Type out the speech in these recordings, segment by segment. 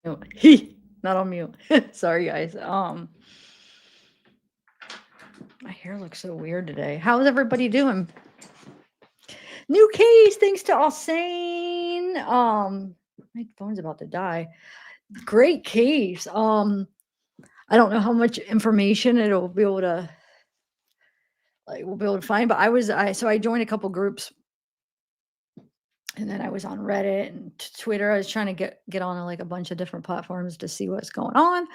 Not on mute. Sorry, guys. My hair looks so weird today. How's everybody doing? New case, thanks to Alsane. My phone's about to die. Great case. I don't know how much information it'll be able to we'll be able to find, but I joined a couple groups and then I was on Reddit and Twitter. I was trying to get on like a bunch of different platforms to see what's going on.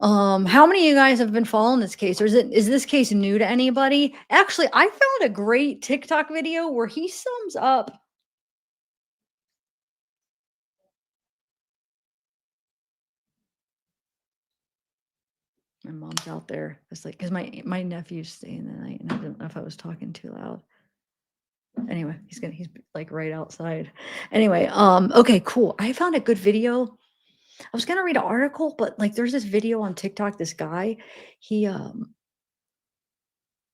How many of you guys have been following this case, or is this case new to anybody? Actually, I found a great TikTok video where he sums up. My mom's out there. It's like because my nephew's staying the night, and I didn't know if I was talking too loud. Anyway, he's like right outside. Anyway, okay, cool. I found a good video. I was gonna read an article, but like there's this video on TikTok. This guy, he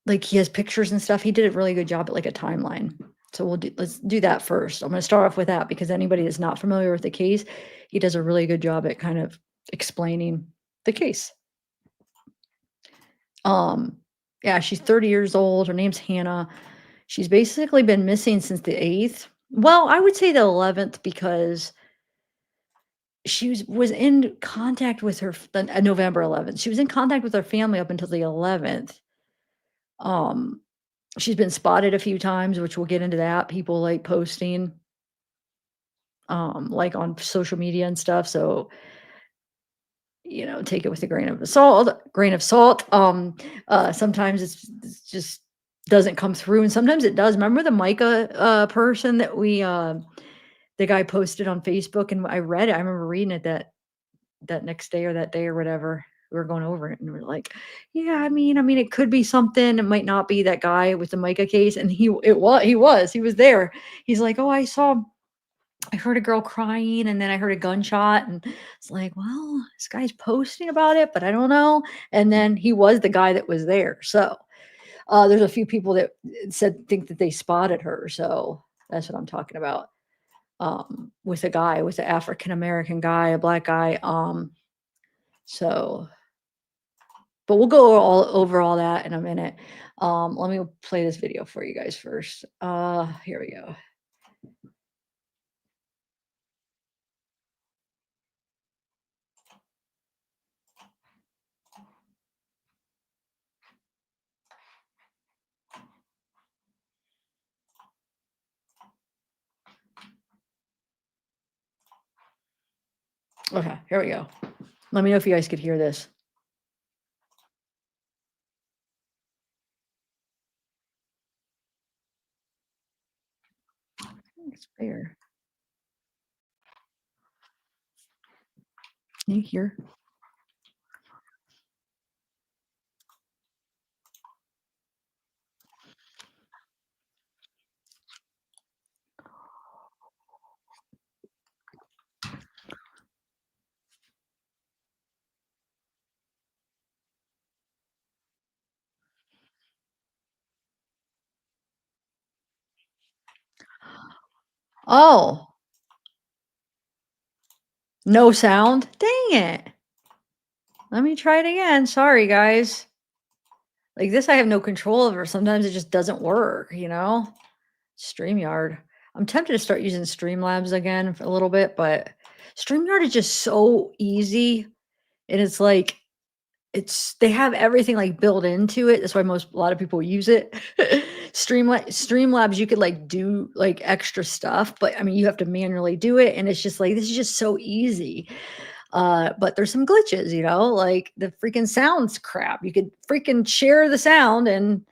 like he has pictures and stuff. He did a really good job at like a timeline. So let's do that first. I'm going to start off with that because anybody that's not familiar with the case, he does a really good job at kind of explaining the case. Yeah, she's 30 years old. Her name's Hannah. She's basically been missing since the 8th. Well, I would say the 11th because she was in contact with her November 11th. She was in contact with her family up until the 11th. She's been spotted a few times, which we'll get into that. People like posting, like on social media and stuff. So, take it with a grain of salt. Sometimes it's just doesn't come through, and sometimes it does. Remember the Micah person that the guy posted on Facebook, and I read it. I remember reading it that next day or that day or whatever. We were going over it and we're like, yeah, I mean, it could be something. It might not be that guy with the Micah case. And he was there. He's like, oh, I heard a girl crying and then I heard a gunshot. And it's like, well, this guy's posting about it, but I don't know. And then he was the guy that was there. So there's a few people that think that they spotted her. So that's what I'm talking about. With an African-American guy, a black guy. So but we'll go over all that in a minute. Let me play this video for you guys first. Here we go. Okay, here we go. Let me know if you guys could hear this. It's fair. Can you hear? Oh, no sound? Dang it. Let me try it again. Sorry, guys. Like this, I have no control over. Sometimes it just doesn't work, StreamYard. I'm tempted to start using Streamlabs again for a little bit, but StreamYard is just so easy. And it's like, they have everything like built into it. That's why a lot of people use it. Streamlabs, you could like do like extra stuff, but I mean, you have to manually do it. And it's just like, this is just so easy. But there's some glitches, like the freaking sound's crap. You could freaking share the sound and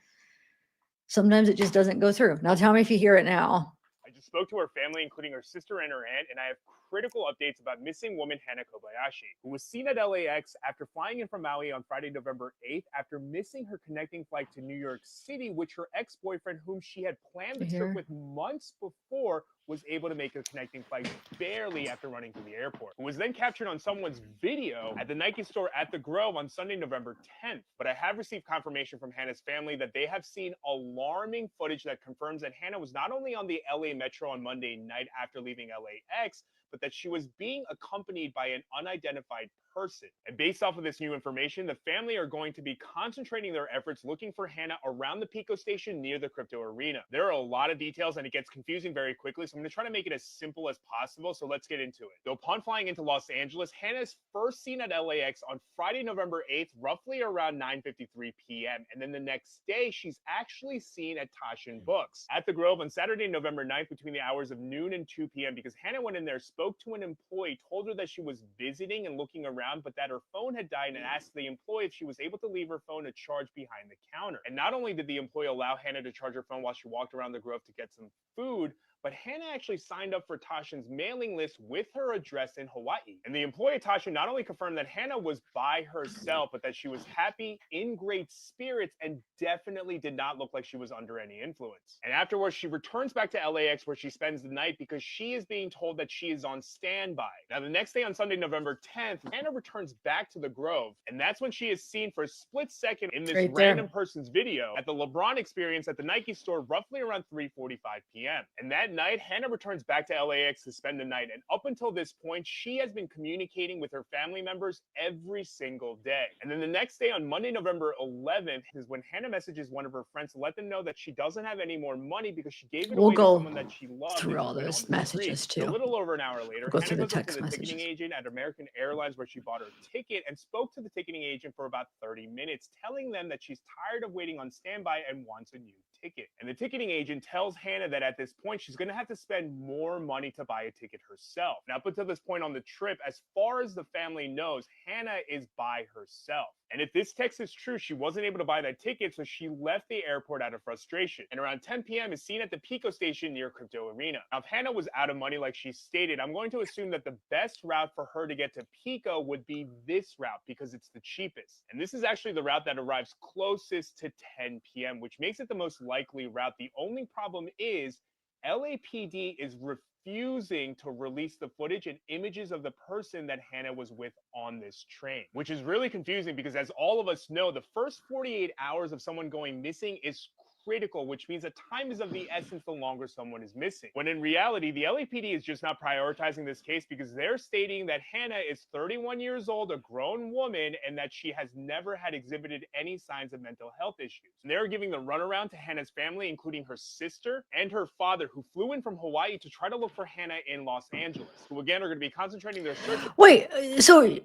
sometimes it just doesn't go through. Now tell me if you hear it now. I just spoke to her family, including her sister and her aunt, and I have critical updates about missing woman Hannah Kobayashi, who was seen at LAX after flying in from Maui on Friday, November 8th, after missing her connecting flight to New York City, which her ex-boyfriend, whom she had planned the trip with months before, was able to make a connecting flight barely after running through the airport, who was then captured on someone's video at the Nike store at the Grove on Sunday, November 10th. But I have received confirmation from Hannah's family that they have seen alarming footage that confirms that Hannah was not only on the LA Metro on Monday night after leaving LAX, but that she was being accompanied by an unidentified person. And based off of this new information, the family are going to be concentrating their efforts looking for Hannah around the Pico station near the crypto arena. There are a lot of details and it gets confusing very quickly, so I'm going to try to make it as simple as possible, so let's get into it. So upon flying into Los Angeles, Hannah is first seen at LAX on Friday, November 8th, roughly around 9:53 p.m. And then the next day, she's actually seen at Tashin Books at the Grove on Saturday, November 9th, between the hours of noon and 2 p.m. because Hannah went in there, spoke to an employee, told her that she was visiting and looking around, but that her phone had died, and asked the employee if she was able to leave her phone to charge behind the counter. And not only did the employee allow Hannah to charge her phone while she walked around the Grove to get some food, but Hannah actually signed up for Tashin's mailing list with her address in Hawaii. And the employee at Tashin not only confirmed that Hannah was by herself, but that she was happy, in great spirits, and definitely did not look like she was under any influence. And afterwards, she returns back to LAX where she spends the night because she is being told that she is on standby. Now, the next day on Sunday, November 10th, Hannah returns back to the Grove, and that's when she is seen for a split second in this Right there. random person's video at the LeBron experience at the Nike store roughly around 3:45 p.m. And that night, Hannah returns back to LAX to spend the night, and up until this point, she has been communicating with her family members every single day. And then the next day, on Monday, November 11th, is when Hannah messages one of her friends to let them know that she doesn't have any more money because she gave it We'll away to go someone that she loved through and all who's been those on the messages streets. And a too. little over an hour later, Go Hannah through the goes up to text the messages. ticketing agent at American Airlines where she bought her ticket and spoke to the ticketing agent for about 30 minutes, telling them that she's tired of waiting on standby and wants a new ticket. And the ticketing agent tells Hannah that at this point, she's going to have to spend more money to buy a ticket herself. Now, up until this point on the trip, as far as the family knows, Hannah is by herself. And if this text is true, she wasn't able to buy that ticket, so she left the airport out of frustration. And around 10 p.m. is seen at the Pico station near Crypto Arena. Now, if Hannah was out of money like she stated, I'm going to assume that the best route for her to get to Pico would be this route because it's the cheapest. And this is actually the route that arrives closest to 10 p.m., which makes it the most likely route. The only problem is LAPD is refusing to release the footage and images of the person that Hannah was with on this train, which is really confusing because, as all of us know, the first 48 hours of someone going missing is critical, which means that time is of the essence the longer someone is missing. When in reality, the LAPD is just not prioritizing this case because they're stating that Hannah is 31 years old, a grown woman, and that she has never had exhibited any signs of mental health issues. And they're giving the runaround to Hannah's family, including her sister and her father, who flew in from Hawaii to try to look for Hannah in Los Angeles, who again are going to be concentrating their search. Wait, so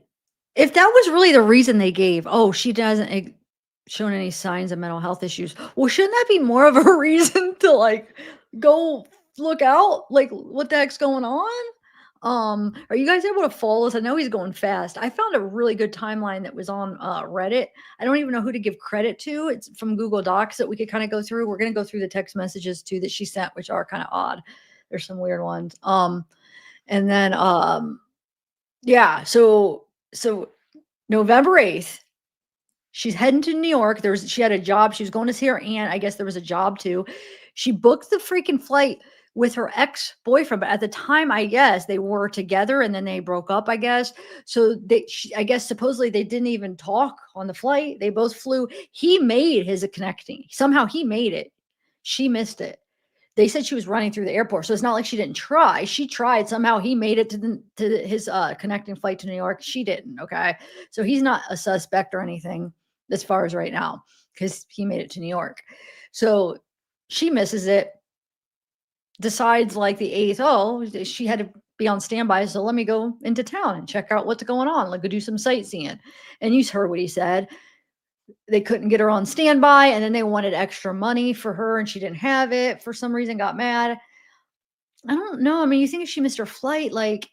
if that was really the reason they gave, oh, she doesn't shown any signs of mental health issues. Well, shouldn't that be more of a reason to like go look out? Like, what the heck's going on? Are you guys able to follow us? I know he's going fast. I found a really good timeline that was on Reddit. I don't even know who to give credit to. It's from Google Docs that we could kind of go through. We're gonna go through the text messages too that she sent, which are kind of odd. There's some weird ones. And then yeah, so November 8th, she's heading to New York. She had a job. She was going to see her aunt. I guess there was a job too. She booked the freaking flight with her ex-boyfriend, but at the time, I guess they were together and then they broke up, I guess. So I guess supposedly they didn't even talk on the flight. They both flew. He made his connecting. Somehow he made it. She missed it. They said she was running through the airport, so it's not like she didn't try. She tried. Somehow he made it to his connecting flight to New York. She didn't. Okay, so he's not a suspect or anything as far as right now because he made it to New York. So she misses it. Decides like the 8th. Oh, she had to be on standby, so let me go into town and check out what's going on. Like go do some sightseeing. And you heard what he said. They couldn't get her on standby, and then they wanted extra money for her and she didn't have it for some reason, got mad. I don't know. I mean, you think if she missed her flight, like,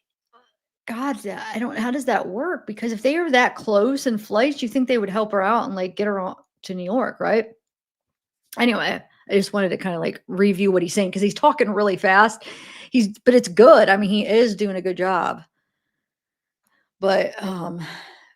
God, I don't, how does that work? Because if they are that close in flights, you think they would help her out and like get her on to New York, right? Anyway, I just wanted to kind of like review what he's saying because he's talking really fast. But it's good. I mean, he is doing a good job. But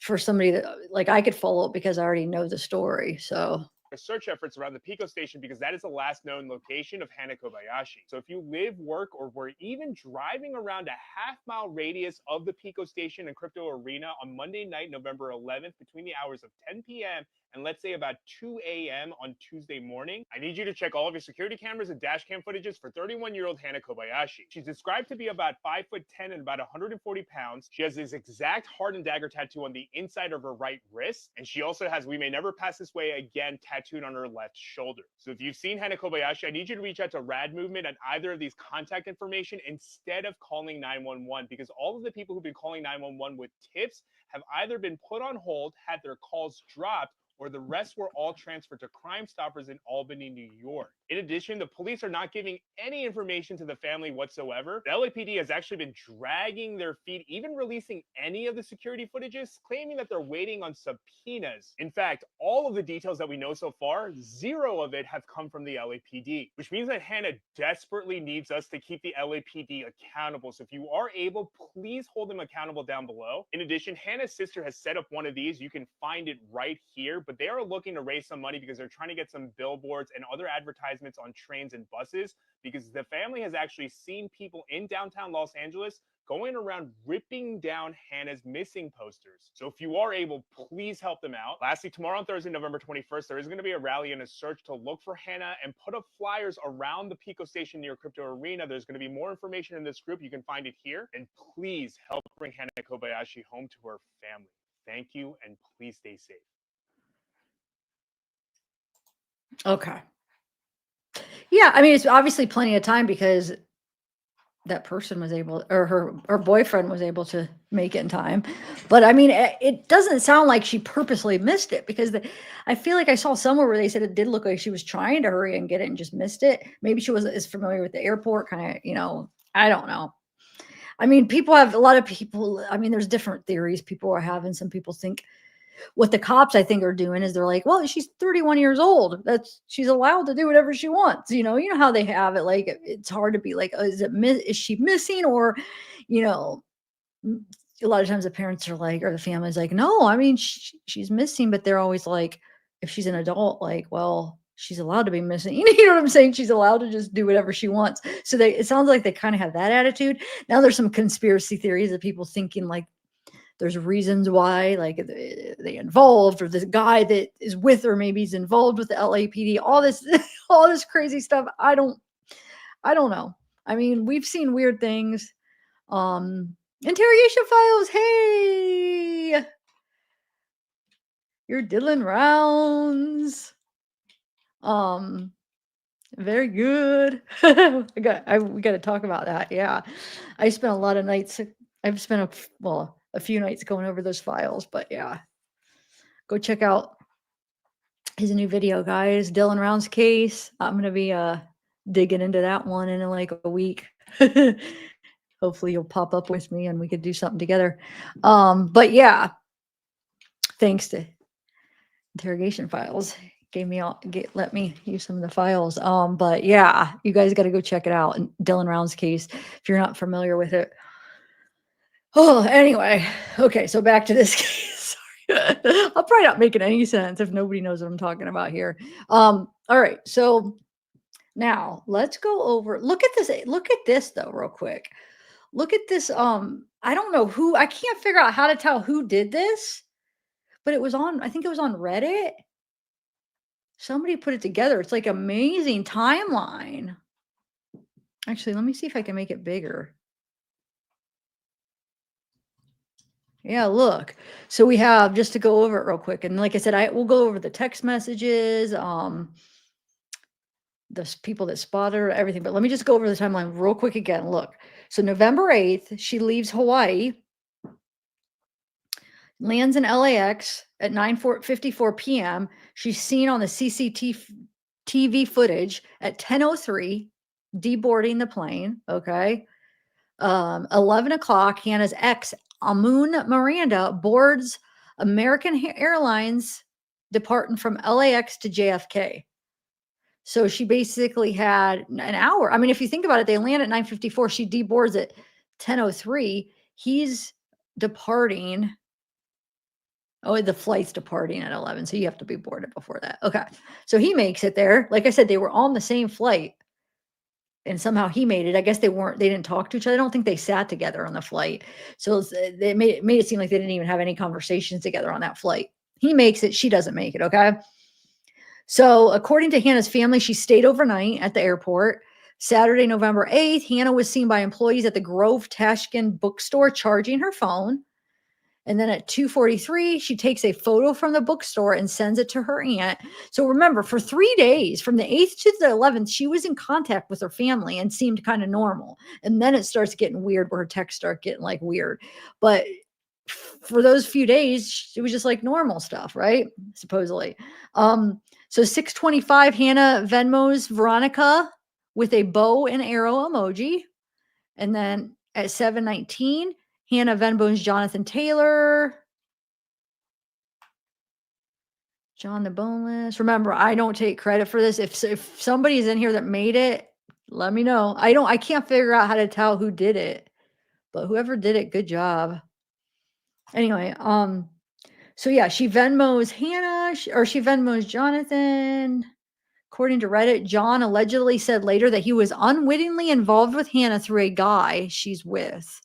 for somebody that like I could follow it because I already know the story. So Search efforts around the Pico station because that is the last known location of Hannah Kobayashi. So if you live, work, or were even driving around a half-mile radius of the Pico station and Crypto Arena on Monday night, November 11th, between the hours of 10 p.m. and let's say about 2 a.m. on Tuesday morning, I need you to check all of your security cameras and dash cam footages for 31-year-old Hana Kobayashi. She's described to be about 5'10" and about 140 pounds. She has this exact hardened dagger tattoo on the inside of her right wrist, and she also has "We May Never Pass This Way Again" tattooed on her left shoulder. So if you've seen Hana Kobayashi, I need you to reach out to Rad Movement on either of these contact information instead of calling 911, because all of the people who've been calling 911 with tips have either been put on hold, had their calls dropped, or the rest were all transferred to Crime Stoppers in Albany, New York. In addition, the police are not giving any information to the family whatsoever. The LAPD has actually been dragging their feet, even releasing any of the security footages, claiming that they're waiting on subpoenas. In fact, all of the details that we know so far, zero of it have come from the LAPD, which means that Hana desperately needs us to keep the LAPD accountable. So if you are able, please hold them accountable down below. In addition, Hana's sister has set up one of these. You can find it right here, but they are looking to raise some money because they're trying to get some billboards and other advertisements on trains and buses, because the family has actually seen people in downtown Los Angeles going around ripping down Hana's missing posters. So if you are able, please help them out. Lastly, tomorrow on Thursday, November 21st, there is going to be a rally and a search to look for Hana and put up flyers around the Pico station near Crypto Arena. There's going to be more information in this group. You can find it here. And please help bring Hana Kobayashi home to her family. Thank you, and please stay safe. Okay. Yeah, I mean, it's obviously plenty of time because that person was able, or her boyfriend was able to make it in time. But I mean, it doesn't sound like she purposely missed it, because I feel like I saw somewhere where they said it did look like she was trying to hurry and get it and just missed it. Maybe she wasn't as familiar with the airport, kind of, I don't know. I mean, a lot of people, I mean, there's different theories people are having. Some people think what the cops, I think, are doing is they're like, well, she's 31 years old. She's allowed to do whatever she wants. You know how they have it. Like, it's hard to be like, oh, is she missing? Or, a lot of times the parents are like, or the family's like, no, I mean, she's missing, but they're always like, if she's an adult, like, well, she's allowed to be missing. You know what I'm saying? She's allowed to just do whatever she wants. So it sounds like they kind of have that attitude. Now there's some conspiracy theories of people thinking like, there's reasons why, like, they involved, or this guy that is with her, maybe he's involved with the LAPD, all this, all this crazy stuff. I don't know. I mean, we've seen weird things. Interrogation files. Hey, you're Dylan Rounds. Very good. We got to talk about that. Yeah. I spent a lot of nights. I've spent a few nights going over those files, but yeah, go check out his new video, guys. Dylan Round's case. I'm going to be digging into that one in like a week. Hopefully you'll pop up with me and we could do something together. But yeah, thanks to interrogation files, let me use some of the files. But yeah, you guys got to go check it out. And Dylan Round's case, if you're not familiar with it. Oh, anyway. Okay, so back to this case. Sorry. I'm probably not making any sense if nobody knows what I'm talking about here. All right, so now let's go over. Look at this though, real quick. Look at this. I don't know who. I can't figure out how to tell who did this, but I think it was on Reddit. Somebody put it together. It's like amazing timeline. Actually, let me see if I can make it bigger. Yeah, look. So we have, just to go over it real quick, and like I said, we'll go over the text messages, the people that spotted her, everything. But let me just go over the timeline real quick again. Look. So November 8th, she leaves Hawaii, lands in LAX at 9:54 p.m. She's seen on the CCTV footage at 10:03 deboarding the plane. Okay. 11 o'clock, Hannah's ex, Amun Miranda, boards American Airlines departing from LAX to JFK. So she basically had an hour. I mean, if you think about it, they land at 9:54. She deboards at 10:03. He's departing. Oh, the flight's departing at 11. So you have to be boarded before that. Okay. So he makes it there. Like I said, they were on the same flight. And somehow he made it. I guess they didn't talk to each other. I don't think they sat together on the flight. So they made it seem like they didn't even have any conversations together on that flight. He makes it, she doesn't make it, okay? So, according to Hannah's family, she stayed overnight at the airport. Saturday, November 8th, Hannah was seen by employees at the Grove Tashkent bookstore charging her phone. And then at 2:43, she takes a photo from the bookstore and sends it to her aunt. So remember, for 3 days, from the 8th to the 11th, she was in contact with her family and seemed kind of normal. And then it starts getting weird where her texts start getting like weird. But for those few days, it was just like normal stuff, right? Supposedly. So 6:25, Hannah Venmos Veronica with a bow and arrow emoji. And then at 7:19, Hannah Venmos Jonathan Taylor. John the Boneless. Remember, I don't take credit for this. If somebody's in here that made it, let me know. I can't figure out how to tell who did it, but whoever did it, good job. Anyway, so yeah, she Venmos Hannah or she Venmos Jonathan. According to Reddit, John allegedly said later that he was unwittingly involved with Hannah through a guy she's with,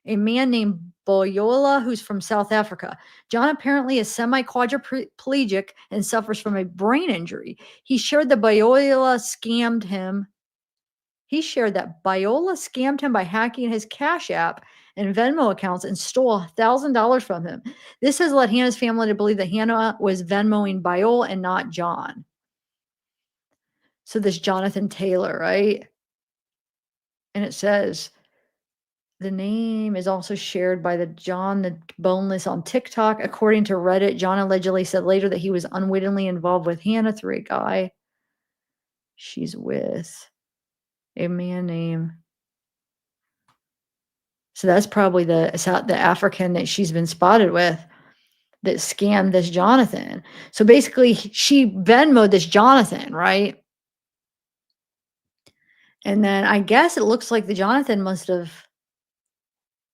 a man named Boyola, who's from South Africa. John apparently is semi-quadriplegic and suffers from a brain injury. He shared that Boyola scammed him. He shared that Biola scammed him by hacking his Cash App and Venmo accounts and stole $1,000 from him. This has led Hannah's family to believe that Hannah was Venmoing Biola and not John. So this Jonathan Taylor, right? And it says the name is also shared by the John the Boneless on TikTok. According to Reddit, John allegedly said later that he was unwittingly involved with Hannah through a guy she's with, a man named. So that's probably the African that she's been spotted with that scammed this Jonathan. So basically, she Venmoed this Jonathan, right? And then I guess it looks like the Jonathan must have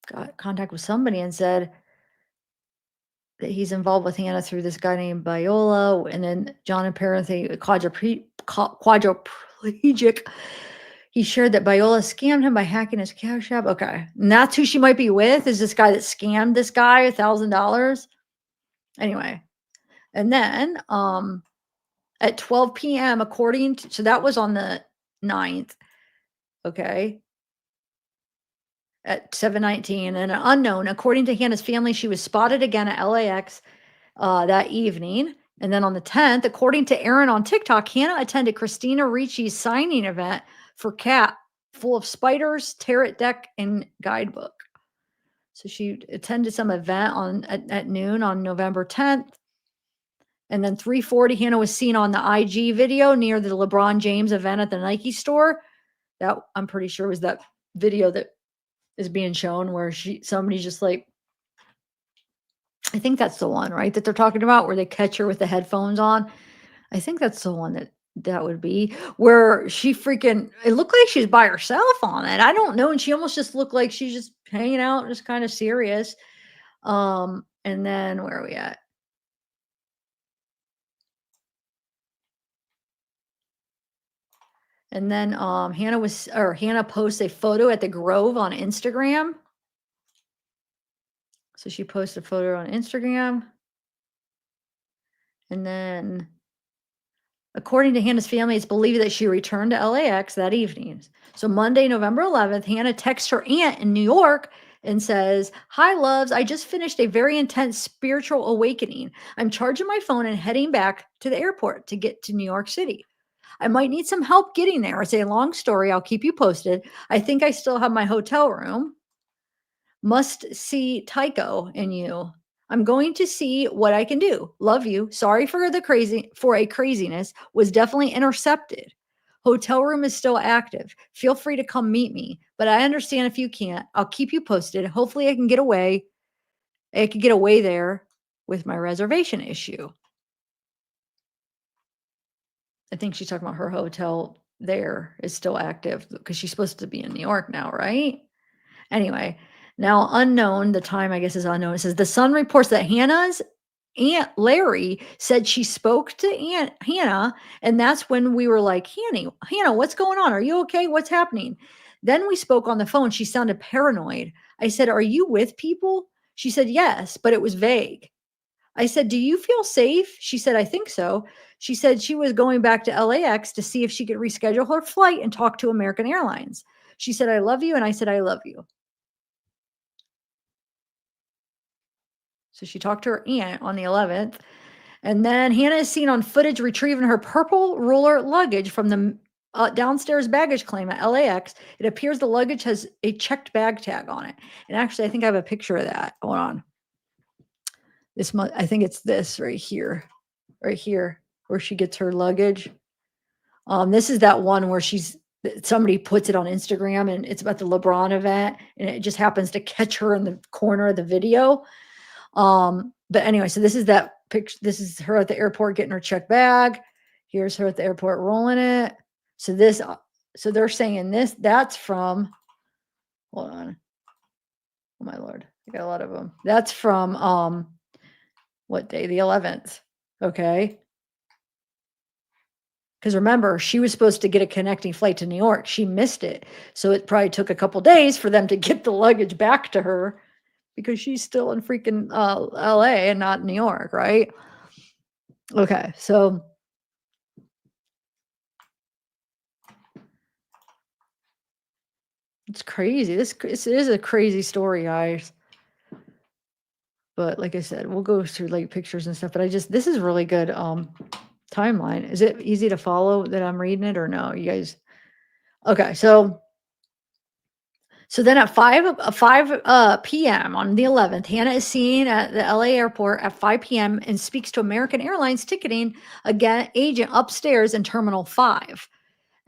got contact with somebody and said that he's involved with Hannah through this guy named Biola. And then John apparently quadriplegic. He shared that Biola scammed him by hacking his Cash App. Okay. And that's who she might be with, is this guy that scammed this guy $1,000. Anyway. And then at 12 p.m., according to, so that was on the 9th. Okay. At 7:19, and an unknown, according to Hannah's family, she was spotted again at LAX that evening. And then on the 10th, according to Aaron on TikTok, Hannah attended Christina Ricci's signing event for Cat, full of spiders, tarot deck, and guidebook. So she attended some event at noon on November 10th. And then 3:40, Hannah was seen on the IG video near the LeBron James event at the Nike store. That I'm pretty sure was that video that is being shown where somebody's just like, I think that's the one, right, that they're talking about where they catch her with the headphones on. I think that's the one that would be where she freaking, it looked like she's by herself on it. I don't know. And she almost just looked like she's just hanging out, just kind of serious. And then where are we at? And then Hannah posts a photo at the Grove on Instagram. So she posted a photo on Instagram. And then, according to Hannah's family, it's believed that she returned to LAX that evening. So Monday, November 11th, Hannah texts her aunt in New York and says, "Hi, loves. I just finished a very intense spiritual awakening. I'm charging my phone and heading back to the airport to get to New York City. I might need some help getting there. It's a long story. I'll keep you posted. I think I still have my hotel room. Must see Tycho in you. I'm going to see what I can do. Love you. Sorry for a craziness. Was definitely intercepted. Hotel room is still active. Feel free to come meet me, but I understand if you can't. I'll keep you posted. Hopefully I can get away. I could get away there with my reservation issue." I think she's talking about her hotel there is still active because she's supposed to be in New York now, right? Anyway, now unknown, the time I guess is unknown. It says the Sun reports that Hannah's Aunt Larry said she spoke to Aunt Hannah, and that's when we were like, Hannah, what's going on? Are you okay? What's happening? Then we spoke on the phone. She sounded paranoid. I said, "Are you with people?" She said, "Yes," but it was vague. I said, "Do you feel safe?" She said, "I think so." She said she was going back to LAX to see if she could reschedule her flight and talk to American Airlines. She said, "I love you." And I said, "I love you." So she talked to her aunt on the 11th. And then Hannah is seen on footage retrieving her purple ruler luggage from the downstairs baggage claim at LAX. It appears the luggage has a checked bag tag on it. And actually, I think I have a picture of that. Hold on. I think it's this right here, where she gets her luggage. This is that one where somebody puts it on Instagram and it's about the LeBron event, and it just happens to catch her in the corner of the video. But anyway, so this is that picture. This is her at the airport getting her checked bag. Here's her at the airport rolling it. So so they're saying that's from, hold on. Oh my Lord. I got a lot of them. That's from, what day? The 11th. Okay. Because remember, she was supposed to get a connecting flight to New York. She missed it. So it probably took a couple days for them to get the luggage back to her, because she's still in freaking LA and not New York, right? Okay, so it's crazy. This is a crazy story, guys. But like I said, we'll go through like pictures and stuff. But this is really good timeline. Is it easy to follow that I'm reading it, or no? You guys? Okay, so then at 5 p.m. on the 11th, Hannah is seen at the LA airport at 5 p.m. and speaks to American Airlines ticketing agent upstairs in Terminal 5.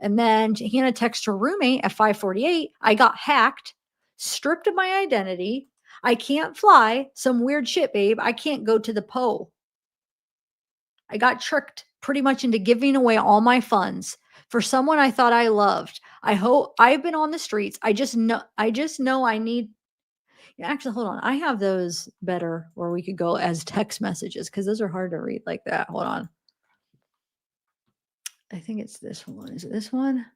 And then Hannah texts her roommate at 5:48, "I got hacked, stripped of my identity. I can't fly. Some weird shit, babe. I can't go to the PO. I got tricked pretty much into giving away all my funds for someone I thought I loved. I hope I've been on the streets. I just know I need." Actually, hold on. I have those better where we could go as text messages, because those are hard to read like that. Hold on. I think it's this one. Is it this one?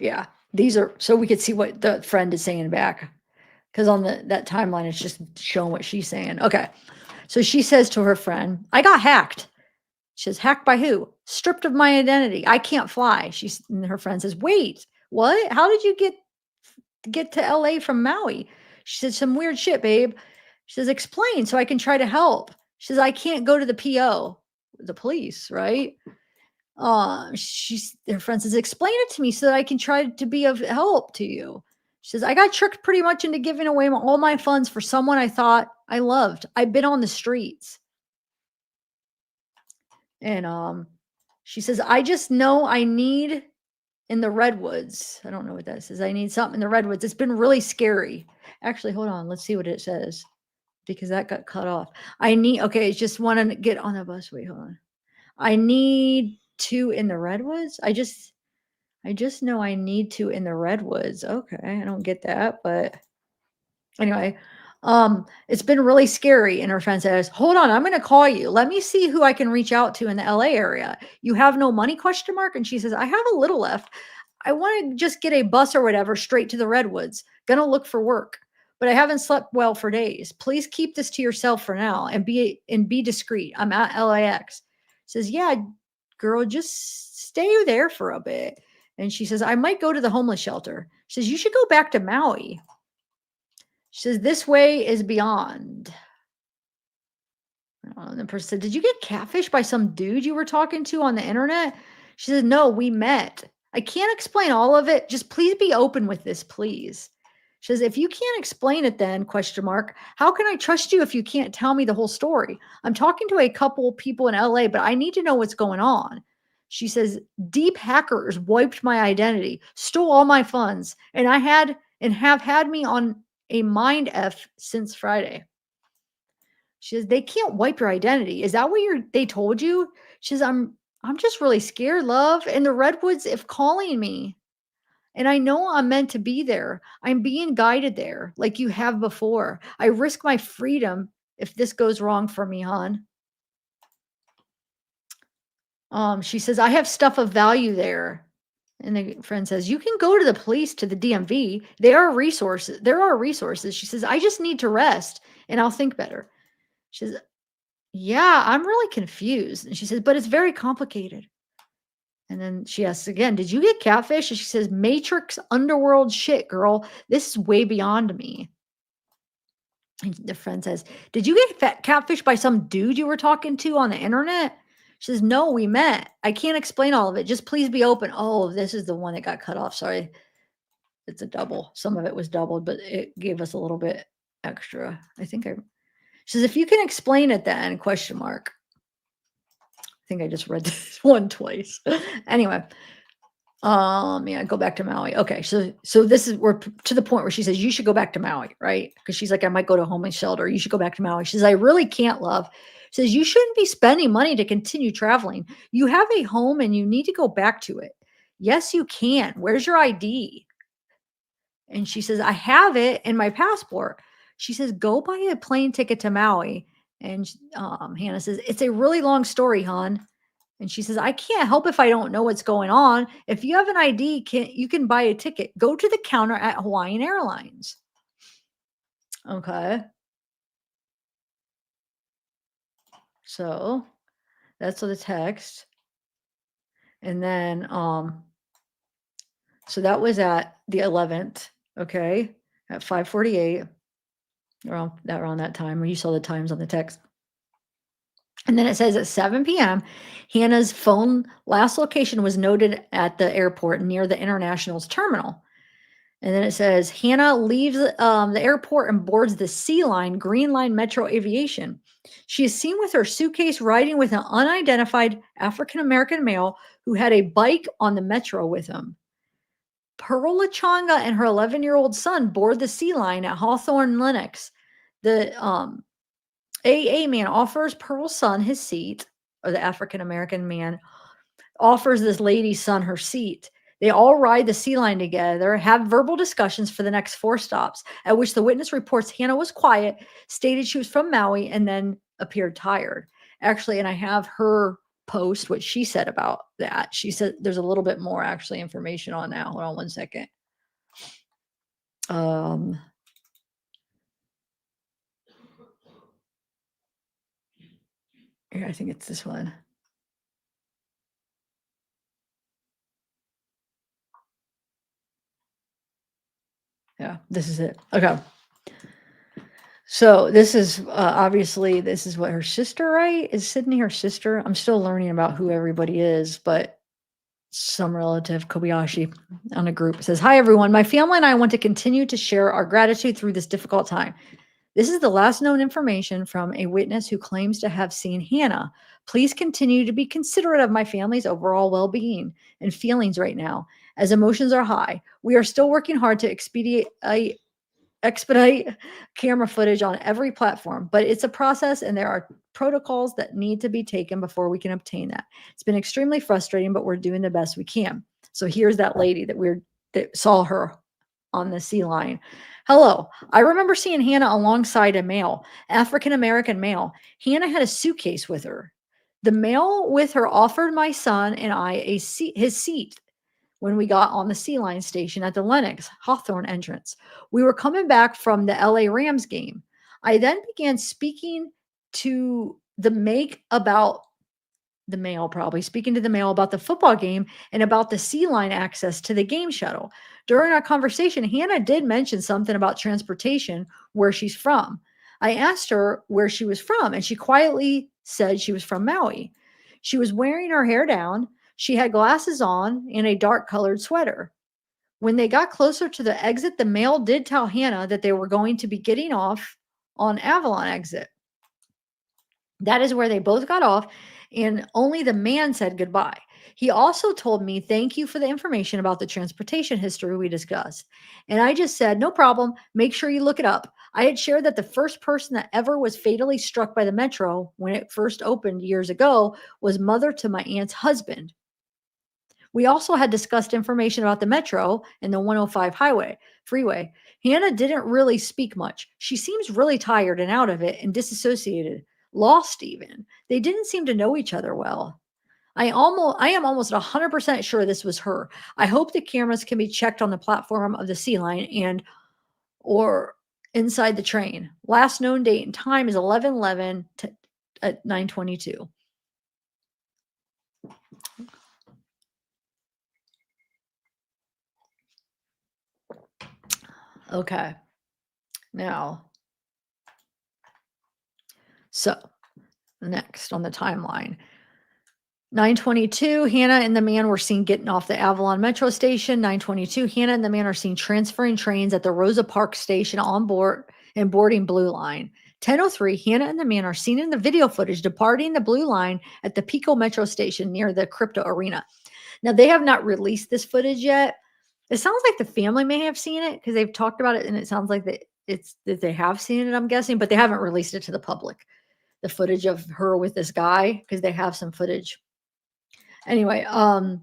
Yeah. These are so we could see what the friend is saying back. Because on that timeline, it's just showing what she's saying. Okay. So she says to her friend, "I got hacked." She says, "Hacked by who?" "Stripped of my identity. I can't fly." And her friend says, "Wait, what? How did you get to LA from Maui?" She said, "Some weird shit, babe." She says, "Explain so I can try to help." She says, "I can't go to the PO, the police, right?" Her friend says, "Explain it to me so that I can try to be of help to you." She says, "I got tricked pretty much into giving away all my funds for someone I thought I loved. I've been on the streets." And she says, "I just know I need in the redwoods." I don't know what that says. "I need something in the redwoods. It's been really scary." Actually, hold on. Let's see what it says, because that got cut off. Okay, just want to get on the bus. Wait, hold on. "I need to in the redwoods." I just know I need to in the redwoods. Okay, I don't get that, but anyway, it's been really scary. And her friend says, "Hold on, I'm going to call you. Let me see who I can reach out to in the LA area. You have no money?" Question mark. And she says, "I have a little left. I want to just get a bus or whatever straight to the redwoods. Gonna look for work, but I haven't slept well for days. Please keep this to yourself for now and be discreet. I'm at LAX." Says, "Yeah, girl, just stay there for a bit." And she says, "I might go to the homeless shelter." She says, "You should go back to Maui." She says, "This way is beyond." And the person said, "Did you get catfished by some dude you were talking to on the internet?" She said, "No, we met. I can't explain all of it. Just please be open with this, please." She says, "If you can't explain it, then question mark, how can I trust you if you can't tell me the whole story? I'm talking to a couple people in LA, but I need to know what's going on." She says, "Deep hackers wiped my identity, stole all my funds, and have had me on a mind F since Friday." She says, "They can't wipe your identity. Is that what they told you?" She says, I'm just really scared, love. And the redwoods if calling me. And I know I'm meant to be there. I'm being guided there like you have before. I risk my freedom if this goes wrong for me, hon." She says, "I have stuff of value there." And the friend says, "You can go to the police, to the DMV. There are resources. She says, "I just need to rest and I'll think better." She says, "Yeah, I'm really confused." And she says, "But it's very complicated." And then she asks again, "Did you get catfish?" And she says, "Matrix underworld shit, girl. This is way beyond me." And the friend says, "Did you get catfish by some dude you were talking to on the internet?" She says, "No, we met. I can't explain all of it. Just please be open." Oh, this is the one that got cut off. Sorry. It's a double. Some of it was doubled, but it gave us a little bit extra. I think I She says, "If you can explain it then, question mark." I think I just read this one twice. Anyway, yeah, go back to Maui. Okay, so this is we're to the point where she says you should go back to Maui, right? Because she's like, I might go to a homeless shelter. You should go back to Maui. She says, I really can't, love. She says you shouldn't be spending money to continue traveling. You have a home and you need to go back to it. Yes, you can. Where's your ID? And she says, I have it in my passport. She says, go buy a plane ticket to Maui. And Hannah says, it's a really long story, hon. And she says, I can't help if I don't know what's going on. If you have an ID, you can buy a ticket. Go to the counter at Hawaiian Airlines. Okay. So that's the text. And then so that was at the 11th, okay, at 5:48, around that time when you saw the times on the text. And then it says at 7 p.m., Hannah's phone last location was noted at the airport near the International's terminal. And then it says Hannah leaves the airport and boards the Sea Line, Green Line Metro Aviation. She is seen with her suitcase riding with an unidentified African American male who had a bike on the metro with him. Pearl Lachanga and her 11-year-old son board the Sea Line at Hawthorne Lennox. The AA man offers Pearl's son his seat, or the African American man offers this lady's son her seat. They all ride the Sea Line together, have verbal discussions for the next 4 stops, at which the witness reports Hannah was quiet, stated she was from Maui, and then appeared tired. Actually, and I have her post what she said about that. She said there's a little bit more actually information on that. Hold on one second. Um, Here, I think it's this one. Yeah, this is it. Okay. So this is obviously this is what her sister, right? Is Sydney her sister? I'm still learning about who everybody is, but some relative Kobayashi on a group says, "Hi everyone, my family and I want to continue to share our gratitude through this difficult time. This is the last known information from a witness who claims to have seen Hannah. Please continue to be considerate of my family's overall well-being and feelings right now, as emotions are high. We are still working hard to expedite camera footage on every platform, but it's a process and there are protocols that need to be taken before we can obtain that. It's been extremely frustrating, but we're doing the best we can." So here's that lady that saw her on the Sea Line. "Hello, I remember seeing Hannah alongside a male, African American male. Hannah had a suitcase with her. The male with her offered my son and I his seat when we got on the Sea Line station at the Lenox Hawthorne entrance. We were coming back from the LA Rams game. I then began speaking to the male, probably speaking to the male about the football game and about the Sea Line access to the game shuttle. During our conversation, Hannah did mention something about transportation, where she's from. I asked her where she was from, and she quietly said she was from Maui. She was wearing her hair down. She had glasses on and a dark colored sweater. When they got closer to the exit, the male did tell Hannah that they were going to be getting off on Avalon exit. That is where they both got off, and only the man said goodbye. He also told me, thank you for the information about the transportation history we discussed. And I just said, no problem. Make sure you look it up. I had shared that the first person that ever was fatally struck by the metro when it first opened years ago was mother to my aunt's husband. We also had discussed information about the metro and the 105 freeway. Hannah didn't really speak much. She seems really tired and out of it and disassociated, lost even. They didn't seem to know each other well. I am almost 100% sure this was her. I hope the cameras can be checked on the platform of the Sea Line or inside the train. Last known date and time is 11:11 at 9:22. Okay. Now, so next on the timeline. 9:22, Hannah and the man were seen getting off the Avalon Metro station. 9:22, Hannah and the man are seen transferring trains at the Rosa Parks station on board and boarding Blue Line. 10:03, Hannah and the man are seen in the video footage departing the Blue Line at the Pico Metro station near the Crypto Arena. Now, they have not released this footage yet. It sounds like the family may have seen it because they've talked about it, and it sounds like that they have seen it, I'm guessing, but they haven't released it to the public. The footage of her with this guy, because they have some footage. Anyway, and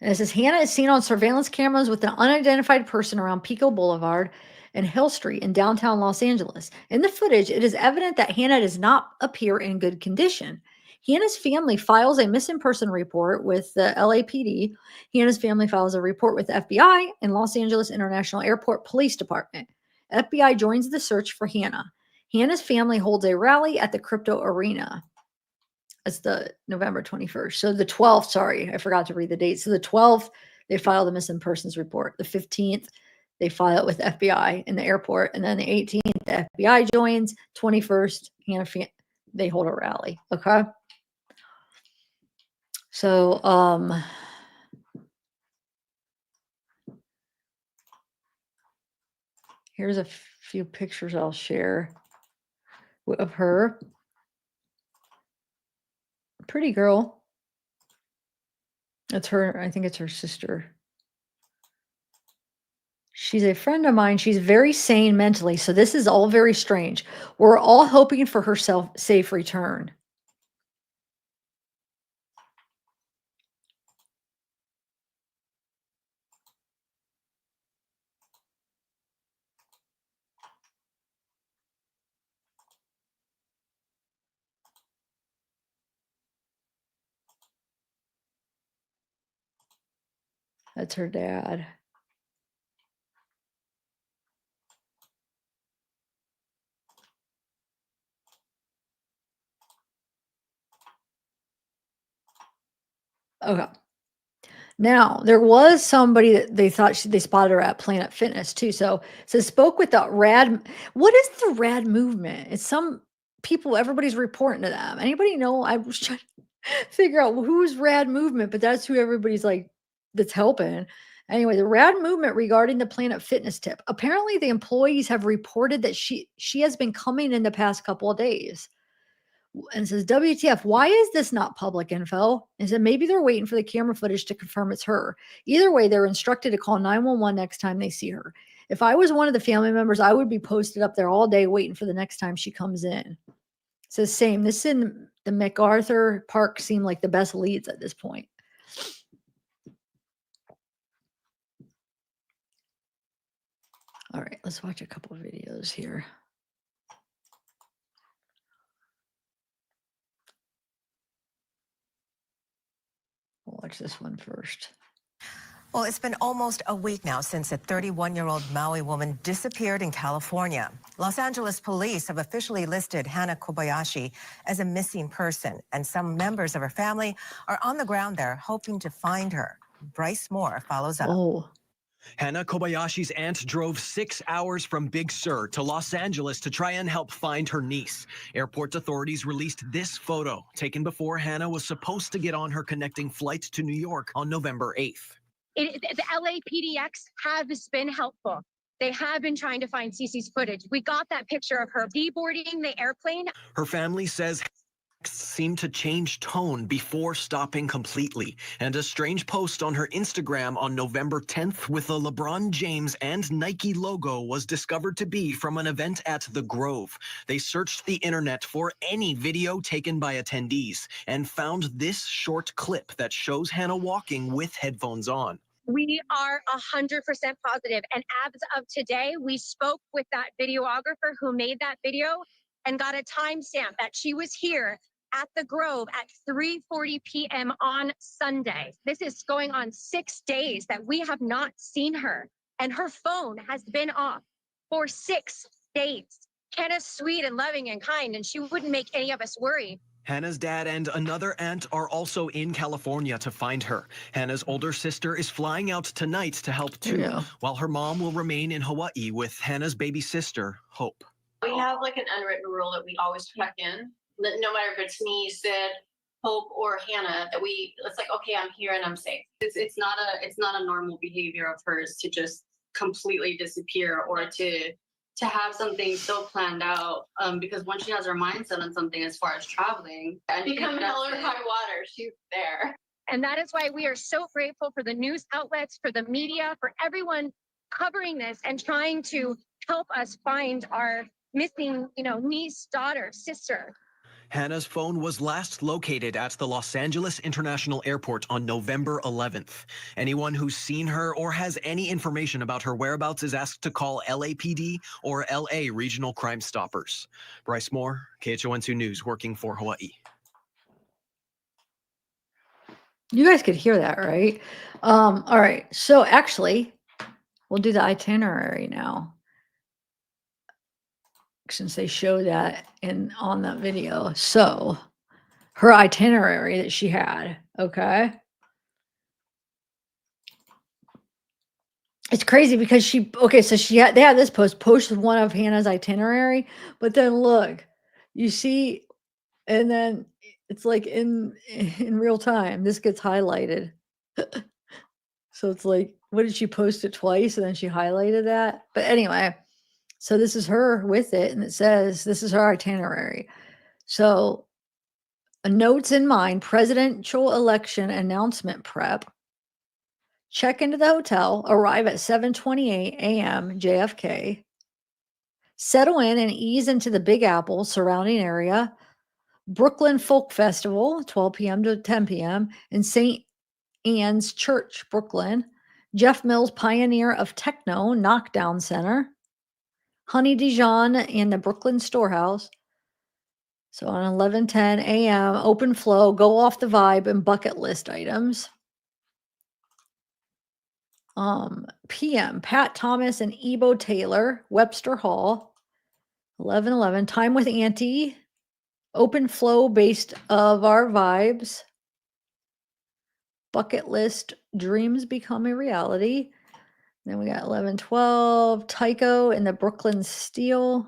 it says Hannah is seen on surveillance cameras with an unidentified person around Pico Boulevard and Hill Street in downtown Los Angeles. In the footage, it is evident that Hannah does not appear in good condition. Hannah's family files a missing person report with the LAPD. Hannah's family files a report with the FBI and Los Angeles International Airport Police Department. FBI joins the search for Hannah. Hannah's family holds a rally at the Crypto Arena. That's the November 21st. So the 12th, sorry, I forgot to read the date. So the 12th, they file the missing persons report. The 15th, they file it with FBI in the airport. And then the 18th, the FBI joins. 21st, they hold a rally. Okay. So, here's a few pictures I'll share of her. Pretty girl. That's her. I think it's her sister. She's a friend of mine. She's very sane mentally. So this is all very strange. We're all hoping for her safe return. That's her dad. Okay. Now, there was somebody that they thought they spotted her at Planet Fitness too. So spoke with the rad. What is the rad movement? It's some people, everybody's reporting to them. Anybody know? I was trying to figure out who's rad movement, but that's who everybody's like that's helping. Anyway, the rad movement regarding the Planet Fitness tip. Apparently, the employees have reported that she has been coming in the past couple of days. And says, WTF, why is this not public info? And said, maybe they're waiting for the camera footage to confirm it's her. Either way, they're instructed to call 911 next time they see her. If I was one of the family members, I would be posted up there all day waiting for the next time she comes in. Says, same. This in the MacArthur Park seemed like the best leads at this point. All right, let's watch a couple of videos here. We'll watch this one first. Well, it's been almost a week now since a 31-year-old Maui woman disappeared in California. Los Angeles police have officially listed Hannah Kobayashi as a missing person, and some members of her family are on the ground there hoping to find her. Bryce Moore follows up. Oh. Hannah Kobayashi's aunt drove 6 hours from Big Sur to Los Angeles to try and help find her niece. Airport authorities released this photo, taken before Hannah was supposed to get on her connecting flight to New York on November 8th. The LAPDX has been helpful. They have been trying to find Cece's footage. We got that picture of her deboarding the airplane. Her family says seemed to change tone before stopping completely, and a strange post on her Instagram on November 10th with a LeBron James and Nike logo was discovered to be from an event at The Grove. They searched the internet for any video taken by attendees and found this short clip that shows Hannah walking with headphones on. We are 100% positive, and as of today, we spoke with that videographer who made that video and got a timestamp that she was here at The Grove at 3:40 p.m. on Sunday. This is going on 6 days that we have not seen her. and her phone has been off for 6 days. Hannah's sweet and loving and kind, and she wouldn't make any of us worry. Hannah's dad and another aunt are also in California to find her. Hannah's older sister is flying out tonight to help too, Yeah. while her mom will remain in Hawaii with Hannah's baby sister, Hope. We have like an unwritten rule that we always check in, that no matter if it's me, Sid, Hope, or Hannah, that it's like, okay, I'm here and I'm safe. It's not a normal behavior of hers to just completely disappear or to have something so planned out. Because once she has her mind set on something as far as traveling, and become hell or high water, she's there. And that is why we are so grateful for the news outlets, for the media, for everyone covering this and trying to help us find our missing, niece, daughter, sister. Hannah's phone was last located at the Los Angeles International Airport on November 11th. Anyone who's seen her or has any information about her whereabouts is asked to call LAPD or LA Regional Crime Stoppers. Bryce Moore, KHON2 News, working for Hawaii. You guys could hear that, right? All right. So actually, we'll do the itinerary now, since they show that on that video. So her itinerary that she had, okay? It's crazy because so they had this posted one of Hannah's itinerary, but then look, you see, and then it's like in real time, this gets highlighted. So it's like, what did she post it twice and then she highlighted that? But anyway, so this is her with it, and it says this is her itinerary. So notes in mind, presidential election announcement prep. Check into the hotel, arrive at 7:28 a.m. JFK. Settle in and ease into the Big Apple surrounding area. Brooklyn Folk Festival, 12 p.m. to 10 p.m. in St. Anne's Church, Brooklyn. Jeff Mills, pioneer of techno, Knockdown Center. Honey Dijon and the Brooklyn Storehouse. So on 11:10 a.m., open flow, go off the vibe, and bucket list items. PM, Pat Thomas and Ebo Taylor, Webster Hall. 11:11, time with Auntie. Open flow based of our vibes. Bucket list, dreams become a reality. Then we got 11:12, Tycho and the Brooklyn Steel.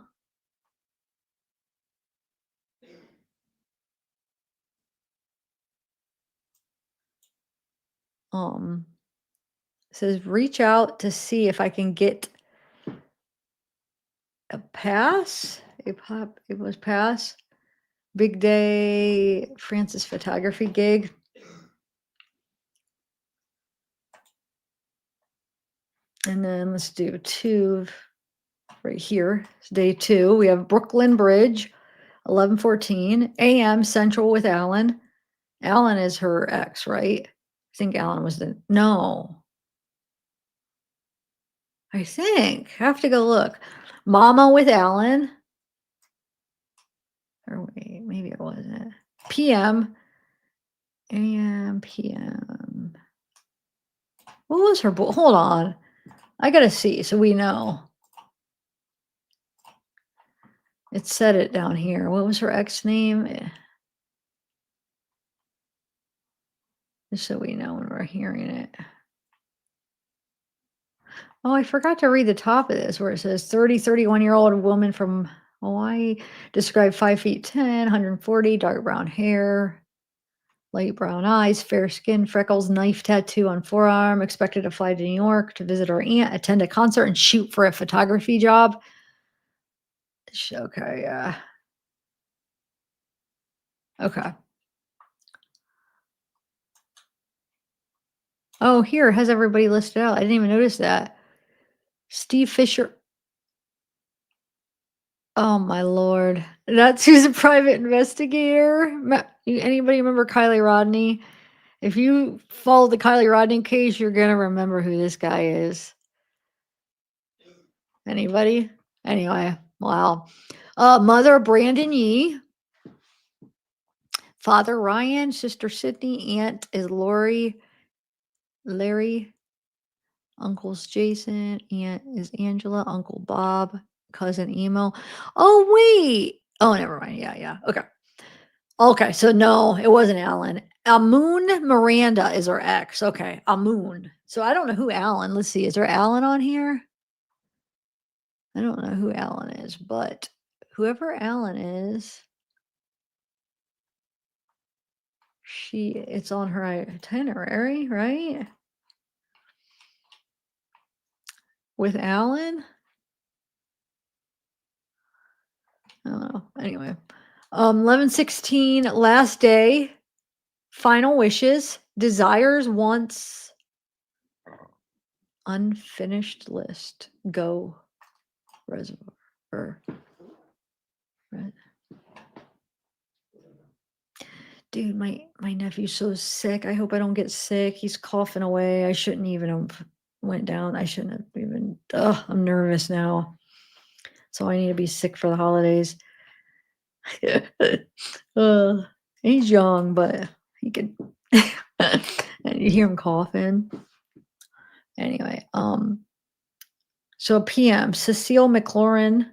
Says reach out to see if I can get a pass. It was pass. Big day Francis photography gig. And then let's do 2 right here. It's day 2. We have Brooklyn Bridge, 11:14 a.m. Central with Alan. Alan is her ex, right? I think Alan was no. I think. I have to go look. Mama with Alan. Or wait, maybe it wasn't. PM. AM, PM. What was her? Hold on. I got to see so we know. It said it down here. What was her ex name? Just so we know when we're hearing it. Oh, I forgot to read the top of this where it says 31-year-old woman from Hawaii, described 5'10", 140, dark brown hair, light brown eyes, fair skin, freckles, knife tattoo on forearm, expected to fly to New York to visit her aunt, attend a concert, and shoot for a photography job. Okay, yeah. Okay. Oh, here, it has everybody listed out. I didn't even notice that. Steve Fisher. Oh, my Lord. That's who's a private investigator. Anybody remember Kylie Rodney? If you follow the Kylie Rodney case, you're going to remember who this guy is. Anybody? Anyway, wow. Mother Brandon Yee. Father Ryan. Sister Sydney. Aunt is Larry. Uncle's Jason, aunt is Angela, Uncle Bob, cousin Emo. Oh, wait. Oh, never mind. Yeah. Okay. Okay, so no, it wasn't Alan. Amun Miranda is our ex. Okay, Amun. So I don't know who Alan. Let's see. Is there Alan on here? I don't know who Alan is, but whoever Alan is, it's on her itinerary, right? With Alan? I don't know. Anyway. 11/16, last day, final wishes, desires, wants, unfinished list, go, reservoir. Right. Dude, my nephew's so sick. I hope I don't get sick. He's coughing away. I shouldn't even have went down. I shouldn't have even. I'm nervous now. So I need to be sick for the holidays. He's young, but he could. And you hear him coughing. Anyway, so PM Cecile McLaurin,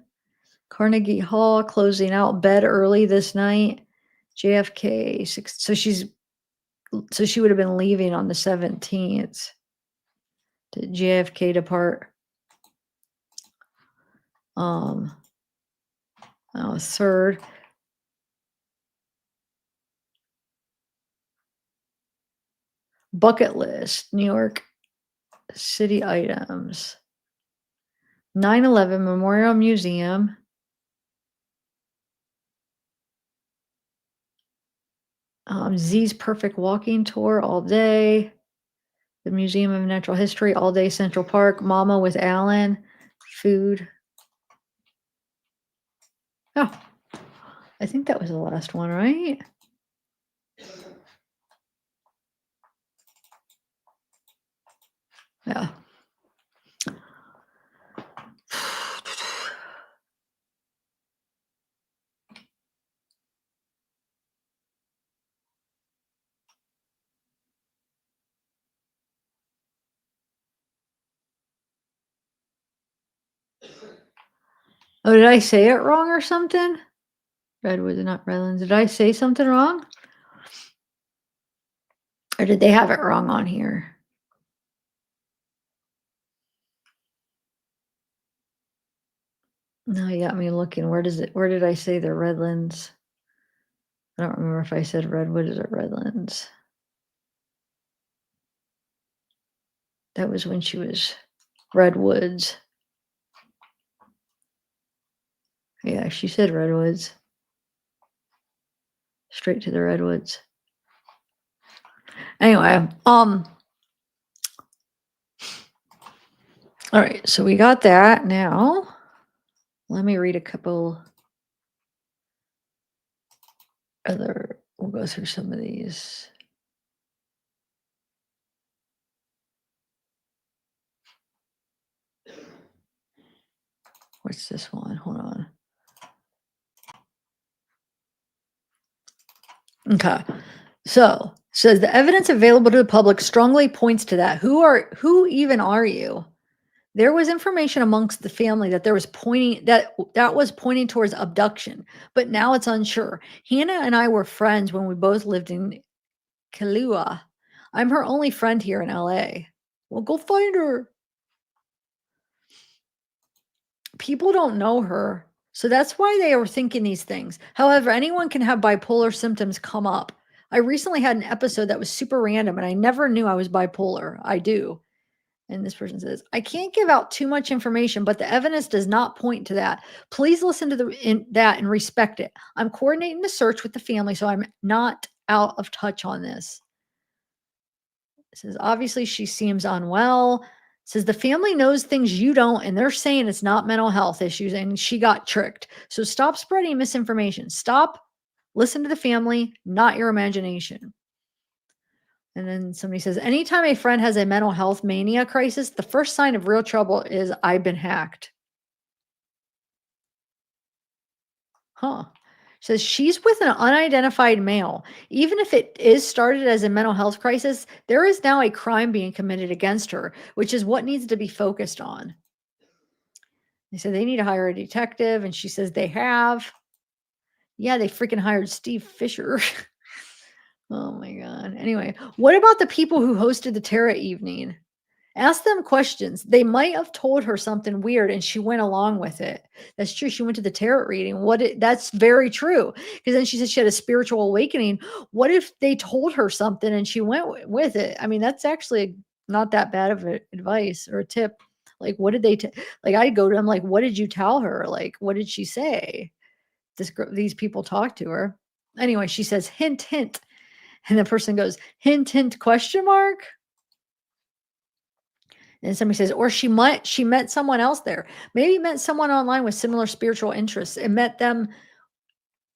Carnegie Hall, closing out bed early this night. JFK 6. So she would have been leaving on the 17th. Did JFK depart? Third. Bucket list, New York City items. 9/11 Memorial Museum. Z's Perfect Walking Tour all day. The Museum of Natural History all day. Central Park. Mama with Alan. Food. Oh, I think that was the last one, right? Yeah. Oh, did I say it wrong or something? Redwood, not Redlands. Did I say something wrong? Or did they have it wrong on here? No, you got me looking. Where did I say the Redlands? I don't remember if I said Redwood or Redlands. That was when she was Redwoods. Yeah, she said Redwoods. Straight to the Redwoods. Anyway, all right, so we got that. Now, let me read a couple we'll go through some of these. What's this one? Hold on. Okay. So, says the evidence available to the public strongly points to that. Who even are you? There was information amongst the family that was pointing towards abduction, but now it's unsure. Hannah and I were friends when we both lived in Kailua. I'm her only friend here in LA. Well, go find her. People don't know her, so that's why they are thinking these things. However, anyone can have bipolar symptoms come up. I recently had an episode that was super random, and I never knew I was bipolar. I do. And this person says, I can't give out too much information, but the evidence does not point to that. Please listen to that and respect it. I'm coordinating the search with the family, so I'm not out of touch on this. It says, obviously, she seems unwell. It says, the family knows things you don't, and they're saying it's not mental health issues, and she got tricked. So stop spreading misinformation. Listen to the family, not your imagination. And then somebody says, anytime a friend has a mental health mania crisis, the first sign of real trouble is I've been hacked. Huh. Says she's with an unidentified male. Even if it is started as a mental health crisis, there is now a crime being committed against her, which is what needs to be focused on. They said they need to hire a detective, and she says they have. Yeah, they freaking hired Steve Fisher. Oh my God. Anyway, what about the people who hosted the Terra evening? Ask them questions. They might have told her something weird and she went along with it. That's true. She went to the tarot reading. That's very true. Because then she said she had a spiritual awakening. What if they told her something and she went with it? I mean, that's actually not that bad of advice or a tip. Like, what did they like? I'd go to them like, what did you tell her? Like, what did she say? These people talk to her. Anyway, she says, hint, hint. And the person goes, hint, hint, question mark. And somebody says, or she met someone else there. Maybe met someone online with similar spiritual interests and met them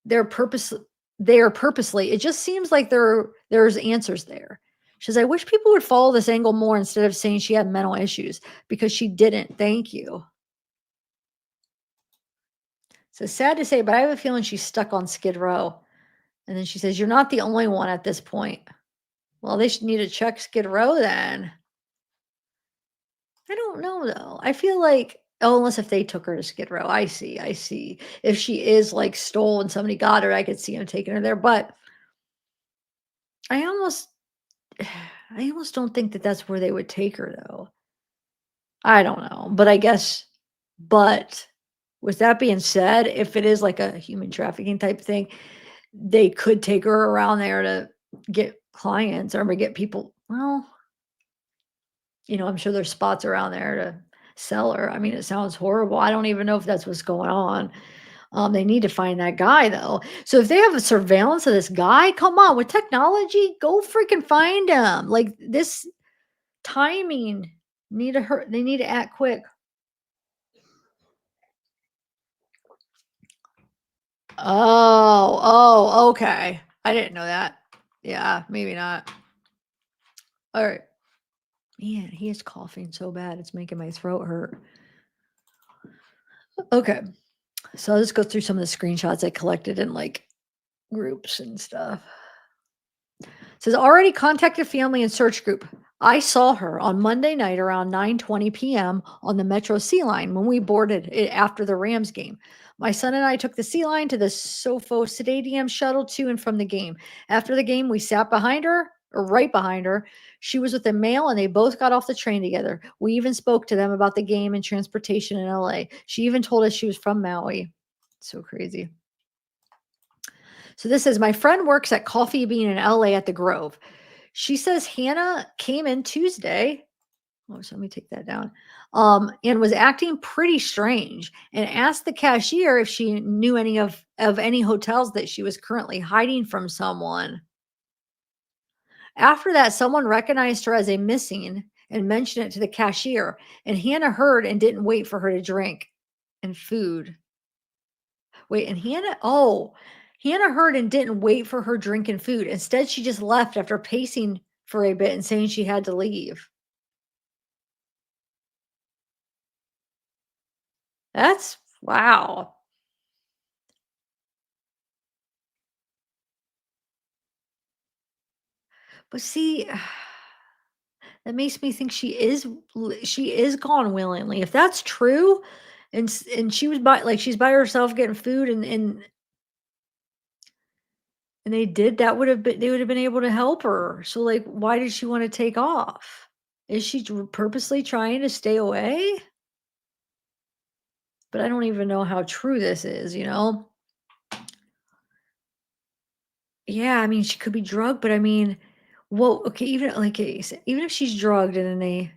there purposely. It just seems like there's answers there. She says, I wish people would follow this angle more instead of saying she had mental issues, because she didn't. Thank you. So sad to say, but I have a feeling she's stuck on Skid Row. And then she says, you're not the only one at this point. Well, they should need to check Skid Row then. I don't know though. I feel like, oh, unless if they took her to Skid Row. I see. If she is like stolen, somebody got her, I could see him taking her there. But I almost don't think that that's where they would take her though. I don't know. But I guess, but with that being said, if it is like a human trafficking type thing, they could take her around there to get clients or get people. Well, I'm sure there's spots around there to sell her. I mean, it sounds horrible. I don't even know if that's what's going on. They need to find that guy though. So if they have a surveillance of this guy, come on, with technology, go freaking find him. Like this timing, they need to act quick. Oh, okay. I didn't know that. Yeah, maybe not. All right. Man, he is coughing so bad. It's making my throat hurt. Okay. So I'll just go through some of the screenshots I collected in like groups and stuff. It says already contacted family and search group. I saw her on Monday night around 9:20 p.m. on the Metro C line when we boarded it after the Rams game. My son and I took the C line to the Sofo Stadium shuttle to and from the game. After the game, we sat behind her, or right behind her. She was with a male and they both got off the train together. We even spoke to them about the game and transportation in LA. She even told us she was from Maui. So crazy. So this says, my friend works at Coffee Bean in LA at the Grove. She says Hannah came in Tuesday. Oh, so let me take that down. And was acting pretty strange and asked the cashier if she knew any of any hotels that she was currently hiding from someone. After that, someone recognized her as a missing and mentioned it to the cashier. And Hannah heard and didn't wait for her to drink and food. Wait, and Hannah heard and didn't wait for her drink and food. Instead, she just left after pacing for a bit and saying she had to leave. That's wow. But see, that makes me think she is gone willingly. If that's true, and she was she's by herself getting food and they did, they would have been able to help her. So like, why did she want to take off? Is she purposely trying to stay away? But I don't even know how true this is, Yeah, I mean, she could be drugged, but I mean, well, okay, even like even if she's drugged and then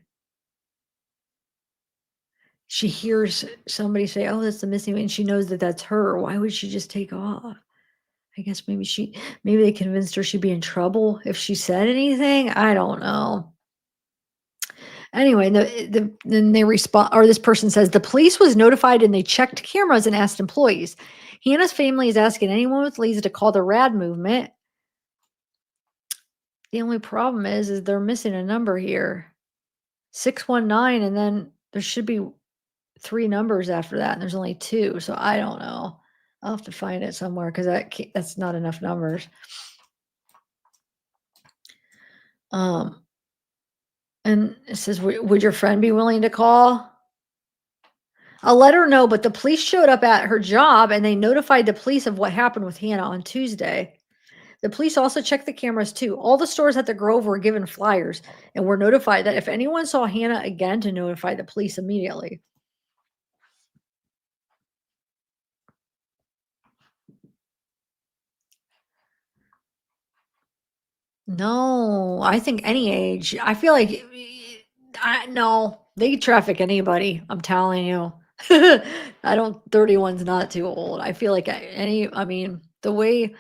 she hears somebody say, "Oh, that's the missing," and she knows that that's her. Why would she just take off? I guess maybe they convinced her she'd be in trouble if she said anything. I don't know. Anyway, then they respond, or this person says the police was notified and they checked cameras and asked employees. Hannah's family is asking anyone with leads to call the RAD movement. The only problem is they're missing a number here, 619, and then there should be 3 numbers after that, and there's only 2. So I don't know. I'll have to find it somewhere because that's not enough numbers. And it says, would your friend be willing to call? I'll let her know, but the police showed up at her job and they notified the police of what happened with Hannah on Tuesday. The police also checked the cameras too. All the stores at the Grove were given flyers and were notified that if anyone saw Hannah again, to notify the police immediately. No, I think any age. I feel like no, they could traffic anybody. I'm telling you. I don't 31's not too old. I feel like I mean, the way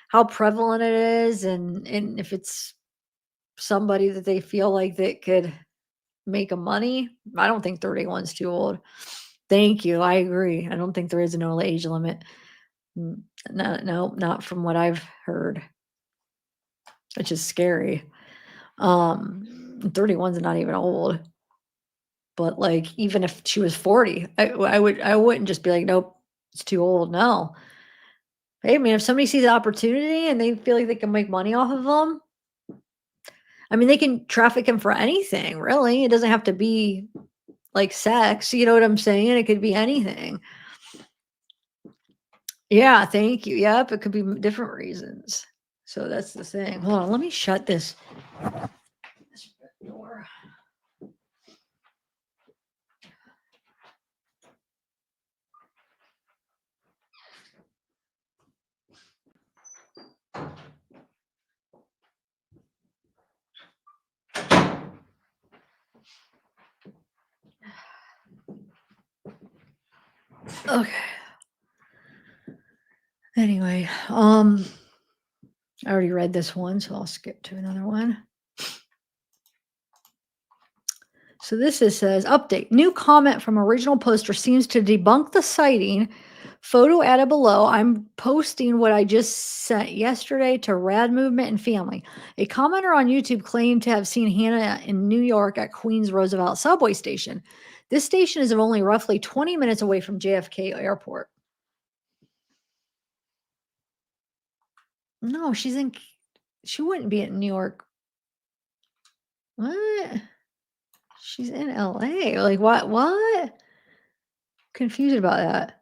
how prevalent it is and if it's somebody that they feel like that could make a money, I don't think 31's too old. Thank you. I agree. I don't think there is no age limit. No, not from what I've heard. Which is scary. 31's not even old. But like, even if she was 40, I wouldn't just be like, nope, it's too old. No. Hey, man, if somebody sees an opportunity and they feel like they can make money off of them, I mean, they can traffic him for anything, really. It doesn't have to be like sex. You know what I'm saying? It could be anything. Yeah, thank you. Yep, it could be different reasons. So that's the thing. Hold on, let me shut this door. Okay. Anyway, I already read this one, so I'll skip to another one. So this says, update. New comment from original poster seems to debunk the sighting. Photo added below. I'm posting what I just sent yesterday to Rad Movement and Family. A commenter on YouTube claimed to have seen Hannah in New York at Queens Roosevelt subway station. This station is only roughly 20 minutes away from JFK Airport. No, she wouldn't be in New York. What? She's in LA. Like what? Confused about that.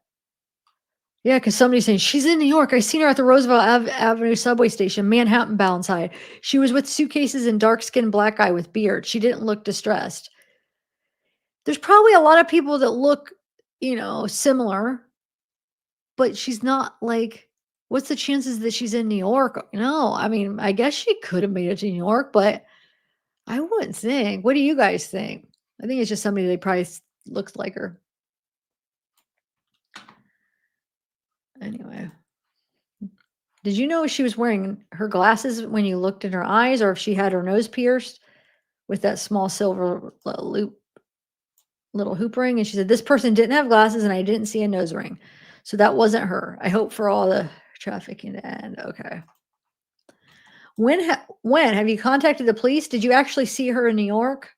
Yeah, because somebody's saying she's in New York. I seen her at the Roosevelt Avenue subway station, Manhattan bound side. She was with suitcases and dark-skinned black guy with beard. She didn't look distressed. There's probably a lot of people that look, similar, but she's not like, what's the chances that she's in New York? No, I mean, I guess she could have made it to New York, but I wouldn't think. What do you guys think? I think it's just somebody that probably looks like her. Anyway. Did you know she was wearing her glasses when you looked in her eyes, or if she had her nose pierced with that small silver loop, little hoop ring? And she said, this person didn't have glasses and I didn't see a nose ring. So that wasn't her. I hope for all the trafficking to end. Okay. When have you contacted the police? Did you actually see her in New York?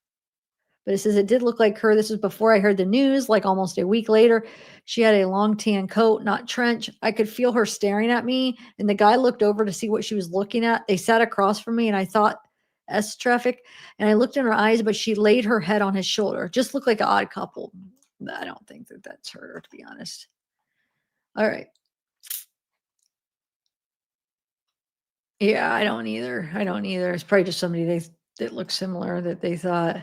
But it says it did look like her. This was before I heard the news, like almost a week later. She had a long tan coat, not trench. I could feel her staring at me, and the guy looked over to see what she was looking at. They sat across from me, and I thought, S traffic. And I looked in her eyes, but she laid her head on his shoulder. Just looked like an odd couple. I don't think that that's her, to be honest. All right. Yeah, I don't either. It's probably just somebody that looks similar that they thought.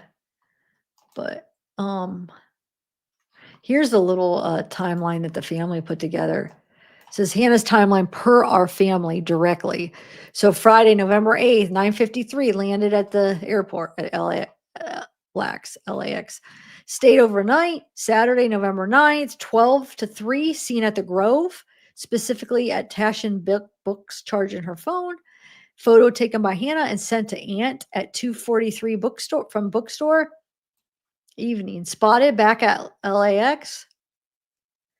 But here's the little timeline that the family put together. It says Hannah's timeline per our family directly. So Friday, November 8th, 9:53, landed at the airport at LAX. Stayed overnight. Saturday, November 9th, 12 to 3, seen at the Grove, specifically at Tashin Books, charging her phone. Photo taken by Hannah and sent to Aunt at 2:43 bookstore. Evening. Spotted back at LAX.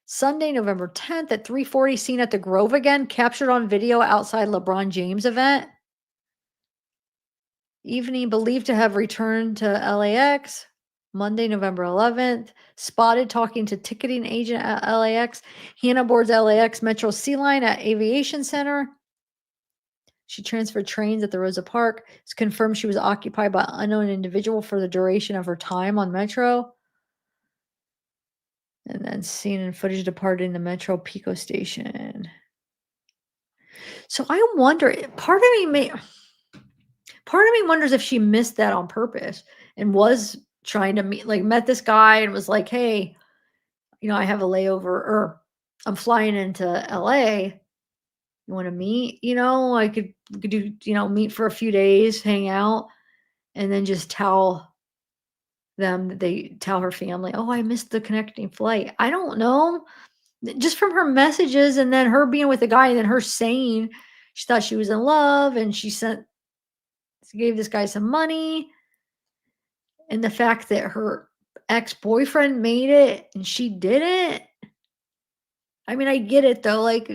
Sunday, November 10th at 3:40, seen at the Grove again, captured on video outside LeBron James event. Evening, believed to have returned to LAX. Monday, November 11th. Spotted talking to ticketing agent at LAX. Hannah boards LAX Metro Sea Line at Aviation Center. She transferred trains at the Rosa Park. It's confirmed she was occupied by an unknown individual for the duration of her time on Metro. And then seen in footage departing the Metro Pico station. So I wonder, part of me wonders if she missed that on purpose and was trying to met this guy and was like, hey, I have a layover, or I'm flying into LA. You want to meet? I could we could do, meet for a few days, hang out, and then just tell her family, oh, I missed the connecting flight. I don't know. Just from her messages and then her being with the guy and then her saying she thought she was in love and she gave this guy some money, and the fact that her ex-boyfriend made it and she didn't. I mean, I get it though. Like,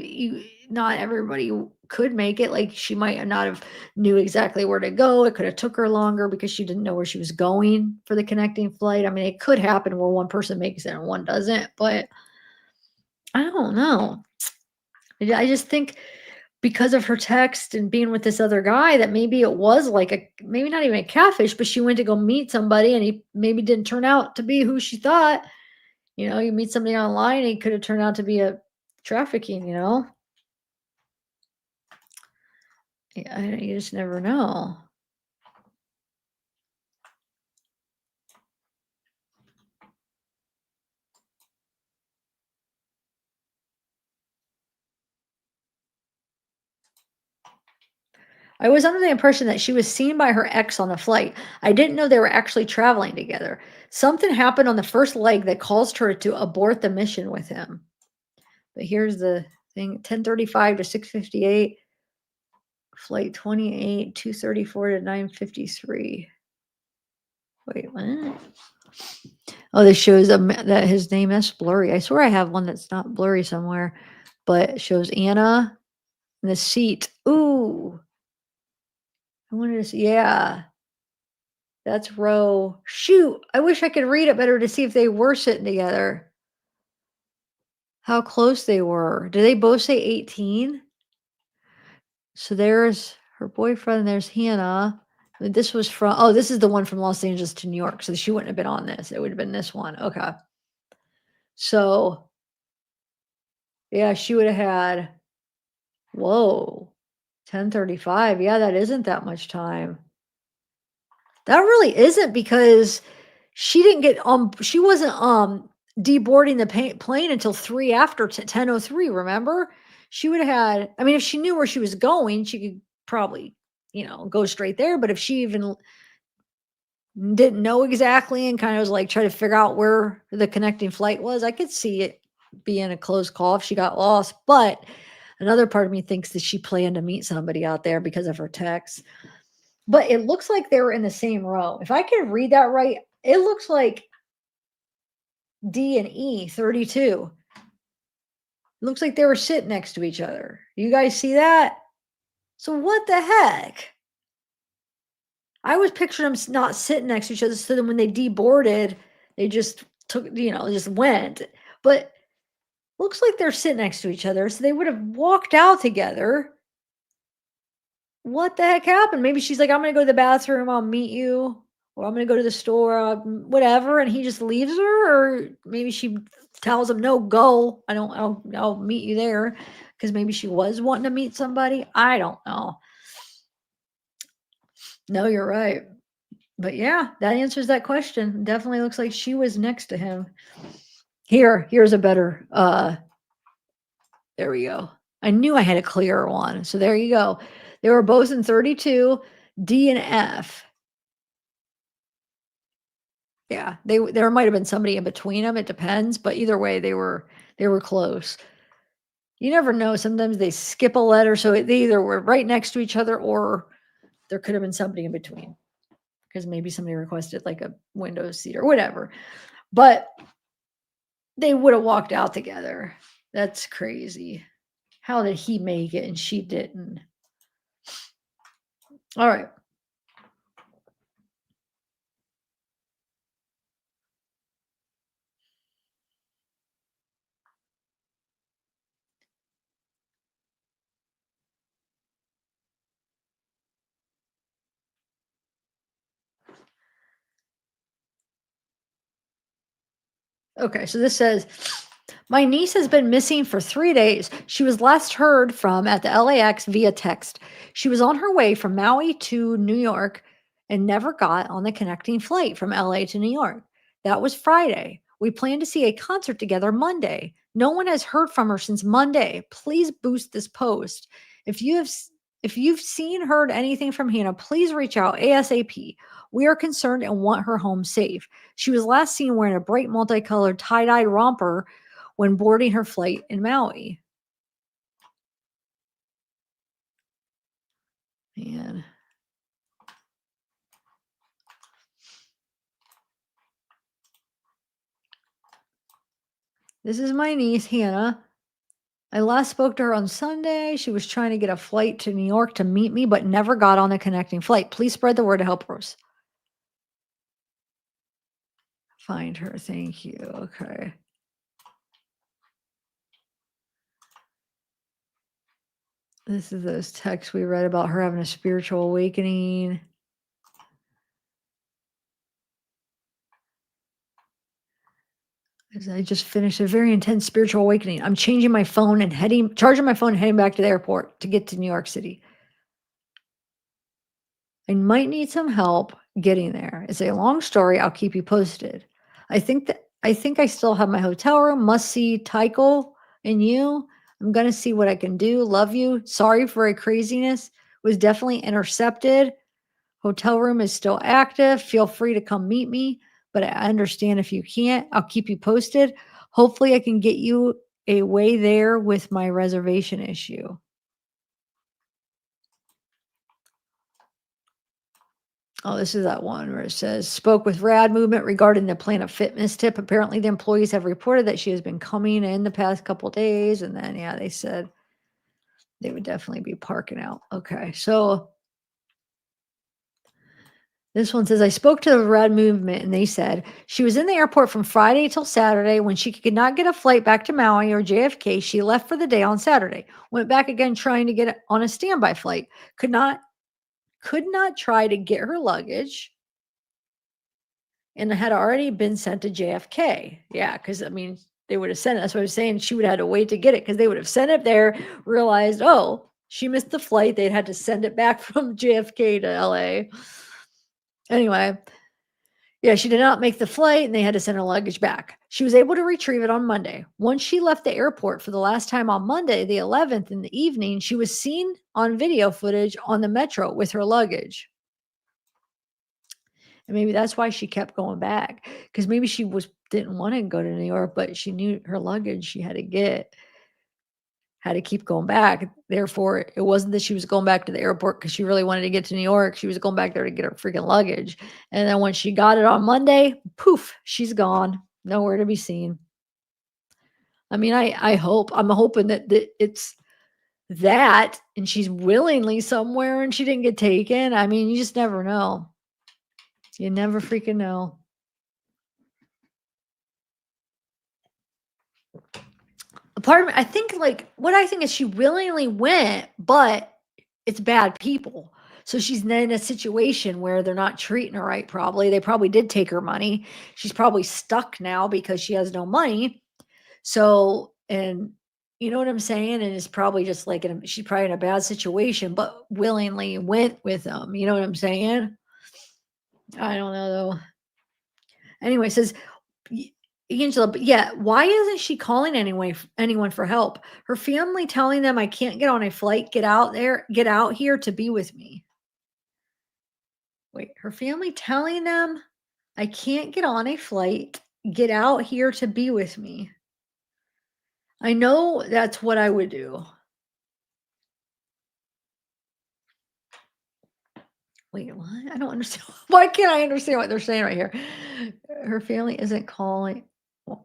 not everybody could make it. Like, she might not have knew exactly where to go. It could have took her longer because she didn't know where she was going for the connecting flight. I mean, it could happen where one person makes it and one doesn't, but I don't know. I just think because of her text and being with this other guy that maybe it was like maybe not even a catfish, but she went to go meet somebody and he maybe didn't turn out to be who she thought. You meet somebody online and he could have turned out to be a trafficking, Yeah, you just never know. I was under the impression that she was seen by her ex on the flight. I didn't know they were actually traveling together. Something happened on the first leg that caused her to abort the mission with him. But here's the thing, 10:35 to 6:58. Flight 28, 2:34 to 9:53. Wait, what? Oh, this shows that his name is blurry. I swear I have one that's not blurry somewhere, but it shows Anna in the seat. Ooh, I wanted to see. Yeah, that's row. Shoot, I wish I could read it better to see if they were sitting together. How close they were. Did they both say 18? So there's her boyfriend. There's Hannah. This was this is the one from Los Angeles to New York. So she wouldn't have been on this. It would have been this one. Okay. So, yeah, she would have had, whoa, 10:35. Yeah, that isn't that much time. That really isn't, because she didn't get she wasn't deboarding the plane until 3 after 10:03, remember? She would have had, I mean, if she knew where she was going, she could probably, go straight there, but if she even didn't know exactly and kind of was like trying to figure out where the connecting flight was, I could see it being a close call if she got lost. But another part of me thinks that she planned to meet somebody out there because of her text. But it looks like they were in the same row. If I can read that right, it looks like D and E 32. It looks like they were sitting next to each other. You guys see that? So what the heck? I was picturing them not sitting next to each other, so then when they deboarded, they just took, just went. But looks like they're sitting next to each other, so they would have walked out together. What the heck happened? Maybe she's like, I'm gonna go to the bathroom, I'll meet you, or I'm gonna go to the store, whatever, and he just leaves her, or maybe she tells him, no, go. I'll meet you there, because maybe she was wanting to meet somebody. I don't know. No, you're right. But yeah, that answers that question. Definitely looks like she was next to him. Here's a better, there we go. I knew I had a clearer one. So there you go. They were both in 32, D and F. Yeah, there might have been somebody in between them. It depends, but either way, they were close. You never know. Sometimes they skip a letter, so they either were right next to each other or there could have been somebody in between, because maybe somebody requested like a window seat or whatever. But they would have walked out together. That's crazy. How did he make it and she didn't? All right. Okay, so this says, my niece has been missing for 3 days. She was last heard from at the LAX via text. She was on her way from Maui to New York and never got on the connecting flight from LA to New York. That was Friday. We plan to see a concert together Monday. No one has heard from her since Monday. Please boost this post. If you have if you've seen heard anything from Hannah, please reach out ASAP. We are concerned and want her home safe. She was last seen wearing a bright multicolored tie-dye romper when boarding her flight in Maui. Man. This is my niece, Hannah. I last spoke to her on Sunday. She was trying to get a flight to New York to meet me, but never got on the connecting flight. Please spread the word to help us find her. Thank you. Okay. This is those texts we read about her having a spiritual awakening. I just finished a very intense spiritual awakening. I'm changing my phone and charging my phone and heading back to the airport to get to New York City. I might need some help getting there. It's a long story. I'll keep you posted. I think I still have my hotel room. Must see Tycho and you. I'm gonna see what I can do. Love you. Sorry for a craziness. Was definitely intercepted. Hotel room is still active. Feel free to come meet me, but I understand if you can't. I'll keep you posted. Hopefully I can get you a way there with my reservation issue. Oh, this is that one where it says, spoke with Rad Movement regarding the Planet Fitness tip. Apparently, the employees have reported that she has been coming in the past couple days. And then, yeah, they said they would definitely be parking out. Okay. So this one says, I spoke to the Rad Movement and they said she was in the airport from Friday till Saturday. When she could not get a flight back to Maui or JFK, she left for the day on Saturday. Went back again trying to get on a standby flight. Could not try to get her luggage and had already been sent to JFK. Yeah, because I mean, they would have sent it. That's what I was saying. She would have had to wait to get it because they would have sent it there, realized, oh, she missed the flight. They'd had to send it back from JFK to LA. Anyway, yeah, she did not make the flight and they had to send her luggage back. She was able to retrieve it on Monday. Once she left the airport for the last time on Monday, the 11th in the evening, she was seen on video footage on the metro with her luggage. And maybe that's why she kept going back, because maybe she didn't want to go to New York, but she knew her luggage she had to keep going back. Therefore, it wasn't that she was going back to the airport because she really wanted to get to New York. She was going back there to get her freaking luggage. And then when she got it on Monday, poof, she's gone. Nowhere to be seen. I mean, I'm hoping that it's that and she's willingly somewhere and she didn't get taken. I mean, you just never know. You never freaking know. A part of me, I think, like, what I think is she willingly went, but it's bad people. So she's in a situation where they're not treating her right, probably. They probably did take her money. She's probably stuck now because she has no money. So, and you know what I'm saying? And it's probably just like, she's probably in a bad situation, but willingly went with them. You know what I'm saying? I don't know though. Anyway, it says, Angela, but yeah, why isn't she calling anyone for help? Her family telling them I can't get on a flight, get out here to be with me. Wait, her family telling them I can't get on a flight, get out here to be with me. I know that's what I would do. Wait, what? I don't understand. Why can't I understand what they're saying right here? Her family isn't calling.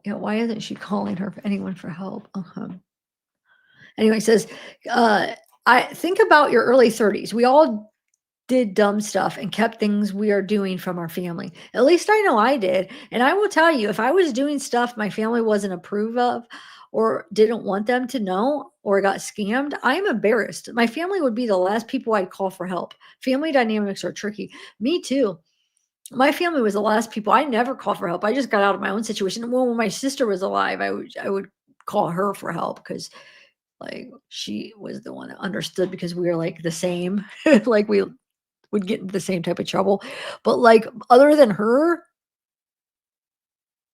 Why isn't she calling anyone for help? Anyway, it says, I think about your early 30s. We all did dumb stuff and kept things we are doing from our family. At least I know I did. And I will tell you, if I was doing stuff my family wasn't approve of or didn't want them to know or got scammed, I am embarrassed. My family would be the last people I'd call for help. Family dynamics are tricky. Me too. My family was the last people. I never called for help. I just got out of my own situation. Well, when my sister was alive, I would call her for help because like she was the one that understood because we were like the same. Like we would get into the same type of trouble. But like other than her,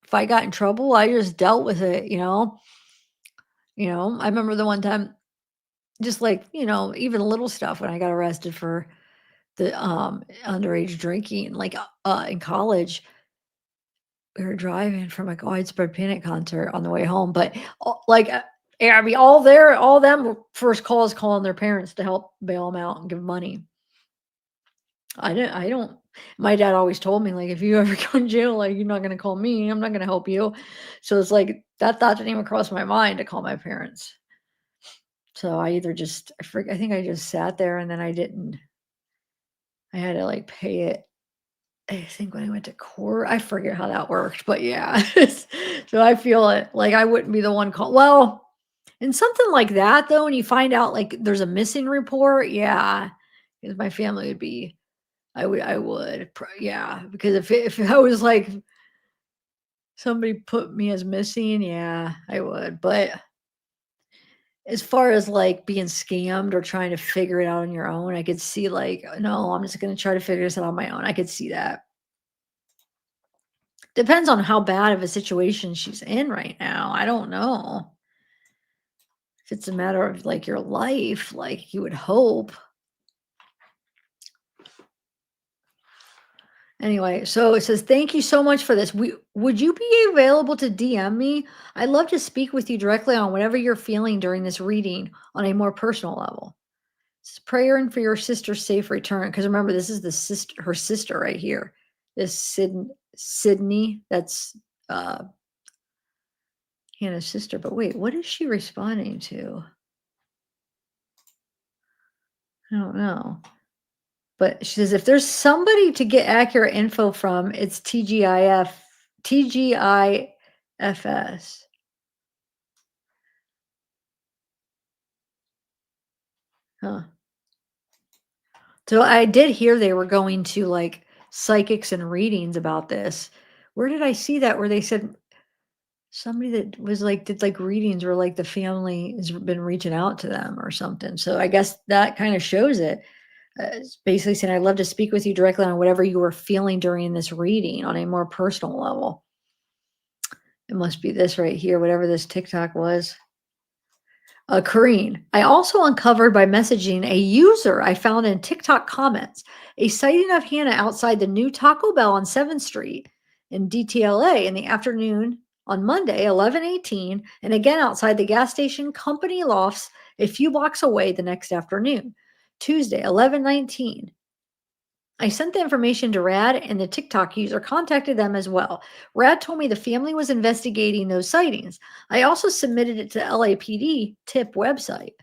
if I got in trouble, I just dealt with it, you know. I remember the one time just like, even little stuff when I got arrested for the underage drinking like in college. We were driving from like a Widespread Panic concert on the way home, but like yeah, I mean all them were first calls calling their parents to help bail them out and give money. I don't my dad always told me like if you ever go in jail, like you're not gonna call me, I'm not gonna help you. So it's like that thought didn't even cross my mind to call my parents. So I either just I think I just sat there and then I had to like pay it. I think when I went to court, I forget how that worked, but yeah. So I feel it like I wouldn't be the one call. Well, in something like that though, when you find out like there's a missing report, yeah, because my family would be yeah, because if I was like somebody put me as missing, yeah, I would. But as far as like being scammed or trying to figure it out on your own, I could see like, no, I'm just gonna try to figure this out on my own. I could see that. Depends on how bad of a situation she's in right now. I don't know. If it's a matter of like your life, like you would hope. Anyway, so it says, thank you so much for this. Would you be available to DM me? I'd love to speak with you directly on whatever you're feeling during this reading on a more personal level. It's prayer and for your sister's safe return. Because remember, this is her sister right here. This Sydney. That's Hannah's sister. But wait, what is she responding to? I don't know. But she says if there's somebody to get accurate info from, it's TGIFS. Huh. So I did hear they were going to like psychics and readings about this. Where did I see that? Where they said somebody that was like did like readings or like the family has been reaching out to them or something. So I guess that kind of shows it. It's basically saying, I'd love to speak with you directly on whatever you were feeling during this reading on a more personal level. It must be this right here, whatever this TikTok was. Kareen, I also uncovered by messaging a user I found in TikTok comments a sighting of Hannah outside the new Taco Bell on 7th Street in DTLA in the afternoon on Monday, 11:18, and again outside the gas station company lofts a few blocks away the next afternoon, Tuesday, 11:19. I sent the information to Rad, and the TikTok user contacted them as well. Rad told me the family was investigating those sightings. I also submitted it to LAPD tip website.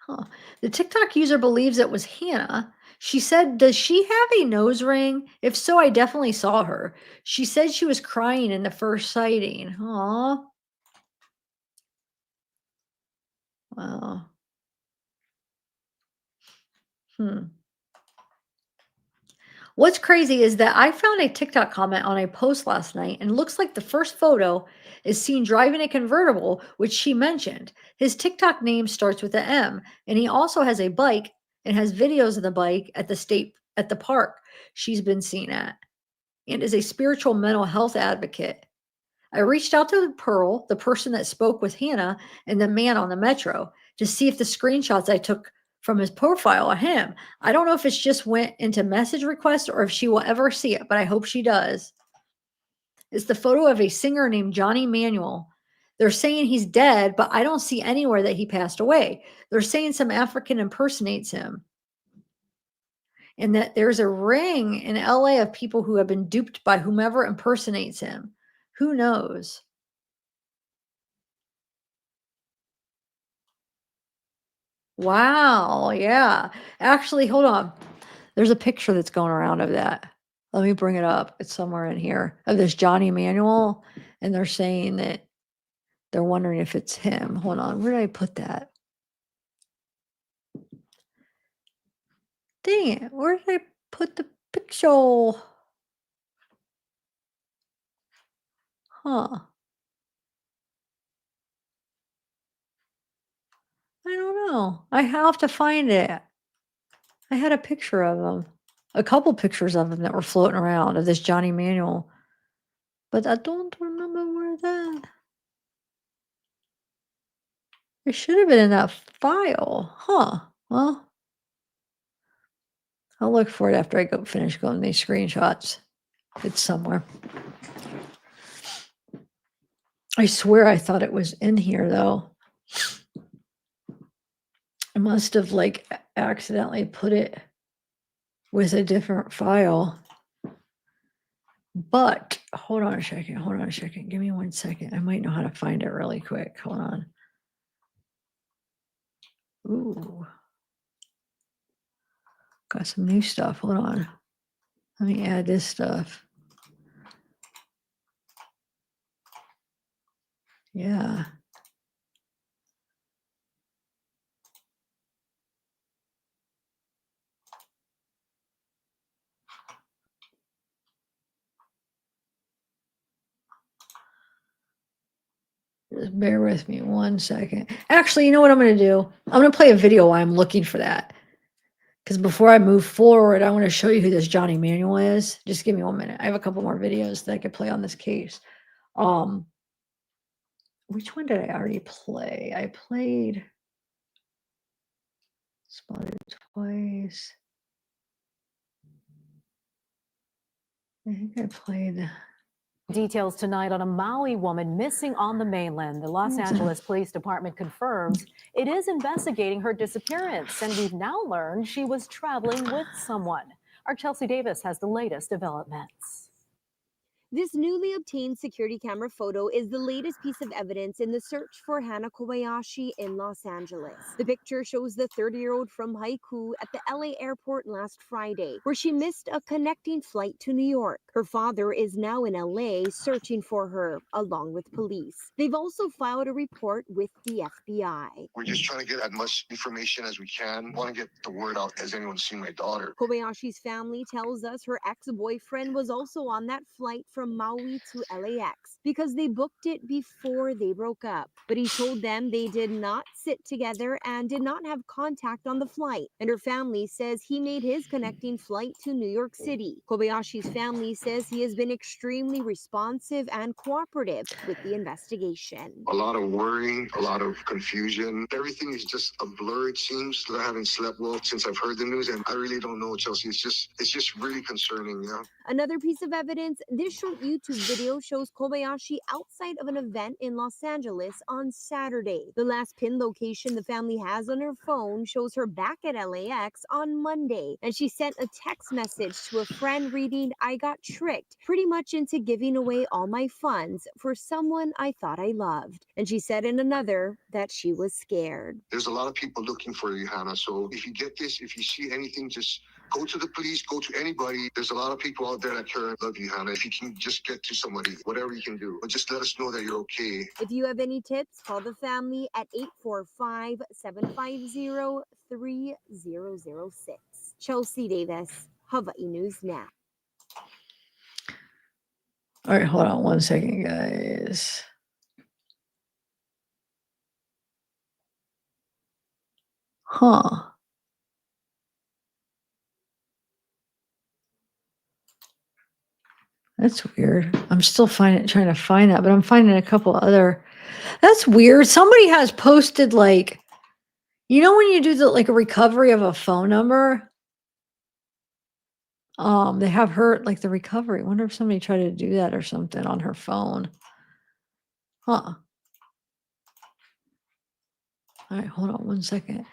Huh. The TikTok user believes it was Hannah. She said, does she have a nose ring? If so, I definitely saw her. She said she was crying in the first sighting. Aw. Wow. Hmm. What's crazy is that I found a TikTok comment on a post last night and looks like the first photo is seen driving a convertible, which she mentioned. His TikTok name starts with a M, and he also has a bike and has videos of the bike at the park she's been seen at, and is a spiritual mental health advocate. I reached out to Pearl, the person that spoke with Hannah and the man on the metro, to see if the screenshots I took from his profile are him. I don't know if it's just went into message request or if she will ever see it, but I hope she does. It's the photo of a singer named Johnny Manuel. They're saying he's dead, but I don't see anywhere that he passed away. They're saying some African impersonates him. And that there's a ring in LA of people who have been duped by whomever impersonates him. Who knows? Wow, yeah. Actually, hold on. There's a picture that's going around of that. Let me bring it up. It's somewhere in here of this Johnny Manuel, and they're saying that they're wondering if it's him. Hold on, where did I put that? Dang it, where did I put the picture? Huh. I don't know. I have to find it. I had a picture of him. A couple pictures of him that were floating around of this Johnny Manuel. But I don't remember where that. It should have been in that file. Huh. Well, I'll look for it after I finish going these screenshots. It's somewhere. I swear I thought it was in here though. I must have like accidentally put it with a different file. But hold on a second. Give me 1 second. I might know how to find it really quick. Hold on. Ooh. Got some new stuff. Hold on. Let me add this stuff. Yeah. Just bear with me 1 second. Actually, you know what I'm going to do? I'm going to play a video while I'm looking for that. Because before I move forward, I want to show you who this Johnny Manuel is. Just give me 1 minute. I have a couple more videos that I could play on this case. Which one did I already play? I played Spotted twice. I think I played. Details tonight on a Maui woman missing on the mainland. The Los Angeles Police Department confirms it is investigating her disappearance, and we've now learned she was traveling with someone. Our Chelsea Davis has the latest developments. This newly obtained security camera photo is the latest piece of evidence in the search for Hana Kobayashi in Los Angeles. The picture shows the 30-year-old from Haiku at the LA airport last Friday, where she missed a connecting flight to New York. Her father is now in LA searching for her, along with police. They've also filed a report with the FBI. We're just trying to get as much information as we can. Want to get the word out. Has anyone seen my daughter? Kobayashi's family tells us her ex-boyfriend was also on that flight from Maui to LAX because they booked it before they broke up. But he told them they did not sit together and did not have contact on the flight. And her family says he made his connecting flight to New York City. Kobayashi's family says he has been extremely responsive and cooperative with the investigation. A lot of worrying, a lot of confusion. Everything is just a blur, it seems. I haven't slept well since I've heard the news, and I really don't know, Chelsea. It's just really concerning, yeah. Another piece of evidence, this short YouTube video shows Kobayashi outside of an event in Los Angeles on Saturday. The last pin location the family has on her phone shows her back at LAX on Monday, and she sent a text message to a friend reading, "I got tricked, pretty much into giving away all my funds for someone I thought I loved." And she said in another that she was scared. There's a lot of people looking for you, Hannah. So if you get this, if you see anything, just go to the police, go to anybody. There's a lot of people out there that care and love you, Hannah. If you can just get to somebody, whatever you can do, but just let us know that you're okay. If you have any tips, call the family at 845-750-3006. Chelsea Davis, Hawaii News Now. All right, hold on 1 second, guys. Huh. That's weird. I'm still trying to find that, but I'm finding a couple other. That's weird. Somebody has posted like, you know, when you do like a recovery of a phone number, they have her like the recovery. I wonder if somebody tried to do that or something on her phone. Huh. All right, hold on 1 second.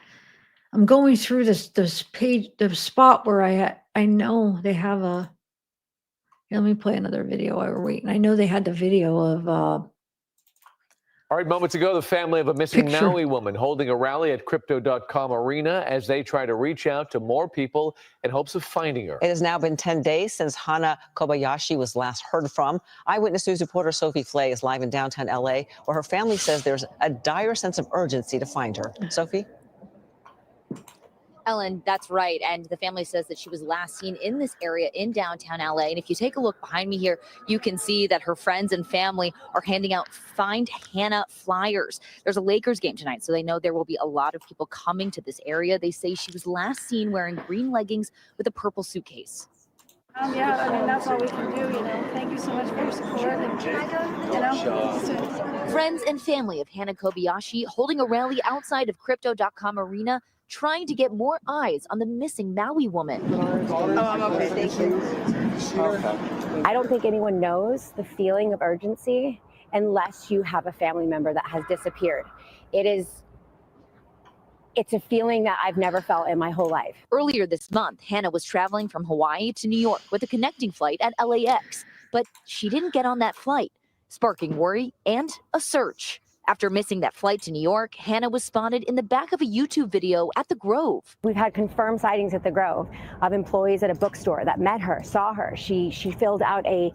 I'm going through this page, the spot where I know they have a. Here, let me play another video while we're waiting. I know they had the video of. All right, moments ago, the family of a missing Maui woman holding a rally at Crypto.com Arena as they try to reach out to more people in hopes of finding her. It has now been 10 days since Hana Kobayashi was last heard from. Eyewitness News reporter Sophie Flay is live in downtown LA, where her family says there's a dire sense of urgency to find her. Sophie? Ellen, that's right. And the family says that she was last seen in this area in downtown LA. And if you take a look behind me here, you can see that her friends and family are handing out Find Hannah flyers. There's a Lakers game tonight, so they know there will be a lot of people coming to this area. They say she was last seen wearing green leggings with a purple suitcase. Yeah, I mean, that's all we can do, you know. Thank you so much for your support. And, you know, Friends and family of Hannah Kobayashi holding a rally outside of Crypto.com Arena, trying to get more eyes on the missing Maui woman. I'm okay. Thank you. I don't think anyone knows the feeling of urgency unless you have a family member that has disappeared. It's a feeling that I've never felt in my whole life. Earlier this month, Hannah was traveling from Hawaii to New York with a connecting flight at LAX, but she didn't get on that flight, sparking worry and a search. After missing that flight to New York, Hannah was spotted in the back of a YouTube video at the Grove. We've had confirmed sightings at the Grove of employees at a bookstore that met her, saw her. She filled out a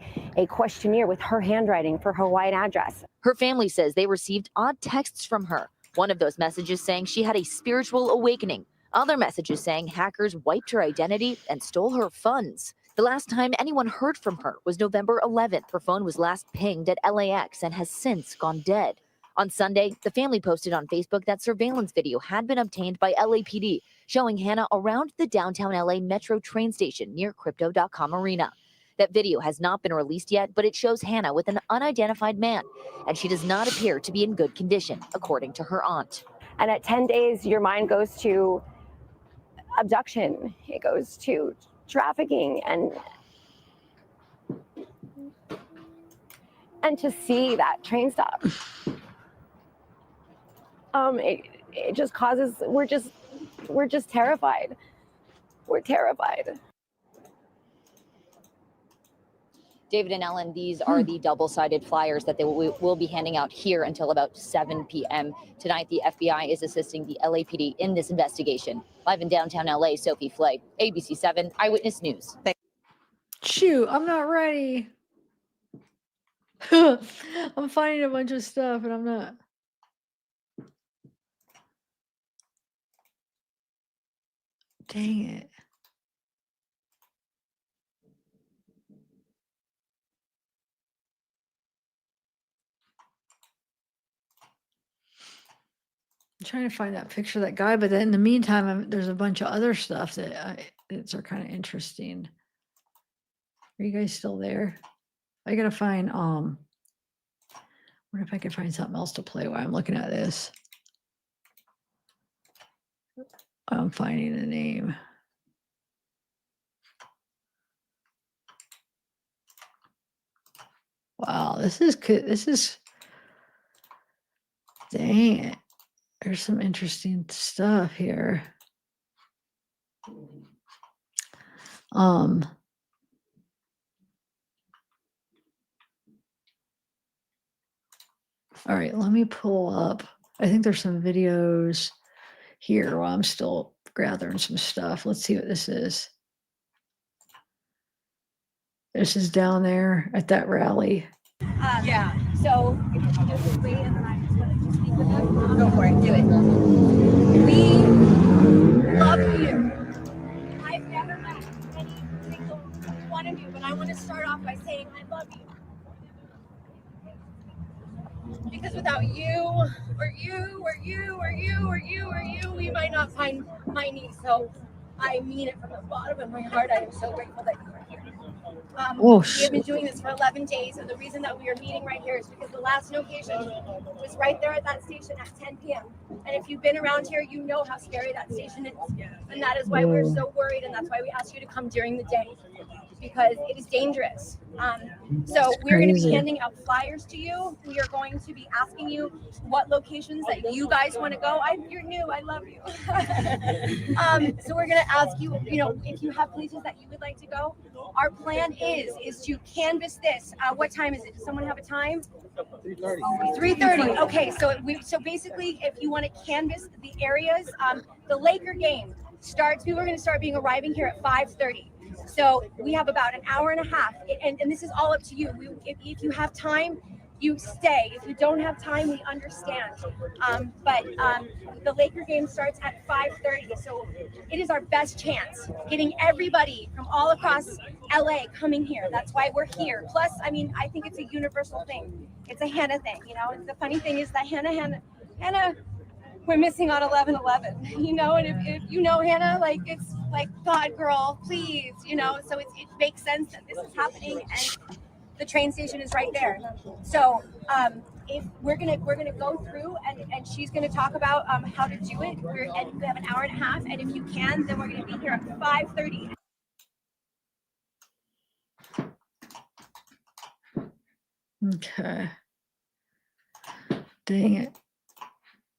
questionnaire with her handwriting for her Hawaiian address. Her family says they received odd texts from her. One of those messages saying she had a spiritual awakening. Other messages saying hackers wiped her identity and stole her funds. The last time anyone heard from her was November 11th. Her phone was last pinged at LAX and has since gone dead. On Sunday, the family posted on Facebook that surveillance video had been obtained by LAPD, showing Hannah around the downtown LA Metro train station near Crypto.com Arena. That video has not been released yet, but it shows Hannah with an unidentified man, and she does not appear to be in good condition, according to her aunt. And at 10 days, your mind goes to abduction. It goes to trafficking, and to see that train stop. It just causes, we're just terrified. We're terrified. David and Ellen, these are the double-sided flyers that they will be handing out here until about 7 p.m. Tonight, the FBI is assisting the LAPD in this investigation. Live in downtown LA, Sophie Flay, ABC 7 Eyewitness News. Shoot, I'm not ready. I'm finding a bunch of stuff and I'm not. Dang it. I'm trying to find that picture of that guy, but then in the meantime, there's a bunch of other stuff that are kind of interesting. Are you guys still there? I gotta find wonder if I can find something else to play while I'm looking at this. I'm finding the name. Wow, this is dang it. There's some interesting stuff here. All right, let me pull up. I think there's some videos here while I'm still gathering some stuff. Let's see what this is. This is down there at that rally. Yeah. So if you can just wait and then I just wanted to speak with them. Go for it. Do it. We love you. I've never met any single one of you, but I want to start off by saying I love you. Because without you, we might not find my niece. So I mean it from the bottom of my heart. I am so grateful that you are here. We have been doing this for 11 days, and the reason that we are meeting right here is because the last location was right there at that station at 10 p.m. And if you've been around here, you know how scary that station is. And that is why we're so worried, and that's why we asked you to come during the day, because it is dangerous. So we're going to be handing out flyers to you. We are going to be asking you what locations that you guys want to go. You're new. I love you. So we're going to ask you, if you have places that you would like to go. Our plan is to canvas this. What time is it? Does someone have a time? 3:30. Okay, so basically, if you want to canvas the areas, the Laker game starts. People are going to start arriving here at 5:30. So we have about an hour and a half, and this is all up to you. If you have time, you stay. If you don't have time, we understand. But the Laker game starts at 5:30, so it is our best chance getting everybody from all across LA coming here. That's why we're here. Plus, I mean, I think it's a universal thing. It's a Hannah thing, you know. The funny thing is that Hannah, we're missing on 11/11, you know. And if you know Hannah, like, it's like, God, girl, please, you know. So it makes sense that this is happening, and the train station is right there. So if we're gonna go through, and she's gonna talk about how to do it. And we have an hour and a half, and if you can, then we're gonna be here at 5:30. Okay. Dang it.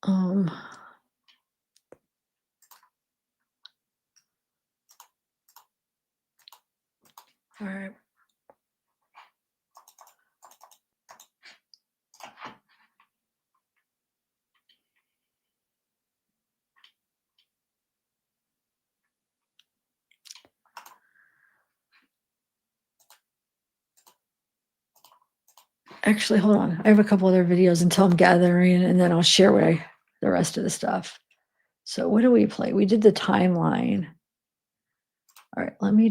All right. Actually, hold on. I have a couple other videos until I'm gathering, and then I'll share the rest of the stuff. So what do we play? We did the timeline. All right, let me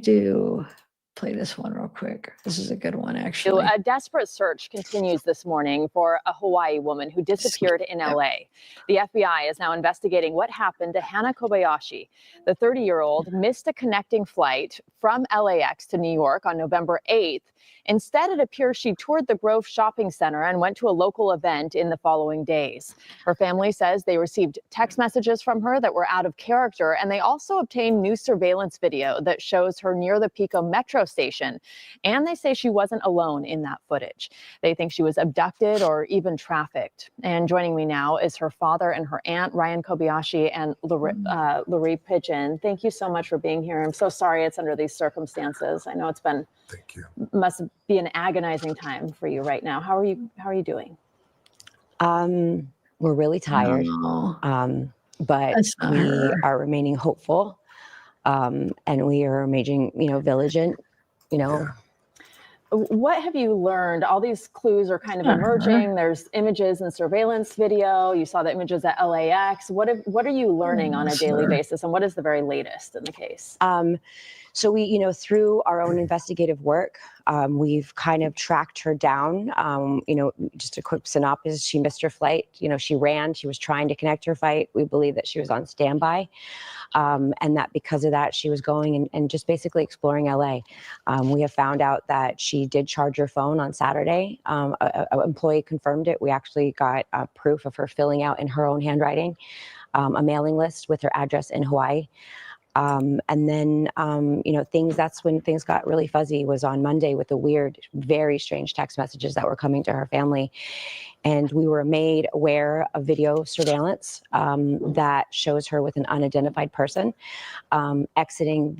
play this one real quick. This is a good one, actually. A desperate search continues this morning for a Hawaii woman who disappeared in LA. The FBI is now investigating what happened to Hannah Kobayashi. The 30-year-old missed a connecting flight from LAX to New York on November 8th. Instead, it appears she toured the Grove Shopping Center and went to a local event in the following days. Her family says they received text messages from her that were out of character, and they also obtained new surveillance video that shows her near the Pico metro station. And they say she wasn't alone in that footage. They think she was abducted or even trafficked. And joining me now is her father and her aunt, Ryan Kobayashi and Laurie Pigeon. Thank you so much for being here. I'm so sorry it's under these circumstances. I know it's been, must be an agonizing time for you right now. How are you doing? We're really tired, but we are remaining hopeful, and we are remaining, vigilant, What have you learned? All these clues are kind of emerging. There's images and surveillance video. You saw the images at LAX. What are you learning on a daily basis, and what is the very latest in the case? So we, through our own investigative work, we've kind of tracked her down. Just a quick synopsis: she missed her flight. She ran. She was trying to connect her flight. We believe that she was on standby, and that because of that, she was going and just basically exploring LA. We have found out that she did charge her phone on Saturday. An employee confirmed it. We actually got proof of her filling out in her own handwriting a mailing list with her address in Hawaii. And then, that's when things got really fuzzy, was on Monday with the weird, very strange text messages that were coming to her family. And we were made aware of video surveillance that shows her with an unidentified person exiting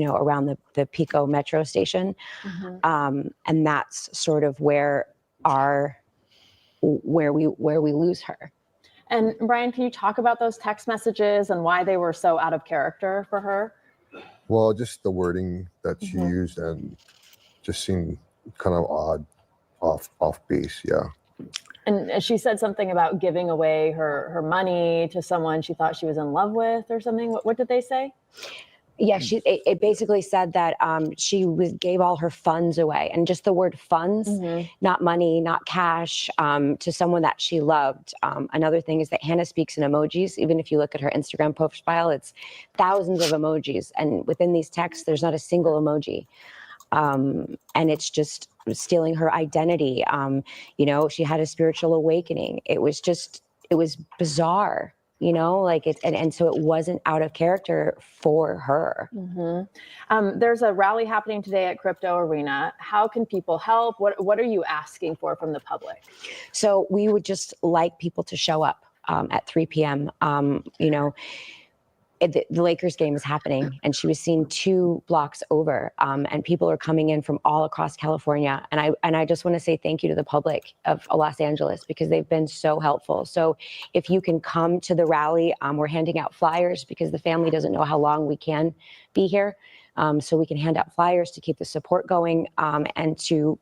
around the Pico metro station. And that's sort of where we lose her. And Brian, can you talk about those text messages and why they were so out of character for her? Well, just the wording that she used and just seemed kind of odd, off base, yeah. And she said something about giving away her money to someone she thought she was in love with or something. What did they say? Yeah, it basically said that she gave all her funds away, and just the word funds, not money, not cash, to someone that she loved. Another thing is that Hannah speaks in emojis. Even if you look at her Instagram profile, it's thousands of emojis, and within these texts, there's not a single emoji. And it's just stealing her identity. She had a spiritual awakening. It was bizarre. And so it wasn't out of character for her. There's a rally happening today at Crypto Arena. How can people help? What are you asking for from the public? So we would just like people to show up at 3 p.m. The Lakers game is happening, and she was seen 2 blocks over, and people are coming in from all across California. And I just want to say thank you to the public of Los Angeles, because they've been so helpful. So if you can come to the rally, we're handing out flyers because the family doesn't know how long we can be here. so we can hand out flyers to keep the support going, and to,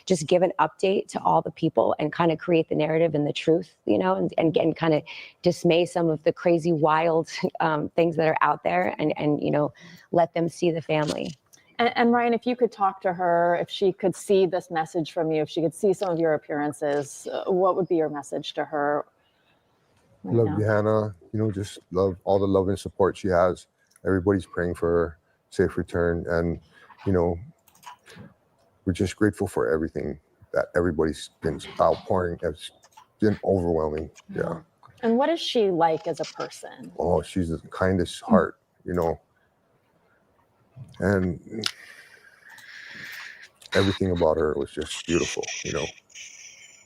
just give an update to all the people and kind of create the narrative and the truth, and kind of dismay some of the crazy, wild things that are out there, and let them see the family. And Ryan, if you could talk to her, if she could see this message from you, if she could see some of your appearances, what would be your message to her? Love you, Hannah. Just love all the love and support she has. Everybody's praying for her safe return, and we're just grateful for everything that everybody's been outpouring. It's been overwhelming. Yeah. And what is she like as a person? Oh, she's the kindest heart, and everything about her was just beautiful.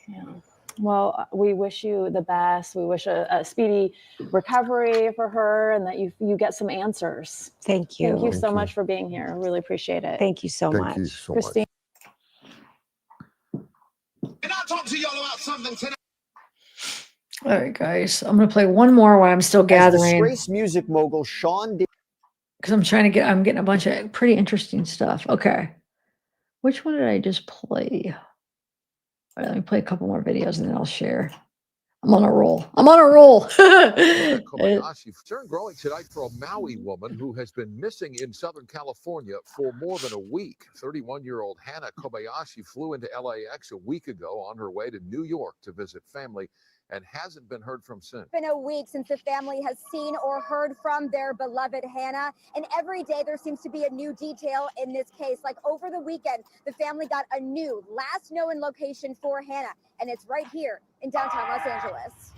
Yeah. Well, we wish you the best. We wish a speedy recovery for her, and that you get some answers. Thank you. Thank you so much for being here. I really appreciate it. Thank you so much. Thank you so Christine. Can I talk to y'all about something tonight? All right, guys. I'm gonna play one more while I'm still gathering. Disgraced music mogul Sean Because I'm getting a bunch of pretty interesting stuff. Okay. Which one did I just play? All right, let me play a couple more videos and then I'll share. I'm on a roll. Kobayashi concern growing tonight for a Maui woman who has been missing in Southern California for more than a week. 31-year-old Hannah Kobayashi flew into LAX a week ago on her way to New York to visit family and hasn't been heard from since. It's been a week since the family has seen or heard from their beloved Hannah, and every day there seems to be a new detail in this case. Like over the weekend, the family got a new last known location for Hannah, and it's right here in downtown Los Angeles.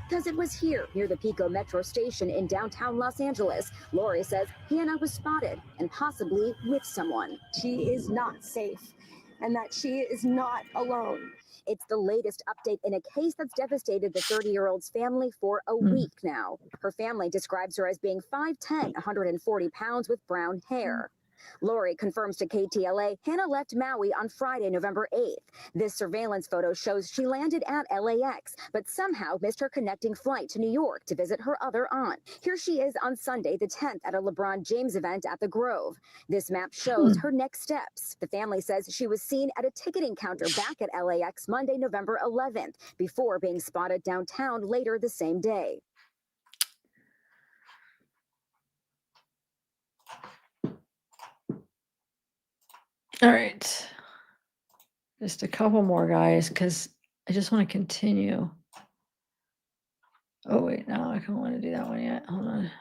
Because it was here, near the Pico Metro station in downtown Los Angeles, Lori says Hannah was spotted and possibly with someone. She is not safe, and that she is not alone. It's the latest update in a case that's devastated the 30-year-old's family for a week now. Her family describes her as being 5'10", 140 pounds with brown hair. Lori confirms to KTLA Hannah left Maui on Friday, November 8th. This surveillance photo shows she landed at LAX, but somehow missed her connecting flight to New York to visit her other aunt. Here she is on Sunday, the 10th, at a LeBron James event at the Grove. This map shows her next steps. The family says she was seen at a ticketing counter back at LAX Monday, November 11th, before being spotted downtown later the same day. All right. Just a couple more, guys, because I just want to continue. Oh, wait, no, I don't want to do that one yet. Hold on.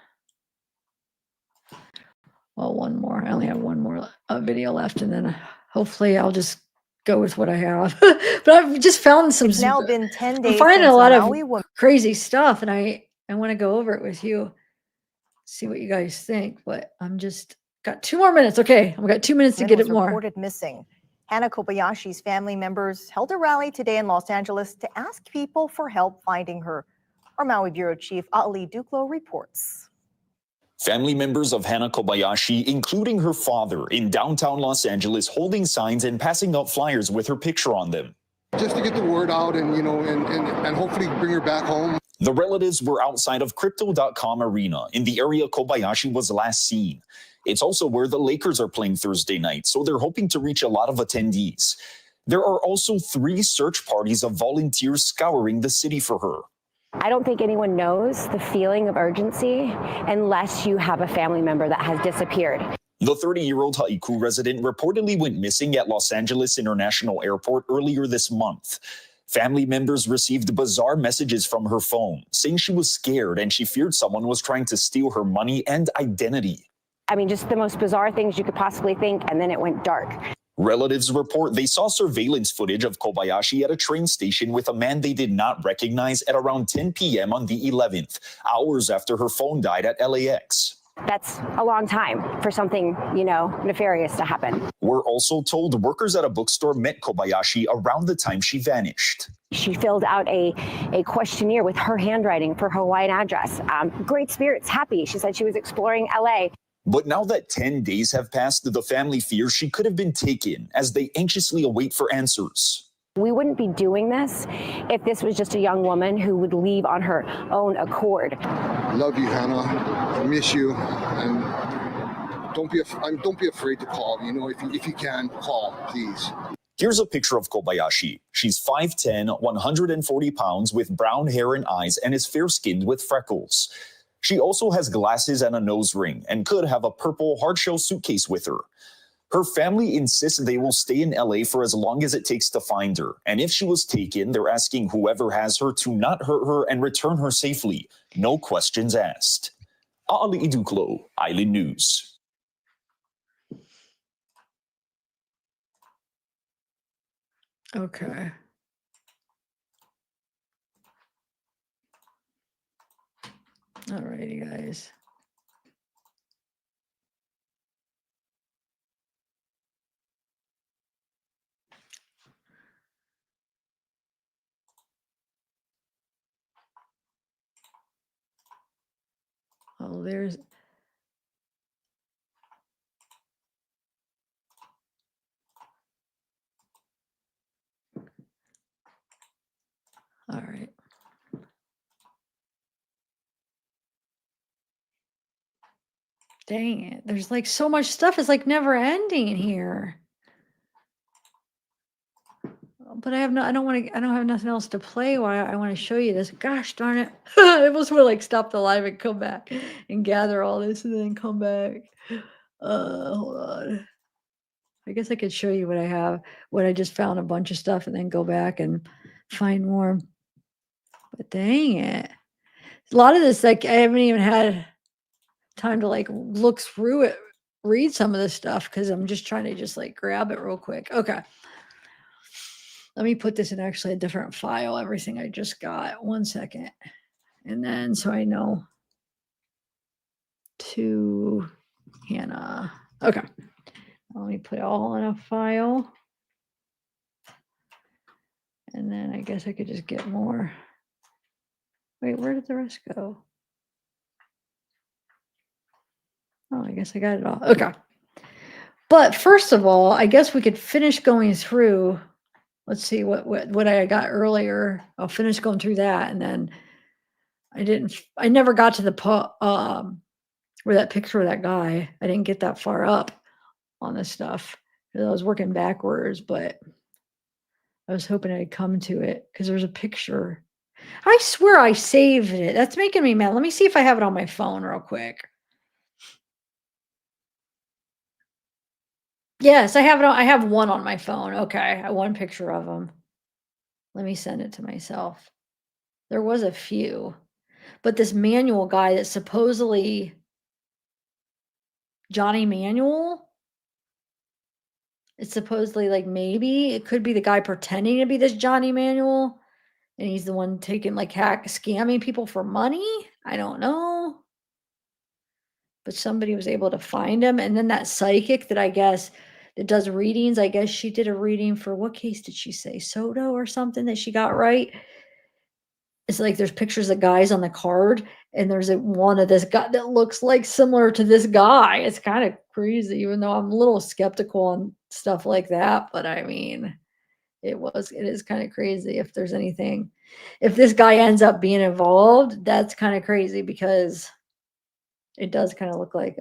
Well, one more. I only have one more video left, and then hopefully I'll just go with what I have. But I've just found some. It's now been 10 days. I'm finding a lot of Maui crazy stuff, and I want to go over it with you, see what you guys think. But I'm just got 2 more minutes. Okay, I've got 2 minutes to get it more. Reported missing. Hannah Kobayashi's family members held a rally today in Los Angeles to ask people for help finding her. Our Maui Bureau Chief Ali Duclo reports. Family members of Hannah Kobayashi, including her father, in downtown Los Angeles, holding signs and passing out flyers with her picture on them. Just to get the word out and, and hopefully bring her back home. The relatives were outside of Crypto.com Arena in the area Kobayashi was last seen. It's also where the Lakers are playing Thursday night, so they're hoping to reach a lot of attendees. There are also 3 search parties of volunteers scouring the city for her. I don't think anyone knows the feeling of urgency unless you have a family member that has disappeared. The 30-year-old Haiku resident reportedly went missing at Los Angeles International Airport earlier this month. Family members received bizarre messages from her phone, saying she was scared and she feared someone was trying to steal her money and identity. I mean, just the most bizarre things you could possibly think, and then it went dark. Relatives report they saw surveillance footage of Kobayashi at a train station with a man they did not recognize at around 10 p.m. on the 11th, hours after her phone died at LAX. That's a long time for something, nefarious to happen. We're also told workers at a bookstore met Kobayashi around the time she vanished. She filled out a questionnaire with her handwriting for her Hawaiian address. Great spirits, happy. She said she was exploring LA. But now that 10 days have passed, the family fears she could have been taken as they anxiously await for answers. We wouldn't be doing this if this was just a young woman who would leave on her own accord. Love you, Hannah. I miss you. And don't be afraid to call. You know, if you can, call, please. Here's a picture of Kobayashi. She's 5'10", 140 pounds with brown hair and eyes and is fair-skinned with freckles. She also has glasses and a nose ring and could have a purple hard-shell suitcase with her. Her family insists they will stay in LA for as long as it takes to find her. And if she was taken, they're asking whoever has her to not hurt her and return her safely. No questions asked. Ali Iduklo, Island News. Okay. All righty, guys. Oh, there's. All right. Dang it. There's like so much stuff. It's like never ending here. But I don't have nothing else to play while I want to show you this. Gosh darn it. I almost want to like stop the live and come back and gather all this and then come back. Hold on. I guess I could show you what I have, what I just found a bunch of stuff and then go back and find more. But dang it. A lot of this, like, I haven't even had time to like look through it, read some of this stuff because I'm just trying to just like grab it real quick. Okay. Let me put this in actually a different file, everything I just got. 1 second. And then so I know to Hannah. Okay. Let me put it all in a file. And then I guess I could just get more. Wait, where did the rest go? Oh, I guess I got it all. Okay. But first of all, I guess we could finish going through. Let's see what I got earlier. I'll finish going through that, and then I never got to the where that picture of that guy. I didn't get that far up on this stuff because I was working backwards, but I was hoping I'd come to it because there's a picture. I swear I saved it. That's making me mad. Let me see if I have it on my phone real quick. Yes, I have it. I have one on my phone. Okay, one picture of him. Let me send it to myself. There was a few, but this Manuel guy that's supposedly Johnny Manuel. It's supposedly like maybe it could be the guy pretending to be this Johnny Manuel, and he's the one taking like scamming people for money. I don't know, but somebody was able to find him, and then that psychic that I guess that does readings. I guess she did a reading for what case did she say? Soto or something that she got right. It's like there's pictures of guys on the card, and there's one of this guy that looks like similar to this guy. It's kind of crazy, even though I'm a little skeptical on stuff like that. But I mean, it is kind of crazy if there's anything. If this guy ends up being involved, that's kind of crazy because it does kind of look like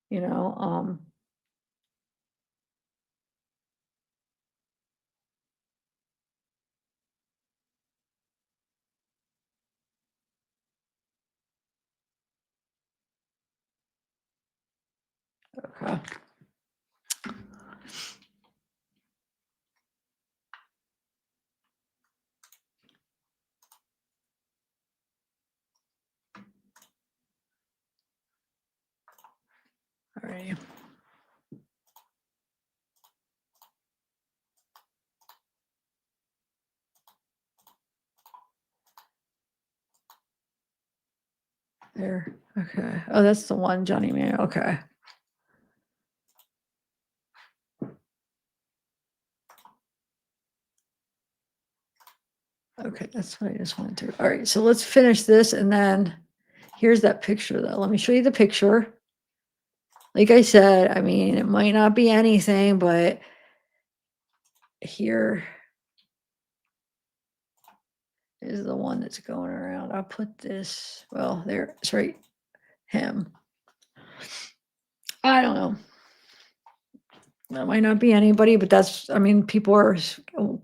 you know, okay. All right. There. Okay. Oh, that's the one, Johnny Man. Okay. Okay, that's what I just wanted to. All right, so let's finish this, and then here's that picture, though. Let me show you the picture. Like I said, I mean, it might not be anything, but here, is the one that's going around. I'll put this, well, there, it's right, him. I don't know. That might not be anybody, but that's, I mean, people are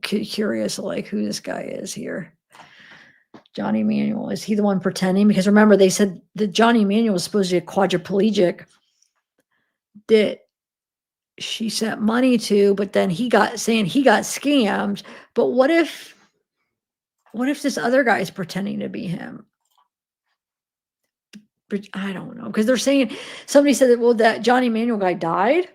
curious, like who this guy is here. Johnny Manuel, is he the one pretending? Because remember, they said that Johnny Manuel was supposed to be a quadriplegic that she sent money to, but then he got saying he got scammed. But what if this other guy is pretending to be him? But I don't know, because they're saying, somebody said that, well, that Johnny Manuel guy died.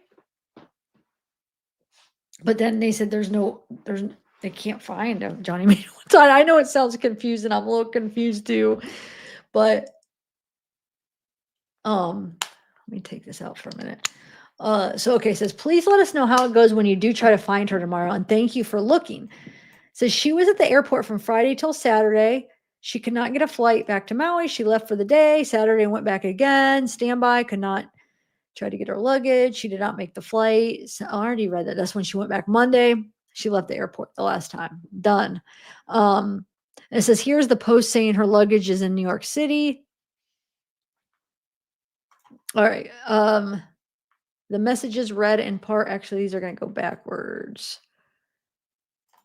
But then they said they can't find a Johnny Manuel. So I know it sounds confusing. I'm a little confused too. But let me take this out for a minute. So okay, it says, please let us know how it goes when you do try to find her tomorrow, and thank you for looking. Says she was at the airport from Friday till Saturday. She could not get a flight back to Maui. She left for the day. Saturday went back again. Standby, could not try to get her luggage. She did not make the flight. So I already read that. That's when she went back Monday. She left the airport the last time. Done. And it says, here's the post saying her luggage is in New York City. All right. The messages read in part, actually, these are going to go backwards.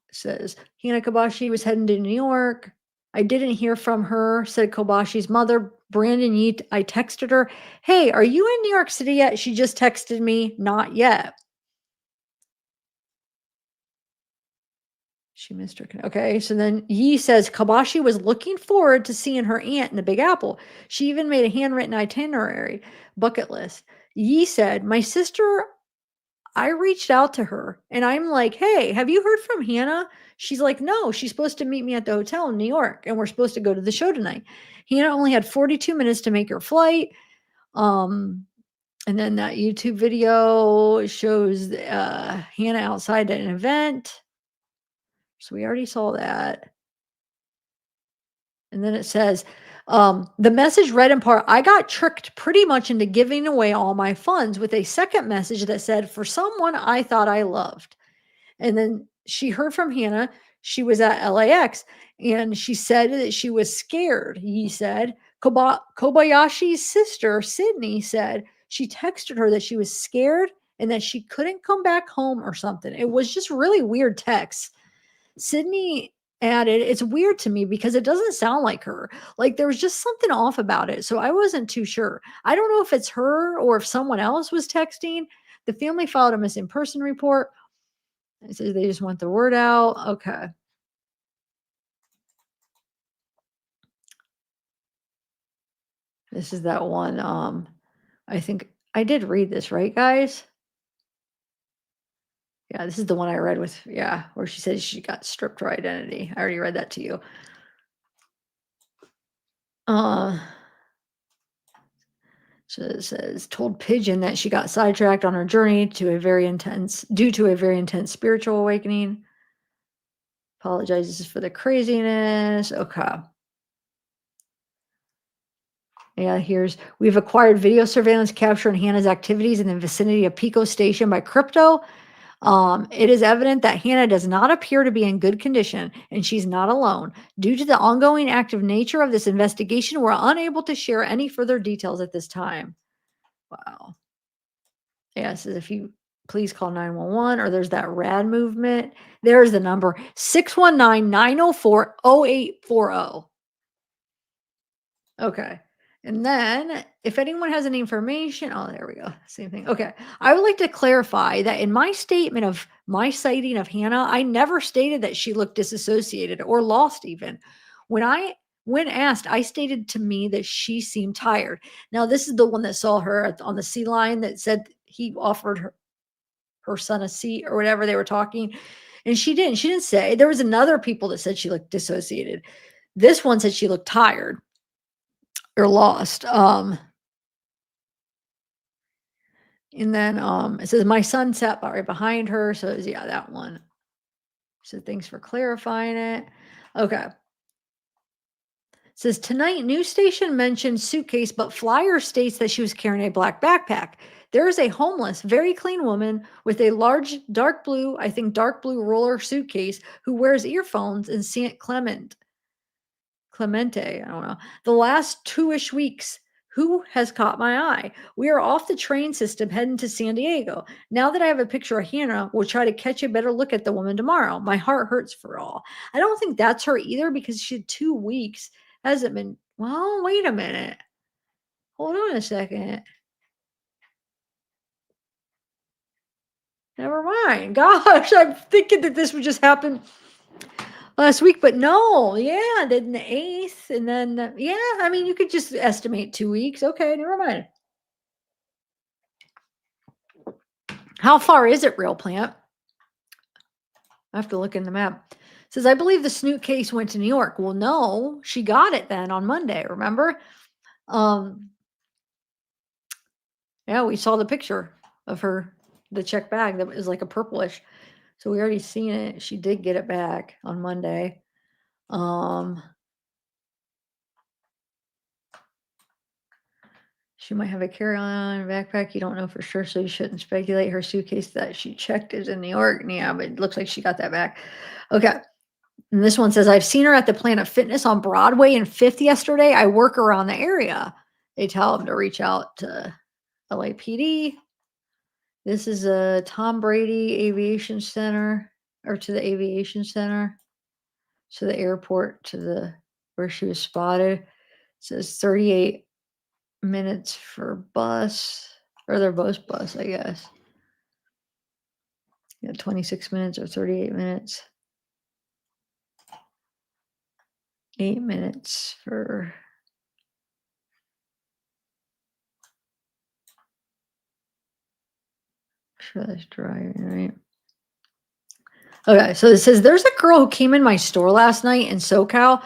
It says, Hannah Kobayashi was heading to New York. I didn't hear from her, said Kobashi's mother, Brandon Yeet. I texted her, hey, are you in New York City yet? She just texted me, not yet. She missed her. Okay, so then Yi says Kobayashi was looking forward to seeing her aunt in the Big Apple. She even made a handwritten itinerary bucket list. Yi said, my sister, I reached out to her and I'm like, hey, have you heard from Hannah? She's like, no, she's supposed to meet me at the hotel in New York and we're supposed to go to the show tonight. Hannah only had 42 minutes to make her flight. And then that YouTube video shows Hannah outside at an event. So we already saw that. And then it says, the message read in part, I got tricked pretty much into giving away all my funds, with a second message that said, for someone I thought I loved. And then she heard from Hannah. She was at LAX and she said that she was scared. He said, Kobayashi's sister, Sydney, said she texted her that she was scared and that she couldn't come back home or something. It was just really weird text. Sydney added, it's weird to me because it doesn't sound like her. Like there was just something off about it. So I wasn't too sure. I don't know if it's her or if someone else was texting. The family filed a missing person report. It says they just want the word out. Okay. This is that one. I think I did read this, right, guys? Yeah, this is the one I read with, where she says she got stripped her identity. I already read that to you. So it says, told Pigeon that she got sidetracked on her journey due to a very intense spiritual awakening. Apologizes for the craziness. Okay. Yeah, we've acquired video surveillance capturing Hannah's activities in the vicinity of Pico Station by Crypto. It is evident that Hannah does not appear to be in good condition, and she's not alone. Due to the ongoing active nature of this investigation, we're unable to share any further details at this time. Wow. Yeah, it says if you please call 911, or there's that RAD movement. There's the number 619-904-0840. Okay. And then if anyone has any information, oh, there we go. Same thing. Okay. I would like to clarify that in my statement of my sighting of Hannah, I never stated that she looked disassociated or lost even. When asked, I stated to me that she seemed tired. Now, this is the one that saw her on the sea line that said he offered her son a seat or whatever they were talking. And she didn't say. There was another people that said she looked dissociated. This one said she looked tired or lost. And then it says my son sat right behind her. So it was, that one. So thanks for clarifying it. Okay. It says tonight, news station mentioned suitcase, but flyer states that she was carrying a black backpack. There is a homeless, very clean woman with a large dark blue roller suitcase who wears earphones in St. Clement. Clemente, I don't know. The last 2-ish weeks, who has caught my eye? We are off the train system heading to San Diego. Now that I have a picture of Hannah, we'll try to catch a better look at the woman tomorrow. My heart hurts for all. I don't think that's her either because she had 2 weeks. Hasn't been, well, wait a minute. Hold on a second. Never mind. Gosh, I'm thinking that this would just happen last week, but no. Yeah, then the 8th, and then yeah. I mean, you could just estimate 2 weeks. Okay, never mind. How far is it, Real Plant? I have to look in the map. It says, I believe the snoot case went to New York. Well, no, she got it then on Monday. Remember? Yeah, we saw the picture of her, the check bag that was like a purplish. So we already seen it. She did get it back on Monday. She might have a carry-on backpack. You don't know for sure, so you shouldn't speculate. Her suitcase that she checked is in New York. Yeah, but it looks like she got that back. Okay. And this one says, I've seen her at the Planet Fitness on Broadway and 5th yesterday. I work around the area. They tell them to reach out to LAPD. This is a Tom Brady Aviation Center, or to the Aviation Center, to the airport, to the where she was spotted. It says 38 minutes for bus, or they're both bus, I guess. Yeah, 26 minutes or 38 minutes. 8 minutes for sure that's driving, right? Okay, so it says there's a girl who came in my store last night in SoCal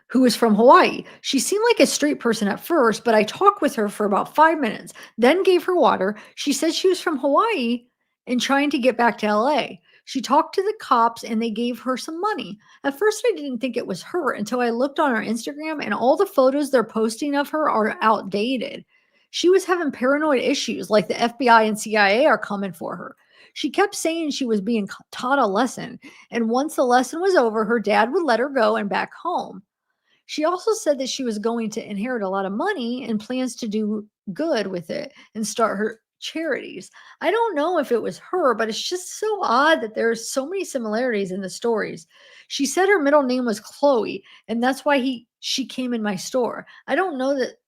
who was from Hawaii. She seemed like a street person at first, but I talked with her for about 5 minutes, then gave her water. She said she was from Hawaii and trying to get back to LA. She talked to the cops and they gave her some money. At first, I didn't think it was her until I looked on her Instagram and all the photos they're posting of her are outdated. She was having paranoid issues, like the FBI and CIA are coming for her. She kept saying she was being taught a lesson, and once the lesson was over, her dad would let her go and back home. She also said that she was going to inherit a lot of money and plans to do good with it and start her charities. I don't know if it was her, but it's just so odd that there are so many similarities in the stories. She said her middle name was Chloe, and that's why she came in my store. I don't know that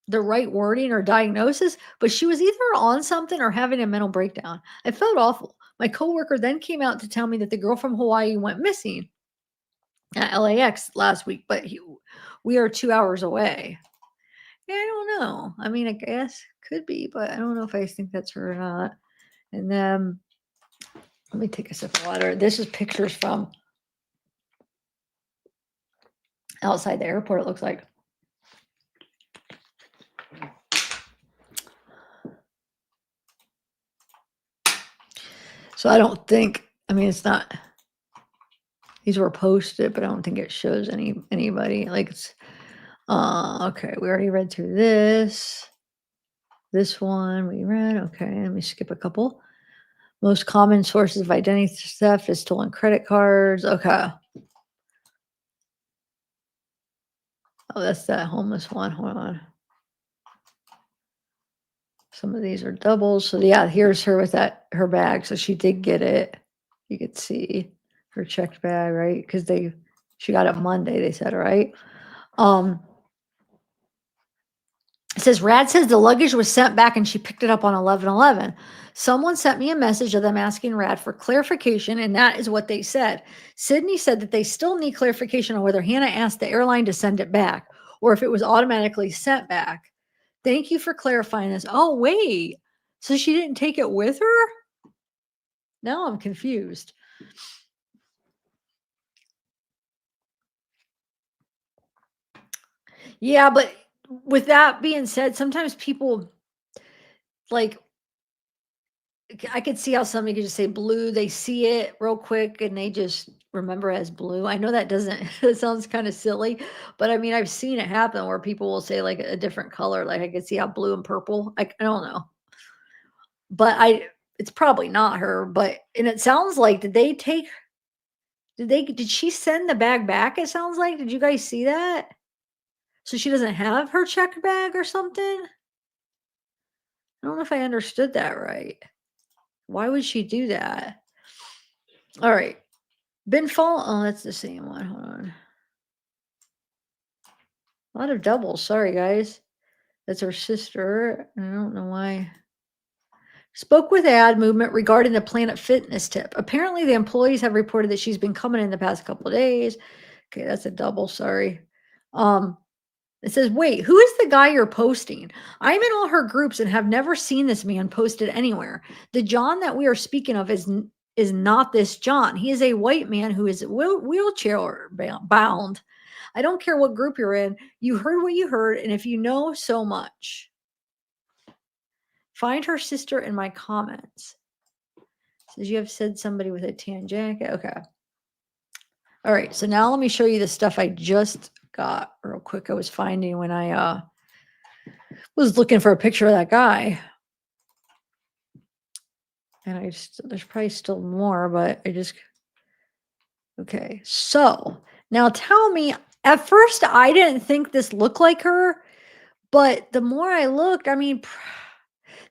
the right wording or diagnosis, but she was either on something or having a mental breakdown. I felt awful. My coworker then came out to tell me that the girl from Hawaii went missing at LAX last week, but we are 2 hours away. Yeah, I don't know. I mean, I guess could be, but I don't know if I think that's her or not. And then let me take a sip of water. This is pictures from outside the airport, it looks like. So I don't think, I mean, it's not, these were posted, but I don't think it shows anybody. Like it's, okay, we already read through this. This one we read. Okay, let me skip a couple. Most common sources of identity theft is stolen credit cards. Okay. Oh, that's that homeless one. Hold on. Some of these are doubles. So yeah, here's her with her bag. So she did get it. You could see her checked bag, right? Because she got it Monday, they said, right? It says Rad says the luggage was sent back and she picked it up on 11/11. Someone sent me a message of them asking Rad for clarification, and that is what they said. Sydney said that they still need clarification on whether Hannah asked the airline to send it back or if it was automatically sent back. Thank you for clarifying this. Oh, wait. So she didn't take it with her? Now I'm confused. Yeah, but with that being said, sometimes people like I could see how somebody could just say blue. They see it real quick and they just remember as blue. I know that doesn't, it sounds kind of silly, but I mean, I've seen it happen where people will say like a different color. Like I could see how blue and purple, I don't know, but it's probably not her, but, and it sounds like, did she send the bag back? It sounds like, did you guys see that? So she doesn't have her check bag or something? I don't know if I understood that right. Why would she do that? All right. Oh, that's the same one. Hold on. A lot of doubles. Sorry, guys. That's her sister. I don't know why. Spoke with ad movement regarding the Planet Fitness tip. Apparently, the employees have reported that she's been coming in the past couple of days. Okay, that's a double. Sorry. It says, wait, who is the guy you're posting? I'm in all her groups and have never seen this man posted anywhere. The John that we are speaking of is not this John. He is a white man who is wheelchair bound. I don't care what group you're in. You heard what you heard, and if you know so much, find her sister in my comments. Says you have said somebody with a tan jacket. Okay. All right. So now let me show you the stuff I just got real quick. I was finding when I was looking for a picture of that guy. And there's probably still more, but okay. So now tell me, at first I didn't think this looked like her, but the more I looked, I mean,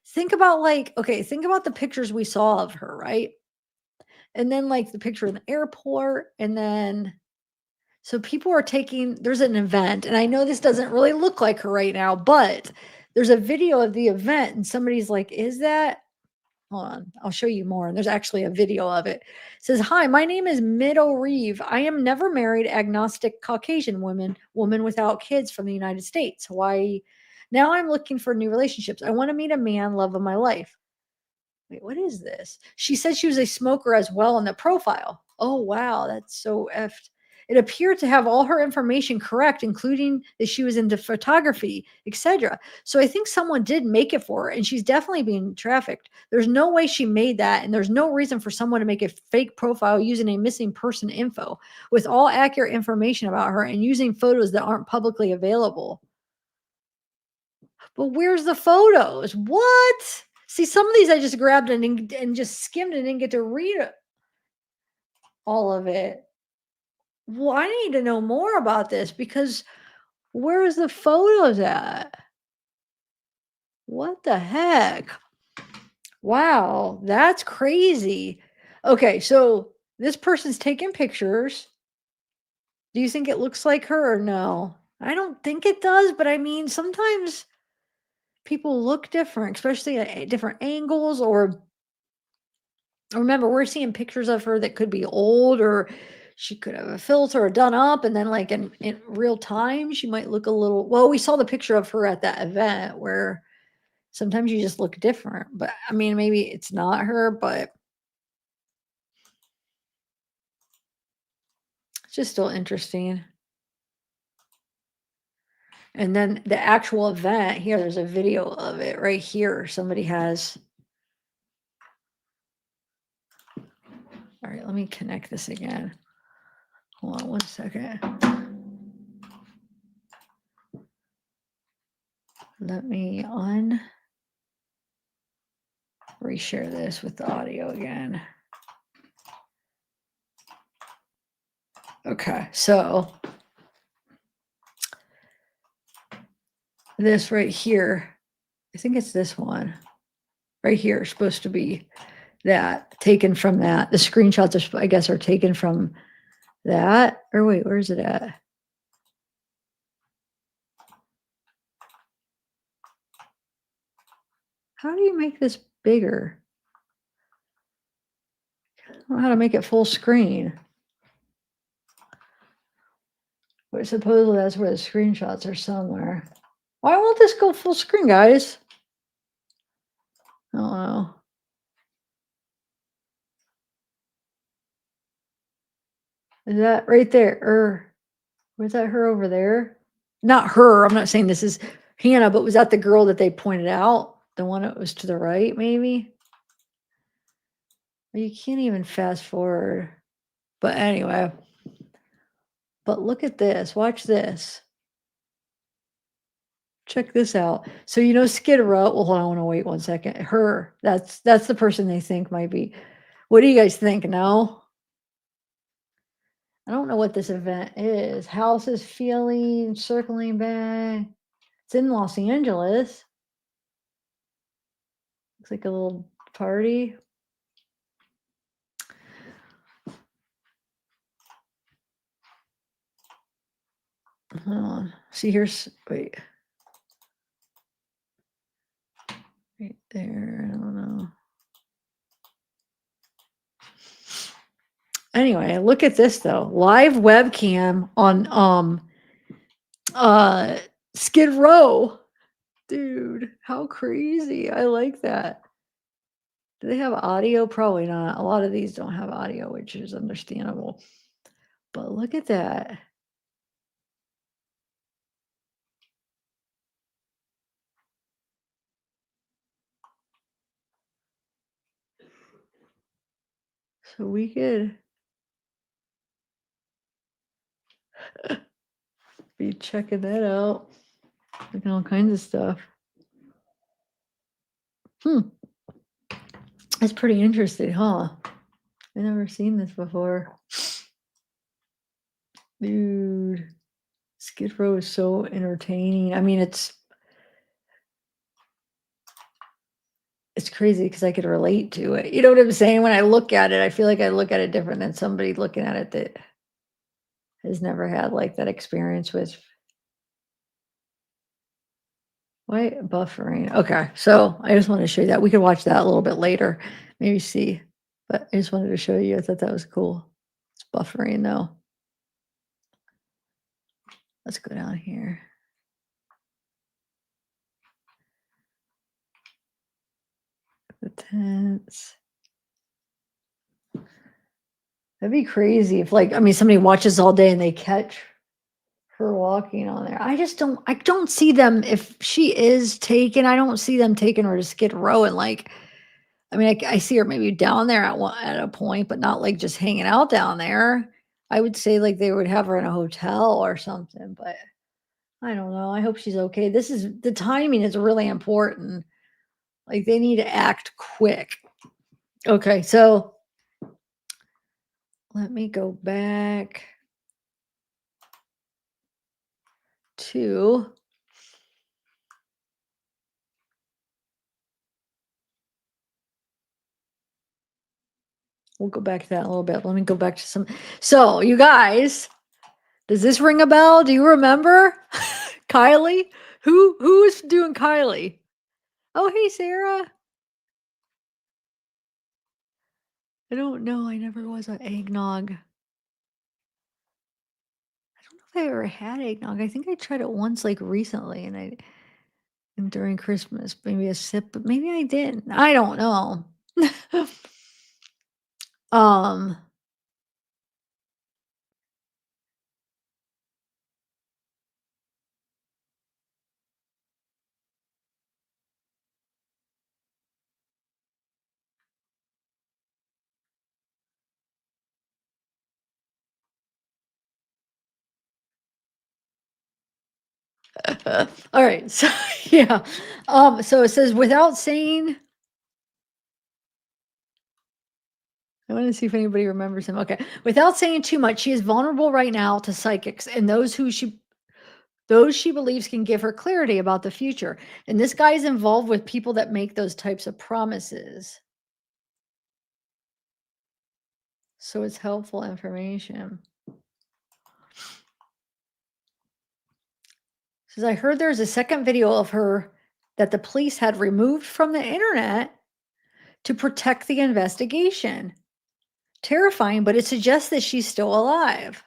think about think about the pictures we saw of her, right? And then like the picture in the airport, and then so people are there's an event, and I know this doesn't really look like her right now, but there's a video of the event, and somebody's like, is that? Hold on, I'll show you more. And there's actually a video of it. It says, hi, my name is Mido Reeve. I am never married, agnostic, Caucasian woman without kids from the United States, Hawaii. Now I'm looking for new relationships. I want to meet a man, love of my life. Wait, what is this? She said she was a smoker as well in the profile. Oh, wow. That's so effed. It appeared to have all her information correct, including that she was into photography, etc. So I think someone did make it for her, and she's definitely being trafficked. There's no way she made that, and there's no reason for someone to make a fake profile using a missing person info with all accurate information about her and using photos that aren't publicly available. But where's the photos? What? See, some of these I just grabbed and just skimmed and didn't get to read all of it. Well, I need to know more about this because where's the photos at? What the heck? Wow, that's crazy. Okay, so this person's taking pictures. Do you think it looks like her or no? I don't think it does, but I mean, sometimes people look different, especially at different angles, or remember, we're seeing pictures of her that could be old, or she could have a filter done up, and then like in real time, she might look a little, well, we saw the picture of her at that event where sometimes you just look different, but I mean, maybe it's not her, but it's just still interesting. And then the actual event here, there's a video of it right here. Somebody has. All right, let me connect this again. Hold on one second. Let me reshare this with the audio again. Okay, so this right here, I think it's this one right here, is supposed to be that taken from that. The screenshots are, I guess, are taken from that. Or wait, where is it at? How do you make this bigger? I don't know how to make it full screen. But supposedly that's where the screenshots are somewhere. Why won't this go full screen, guys? I don't know. Is that right there? Or was that her over there? Not her. I'm not saying this is Hannah, but was that the girl that they pointed out? The one that was to the right, maybe? You can't even fast forward. But anyway. But look at this. Watch this. Check this out. So you know Skid Row. Well, hold on, I want to wait 1 second. Her. That's the person they think might be. What do you guys think? No? I don't know what this event is. House is feeling, circling back. It's in Los Angeles. Looks like a little party. Hold on. See, here's, wait. Right there. I don't know. Anyway, look at this though. Live webcam on Skid Row. Dude, how crazy. I like that. Do they have audio? Probably not. A lot of these don't have audio, which is understandable. But look at that. So we could be checking that out. Looking all kinds of stuff. That's pretty interesting, huh? I've never seen this before. Dude, Skid Row is so entertaining. I mean, it's crazy because I could relate to it. You know what I'm saying? When I look at it, I feel like I look at it different than somebody looking at it that has never had like that experience with. Why buffering? Okay, so I just wanted to show you that. We could watch that a little bit later, maybe see. But I just wanted to show you. I thought that was cool. It's buffering though. Let's go down here. The tents. That'd be crazy if, like, I mean, somebody watches all day and they catch her walking on there. I don't see them, if she is taken, I don't see them taking her to Skid Row and like, I mean, I see her maybe down there at a point, but not like just hanging out down there. I would say like they would have her in a hotel or something, but I don't know. I hope she's okay. The timing is really important. Like they need to act quick. Okay, so let me go back to we'll go back to that in a little bit. Let me go back to some. So, you guys, does this ring a bell? Do you remember Kylie? Who is doing Kylie? Oh, hey, Sarah. I don't know. I never was an eggnog. I don't know if I ever had eggnog. I think I tried it once, like recently, and during Christmas, maybe a sip, but maybe I didn't. I don't know. um. All right. So yeah. So it says without saying. I want to see if anybody remembers him. Okay. Without saying too much, she is vulnerable right now to psychics and those she believes can give her clarity about the future. And this guy is involved with people that make those types of promises. So it's helpful information. Says, I heard there's a second video of her that the police had removed from the internet to protect the investigation. Terrifying, but it suggests that she's still alive.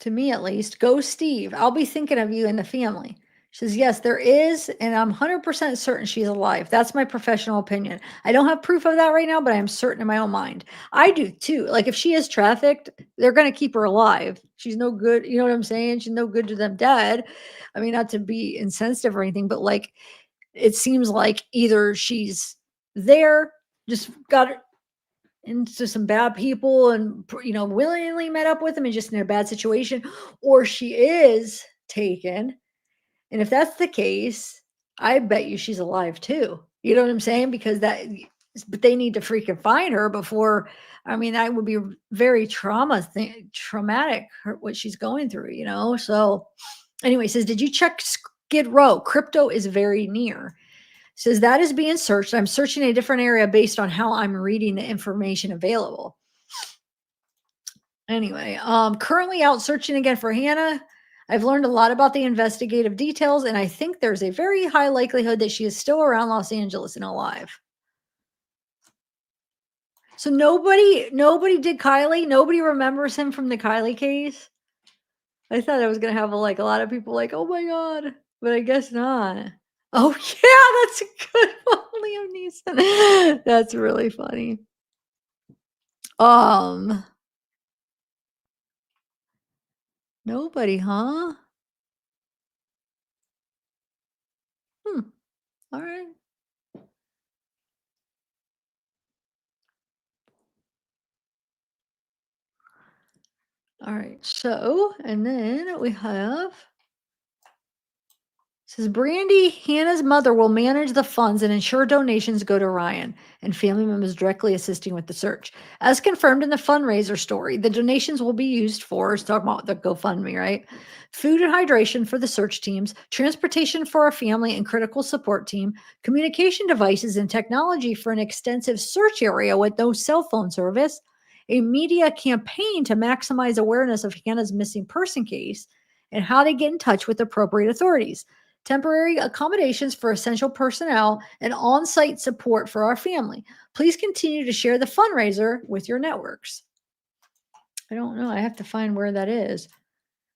To me, at least. Go, Steve. I'll be thinking of you and the family. She says, yes, there is, and I'm 100% certain she's alive. That's my professional opinion. I don't have proof of that right now, but I'm certain in my own mind. I do too. Like if she is trafficked, they're going to keep her alive. She's no good. You know what I'm saying? She's no good to them dead. I mean, not to be insensitive or anything, but like, it seems like either she's there, just got into some bad people and, willingly met up with them and just in a bad situation, or she is taken. And if that's the case, I bet you she's alive too. You know what I'm saying? Because but they need to freaking find her before. I mean, that would be very traumatic, what she's going through, you know? So anyway, says, did you check Skid Row? Crypto is very near. Says that is being searched. I'm searching a different area based on how I'm reading the information available. Anyway, currently out searching again for Hannah. I've learned a lot about the investigative details, and I think there's a very high likelihood that she is still around Los Angeles and alive. So nobody did Kylie. Nobody remembers him from the Kylie case. I thought I was gonna have a lot of people like, oh my god, but I guess not. Oh yeah, that's a good one, Liam Neeson. That's really funny. Nobody, huh? All right. All right. So, and then we have says Brandy, Hannah's mother will manage the funds and ensure donations go to Ryan and family members directly assisting with the search. As confirmed in the fundraiser story, the donations will be used for, it's talking about the GoFundMe, right? Food and hydration for the search teams, transportation for our family and critical support team, communication devices and technology for an extensive search area with no cell phone service, a media campaign to maximize awareness of Hannah's missing person case, and how to get in touch with appropriate authorities. Temporary accommodations for essential personnel, and on-site support for our family. Please continue to share the fundraiser with your networks. I don't know. I have to find where that is.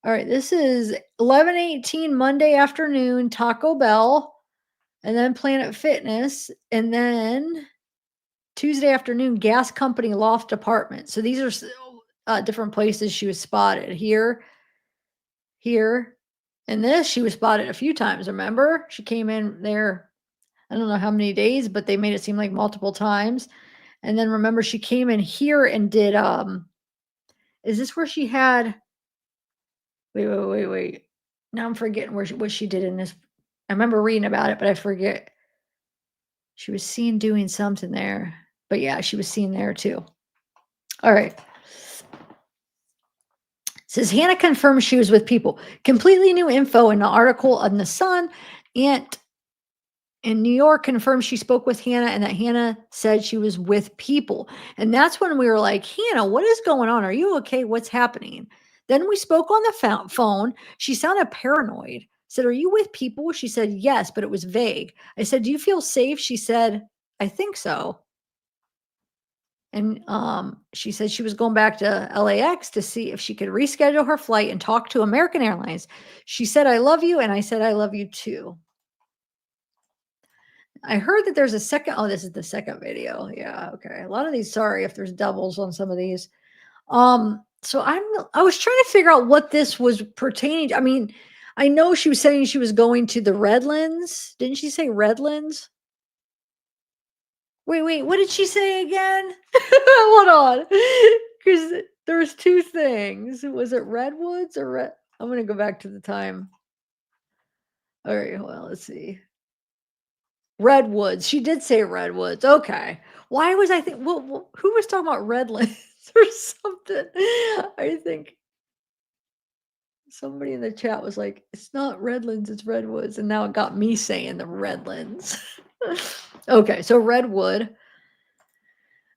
All right. This is 11:18 Monday afternoon, Taco Bell, and then Planet Fitness, and then Tuesday afternoon, Gas Company Loft Apartment. So these are different places she was spotted. Here, and this, she was spotted a few times, remember? She came in there, I don't know how many days, but they made it seem like multiple times. And then remember, she came in here and did, is this where she had, wait. Now I'm forgetting what she did in this. I remember reading about it, but I forget. She was seen doing something there. But yeah, she was seen there too. All right. Says Hannah confirms she was with people. Completely new info in the article on The Sun. Aunt in New York confirmed she spoke with Hannah and that Hannah said she was with people. And that's when we were like, Hannah, what is going on? Are you okay? What's happening? Then we spoke on the phone. She sounded paranoid. Said, are you with people? She said, yes, but it was vague. I said, do you feel safe? She said, I think so. And she said she was going back to LAX to see if she could reschedule her flight and talk to American Airlines. She said, I love you. And I said, I love you too. I heard that there's a second. Oh, this is the second video. Yeah. Okay. A lot of these, sorry if there's doubles on some of these. So I was trying to figure out what this was pertaining to. I mean, I know she was saying she was going to the Redlands. Didn't she say Redlands? Wait, what did she say again? Hold on. Because there's two things. Was it Redwoods or I'm going to go back to the time. All right, well, let's see. Redwoods. She did say Redwoods. Okay. Why was I think? Well, who was talking about Redlands or something? I think somebody in the chat was like, "It's not Redlands, it's Redwoods," and now it got me saying the Redlands. Okay, so Redwood.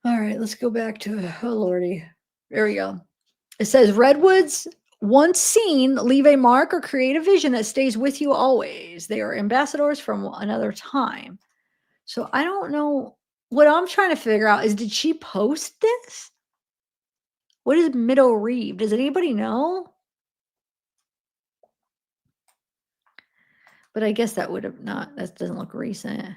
All right, let's go back to, oh lordy, there we go. It says Redwoods, once seen, leave a mark or create a vision that stays with you always. They are ambassadors from another time. So I don't know. What I'm trying to figure out is, did she post this? What is Middle Reeve? Does anybody know? But I guess that would have not, that doesn't look recent.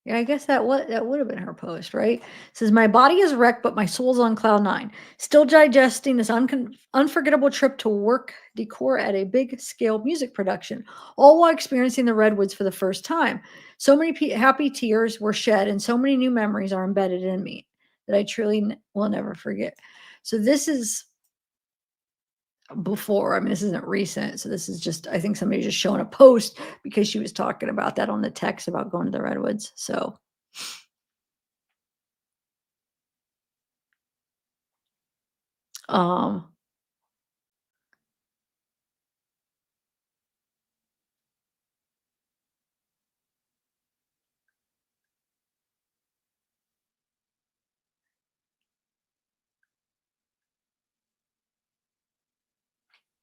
Yeah, I guess that would have been her post, right? It says, my body is wrecked, but my soul's on cloud 9. Still digesting this unforgettable trip to work decor at a big scale music production, all while experiencing the Redwoods for the first time. So many happy tears were shed, and so many new memories are embedded in me that I truly will never forget. So this is before. I mean, this isn't recent. So this is just, I think somebody just showing a post because she was talking about that on the text about going to the Redwoods. So Um,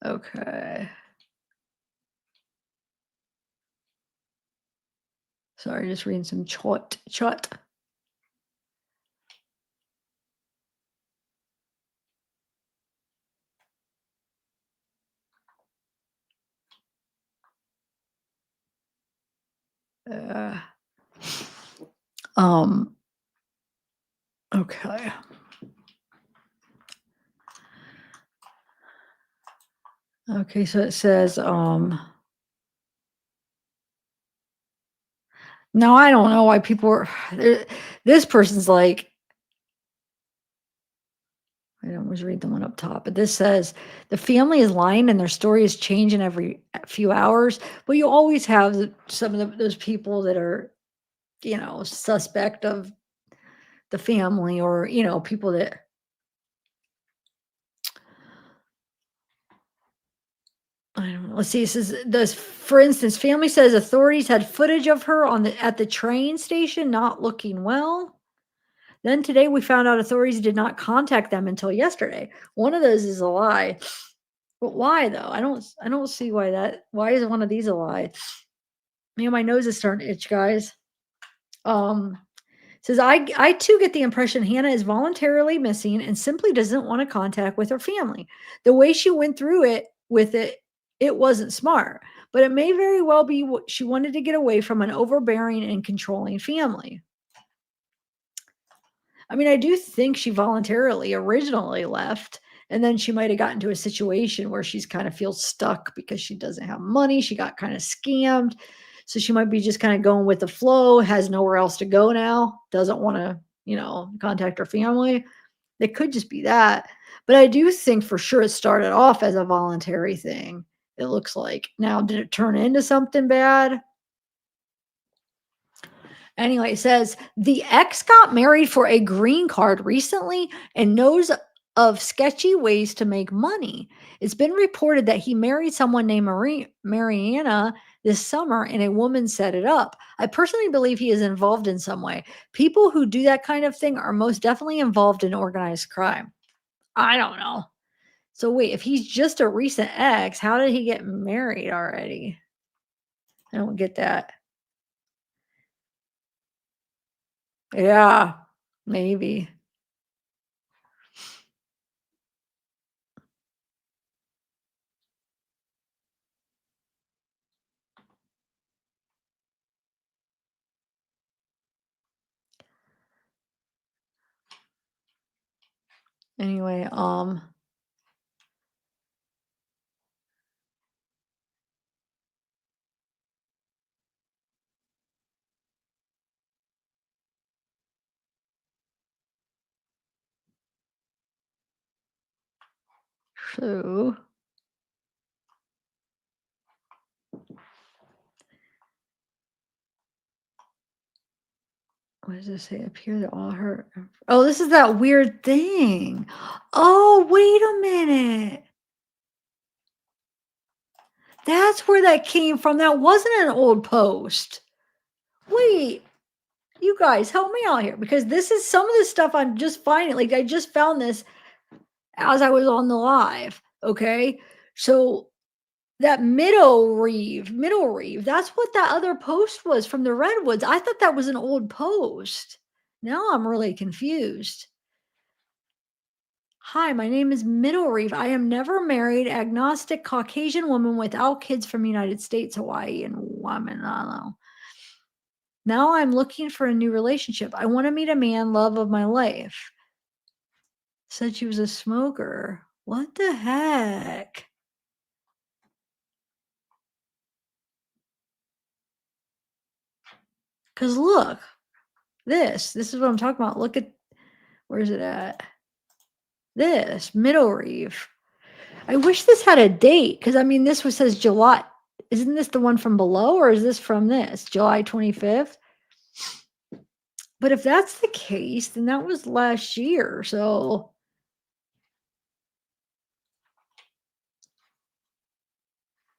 okay. Sorry, just reading some chat. Uh, um, okay. Okay, so it says, no, I don't know why people are this person's like, I always read the one up top, but this says the family is lying and their story is changing every few hours. But you always have some of those people that are, suspect of the family, or, people that, I don't know. Let's see. It says, for instance, family says authorities had footage of her at the train station not looking well. Then today we found out authorities did not contact them until yesterday. One of those is a lie. But why though? I don't see why is one of these a lie? Man, my nose is starting to itch, guys. Says I too get the impression Hannah is voluntarily missing and simply doesn't want to contact with her family. The way she went through it with it wasn't smart, but it may very well be what she wanted to get away from an overbearing and controlling family. I mean, I do think she voluntarily originally left, and then she might have gotten to a situation where she's kind of feels stuck because she doesn't have money. She got kind of scammed. So she might be just kind of going with the flow, has nowhere else to go now, doesn't want to, contact her family. It could just be that. But I do think for sure it started off as a voluntary thing. It looks like. Now, did it turn into something bad? Anyway, it says the ex got married for a green card recently and knows of sketchy ways to make money. It's been reported that he married someone named Mariana this summer and a woman set it up. I personally believe he is involved in some way. People who do that kind of thing are most definitely involved in organized crime. I don't know. So wait, if he's just a recent ex, how did he get married already? I don't get that. Yeah, maybe. Anyway, so what does it say up here that all her oh, this is that weird thing. Oh, wait a minute. That's where that came from. That wasn't an old post. Wait, you guys help me out here because this is some of the stuff I'm just finding. Like I just found this as I was on the live. Okay. So that middle reeve, that's what that other post was from the Redwoods. I thought that was an old post. Now I'm really confused. Hi, my name is Middle Reef. I am never married, agnostic, Caucasian woman without kids from United States, Hawaii, and woman. I don't know. Now I'm looking for a new relationship. I want to meet a man, love of my life. Said she was a smoker. What the heck? Because look, this is what I'm talking about. Look at, where's it at? This, Middle Reef. I wish this had a date because I mean, this was says July. Isn't this the one from below or is this from this? July 25th? But if that's the case, then that was last year. So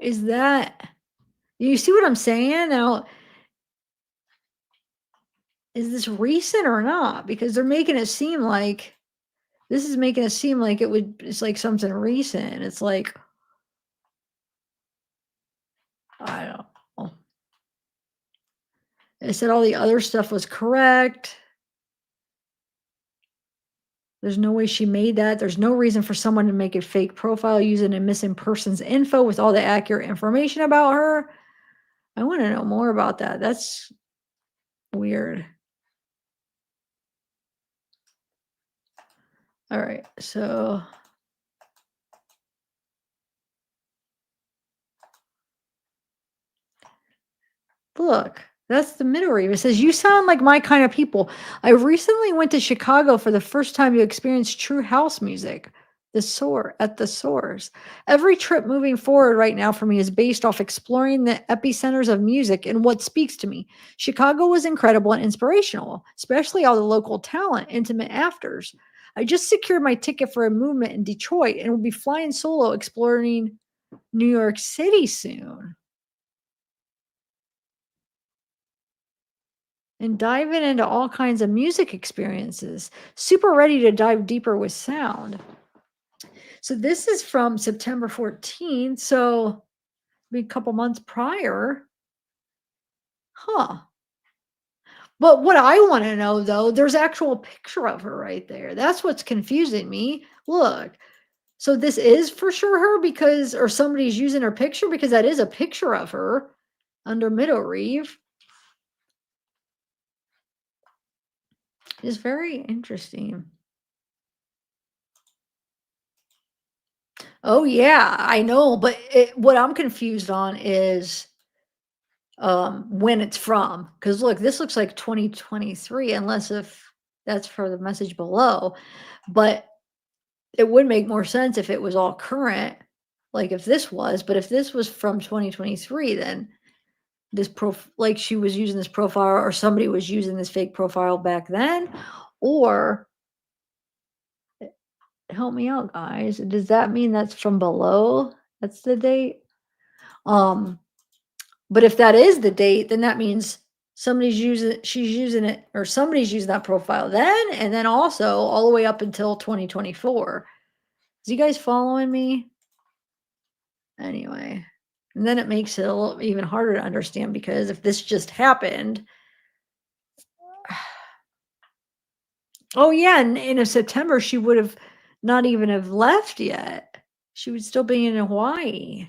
Is that, you see what I'm saying? Now, is this recent or not? Because they're making it seem like, this is making it seem like it's like something recent. It's like, I don't know. It said all the other stuff was correct. There's no way she made that. There's no reason for someone to make a fake profile using a missing person's info with all the accurate information about her. I want to know more about that. That's weird. All right, so look, that's the middle read. It says, "You sound like my kind of people. I recently went to Chicago for the first time to experience true house music. At the Source. Every trip moving forward right now for me is based off exploring the epicenters of music and what speaks to me. Chicago was incredible and inspirational, especially all the local talent, intimate afters. I just secured my ticket for a movement in Detroit and will be flying solo exploring New York City soon. And diving into all kinds of music experiences. Super ready to dive deeper with sound." So this is from September 14th, so maybe a couple months prior. Huh. But what I want to know, though, there's actual picture of her right there. That's what's confusing me. Look. So this is for sure her because, or somebody's using her picture because that is a picture of her under Middle Reeve. It's very interesting. Oh yeah, I know, but what I'm confused on is when it's from. Because look, this looks like 2023, unless if that's for the message below. But it would make more sense if it was all current, like if this was. But if this was from 2023, then this like she was using this profile, or somebody was using this fake profile back then, or help me out, guys. Does that mean that's from below? That's the date. But if that is the date, then that means she's using it, or somebody's using that profile then, and then also all the way up until 2024. Is you guys following me? Anyway, and then it makes it a little even harder to understand, because if this just happened, oh yeah, and in September she would have not even have left yet. She would still be in Hawaii.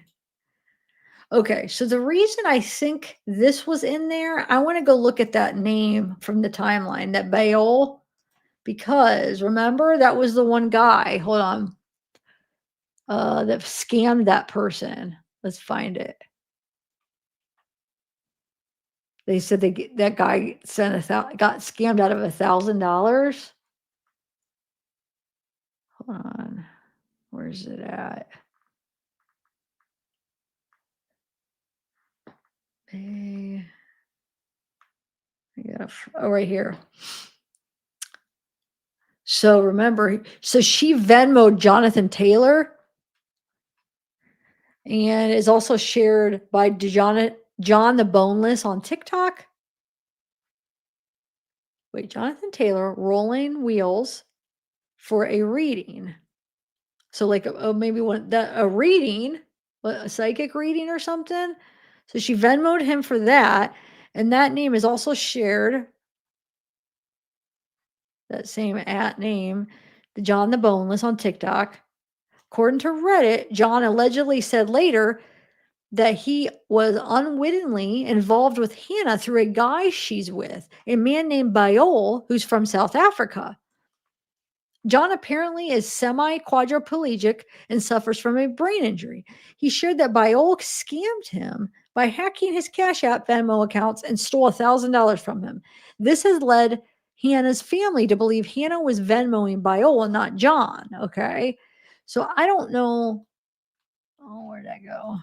Okay, so the reason I think this was in there, I want to go look at that name from the timeline, that Baol, because remember that was the one guy, hold on, that scammed that person. Let's find it. They said that guy got scammed out of $1,000. Hold on, where's it at? I got right here. So remember, so she Venmoed Jonathan Taylor, and is also shared by John the Boneless on TikTok. Wait, Jonathan Taylor, rolling wheels for a reading. So like maybe a reading, a psychic reading or something. So she Venmoed him for that, and that name is also shared. That same name, the John the Boneless on TikTok. According to Reddit, John allegedly said later that he was unwittingly involved with Hannah through a guy she's with, a man named Baol, who's from South Africa. John apparently is semi-quadriplegic and suffers from a brain injury. He shared that Baol scammed him by hacking his Cash App Venmo accounts and stole $1,000 from him. This has led Hannah's family to believe Hannah was Venmoing Baol and not John. Okay. So I don't know. Oh, where'd that go?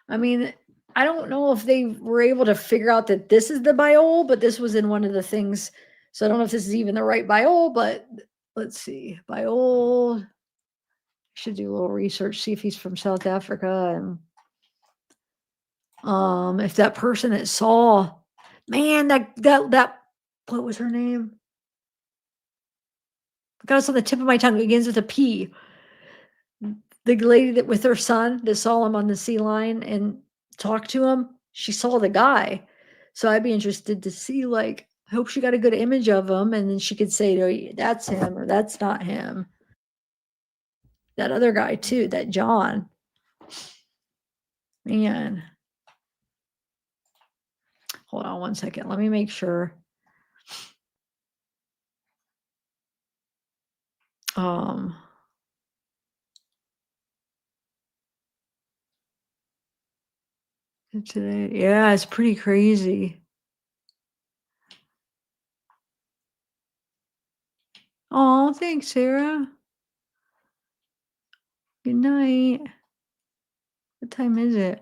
I mean, I don't know if they were able to figure out that this is the Baol, but this was in one of the things. So I don't know if this is even the right Baol, but let's see. Baol. Should do a little research, see if he's from South Africa, and if that person that saw, man, that what was her name? I got it's on the tip of my tongue. It begins with a P. The lady that with her son that saw him on the sea line and talked to him, she saw the guy. So I'd be interested to see, like, I hope she got a good image of him, and then she could say, to that's him or that's not him. That other guy too, that John. Man. Hold on one second. Let me make sure. Today, yeah, it's pretty crazy. Oh, thanks, Sarah. Good night. What time is it?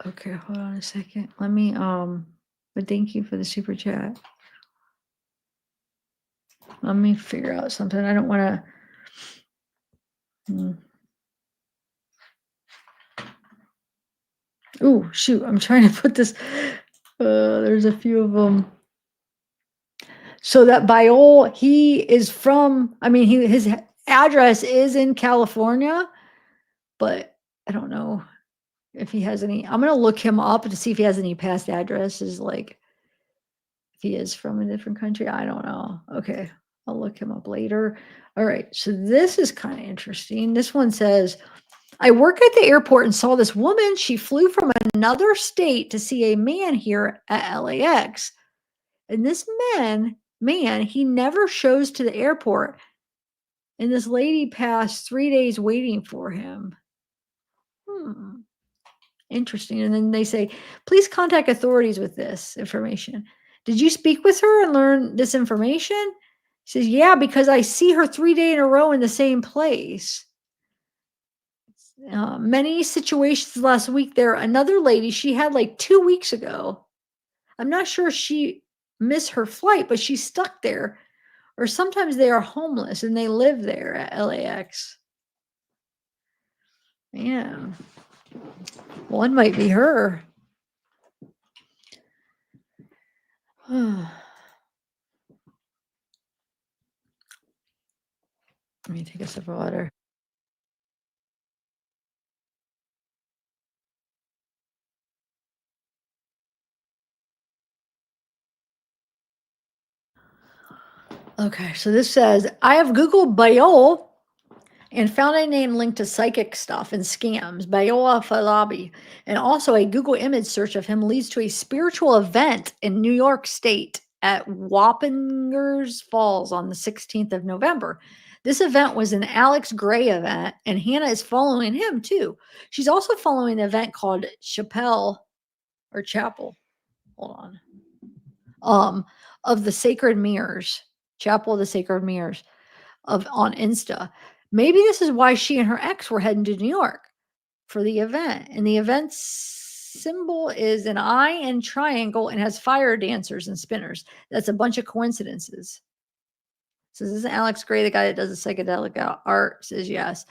Okay, hold on a second. Let me but thank you for the super chat. Let me figure out something. I don't want to. Oh, shoot. I'm trying to put this. There's a few of them. So that Biol, he is from, I mean, his address is in California, but I don't know if he has any. I'm going to look him up to see if he has any past addresses, like if he is from a different country. I don't know. Okay. I'll look him up later. All right. So this is kind of interesting. This one says, I work at the airport and saw this woman. She flew from another state to see a man here at LAX. And this man, he never shows to the airport. And this lady passed 3 days waiting for him. Interesting. And then they say, please contact authorities with this information. Did you speak with her and learn this information? She says, yeah, because I see her 3 days in a row in the same place. Many situations last week there. Another lady, she had like 2 weeks ago. I'm not sure she missed her flight, but she's stuck there. Or sometimes they are homeless and they live there at LAX. Yeah. One might be her. Let me take a sip of water. Okay, so this says, I have Googled Biol and found a name linked to psychic stuff and scams, Biola Falabi. And also a Google image search of him leads to a spiritual event in New York State at Wappingers Falls on the 16th of November. This event was an Alex Gray event, and Hannah is following him too. She's also following an event called Chapel. Hold on. Of the Sacred Mirrors. Chapel of the Sacred Mirrors on Insta. Maybe this is why she and her ex were heading to New York for the event. And the event symbol is an eye and triangle and has fire dancers and spinners. That's a bunch of coincidences. So this is Alex Gray, the guy that does the psychedelic art, says yes.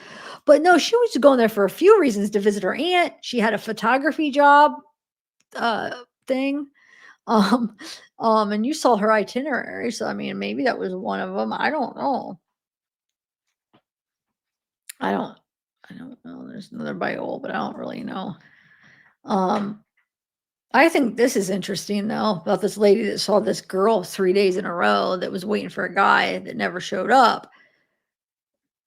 But no, she was going there for a few reasons: to visit her aunt. She had a photography job thing. And you saw her itinerary, so I mean, maybe that was one of them. I don't know. I don't know. There's another Biol, but I don't really know. I think this is interesting though, about this lady that saw this girl 3 days in a row that was waiting for a guy that never showed up.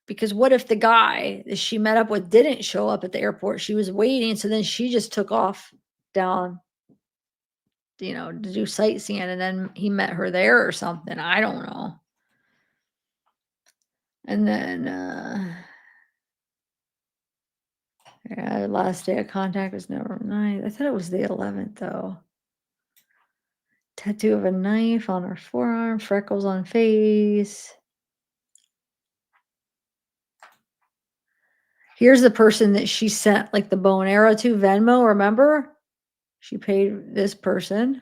Because what if the guy that she met up with didn't show up at the airport? She was waiting, so then she just took off down, to do sightseeing, and then he met her there or something. I don't know. And then yeah, last day of contact was November 9th. I thought it was the 11th though. Tattoo of a knife on her forearm, freckles on face. Here's the person that she sent like the bow and arrow to, Venmo, remember? She paid this person.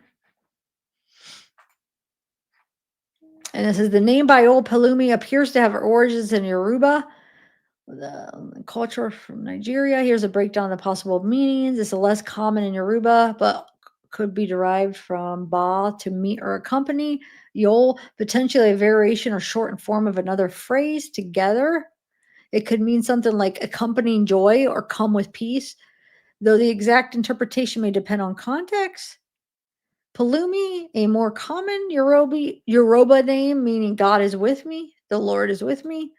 And this is the name by old Palumi appears to have origins in Yoruba. The culture from Nigeria. Here's a breakdown of the possible meanings. It's less common in Yoruba, but could be derived from ba, to meet or accompany. Yol, potentially a variation or shortened form of another phrase, together. It could mean something like accompanying joy or come with peace, though the exact interpretation may depend on context. Palumi, a more common Yoruba name meaning God is with me, the Lord is with me.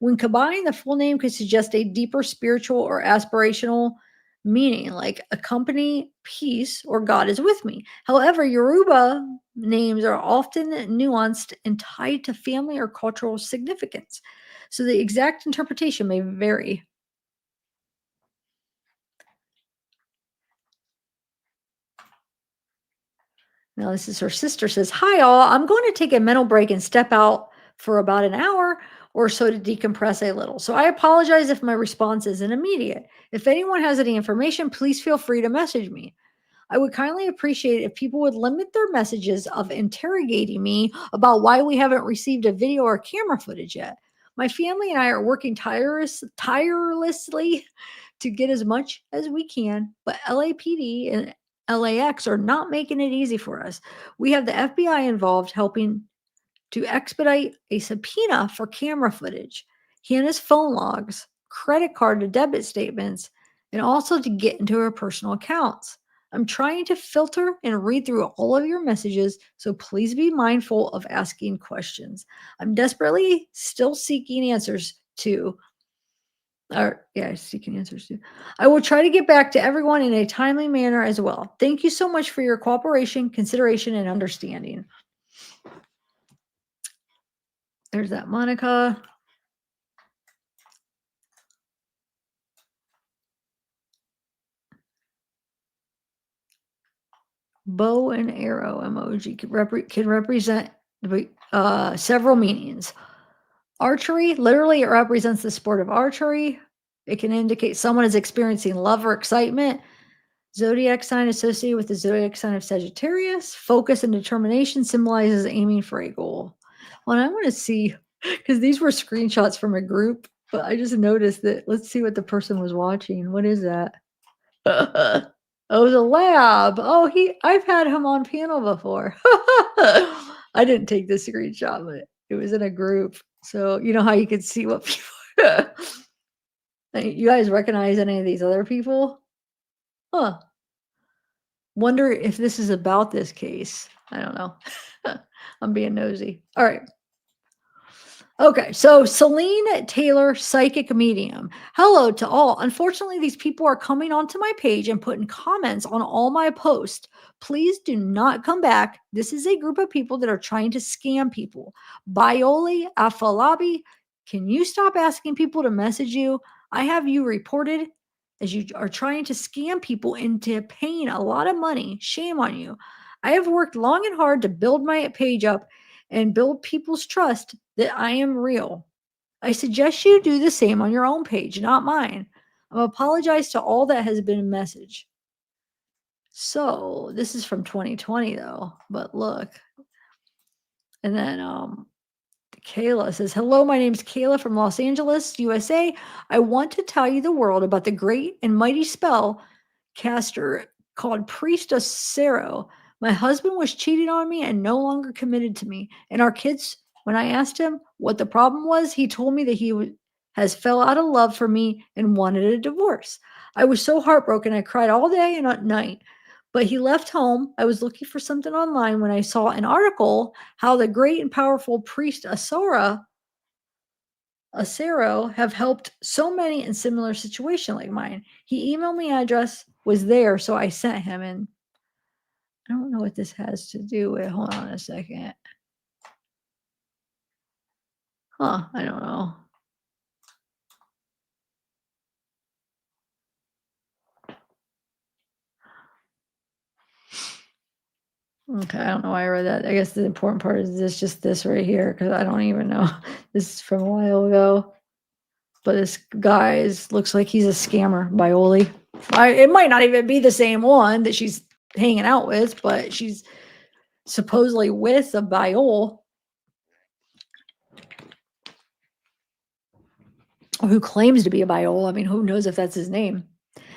When combined, the full name could suggest a deeper spiritual or aspirational meaning, like accompany peace or God is with me. However, Yoruba names are often nuanced and tied to family or cultural significance, so the exact interpretation may vary. Now, this is her sister says, "Hi, all. I'm going to take a mental break and step out for about an hour or so to decompress a little. So I apologize if my response isn't immediate. If anyone has any information, please feel free to message me. I would kindly appreciate it if people would limit their messages of interrogating me about why we haven't received a video or camera footage yet. My family and I are working tirelessly to get as much as we can, but LAPD and LAX are not making it easy for us. We have the FBI involved helping to expedite a subpoena for camera footage, Hannah's phone logs, credit card to debit statements, and also to get into her personal accounts. I'm trying to filter and read through all of your messages, so please be mindful of asking questions. I'm desperately still seeking answers to seeking answers to. I will try to get back to everyone in a timely manner as well. Thank you so much for your cooperation, consideration, and understanding." There's that Monica. Bow and arrow emoji can represent several meanings. Archery, literally, it represents the sport of archery. It can indicate someone is experiencing love or excitement. Zodiac sign associated with the zodiac sign of Sagittarius. Focus and determination symbolizes aiming for a goal. Well, I want to see, because these were screenshots from a group, but I just noticed that. Let's see what the person was watching. What is that? Oh, the lab. Oh, I've had him on panel before. I didn't take the screenshot, but it was in a group. So you know how you could see what people. You guys recognize any of these other people? Huh. Wonder if this is about this case. I don't know. I'm being nosy. All right. Okay, so Celine Taylor, psychic medium. Hello to all. Unfortunately, these people are coming onto my page and putting comments on all my posts. Please do not come back. This is a group of people that are trying to scam people. Bioli Afalabi, can you stop asking people to message you? I have you reported as you are trying to scam people into paying a lot of money. Shame on you. I have worked long and hard to build my page up and build people's trust that I am real. I suggest you do the same on your own page, not mine. I apologize to all that has been a message. So this is from 2020 though, but look. And then Kayla says, "Hello, my name is Kayla from Los Angeles, USA. I want to tell you the world about the great and mighty spell caster called Priest Acero. My husband was cheating on me and no longer committed to me. And our kids, when I asked him what the problem was, he told me that he has fell out of love for me and wanted a divorce. I was so heartbroken. I cried all day and at night. But he left home. I was looking for something online when I saw an article how the great and powerful priest Acero have helped so many in similar situation like mine. He emailed me address was there, so I sent him, and I don't know what this has to do with. Hold on a second. I don't know. Okay, I don't know why I read that. I guess the important part is just this right here, because I don't even know. This is from a while ago. But this guy looks like he's a scammer, Bioli. It might not even be the same one that she's hanging out with, but she's supposedly with a Biol who claims to be a Biol. I mean, who knows if that's his name?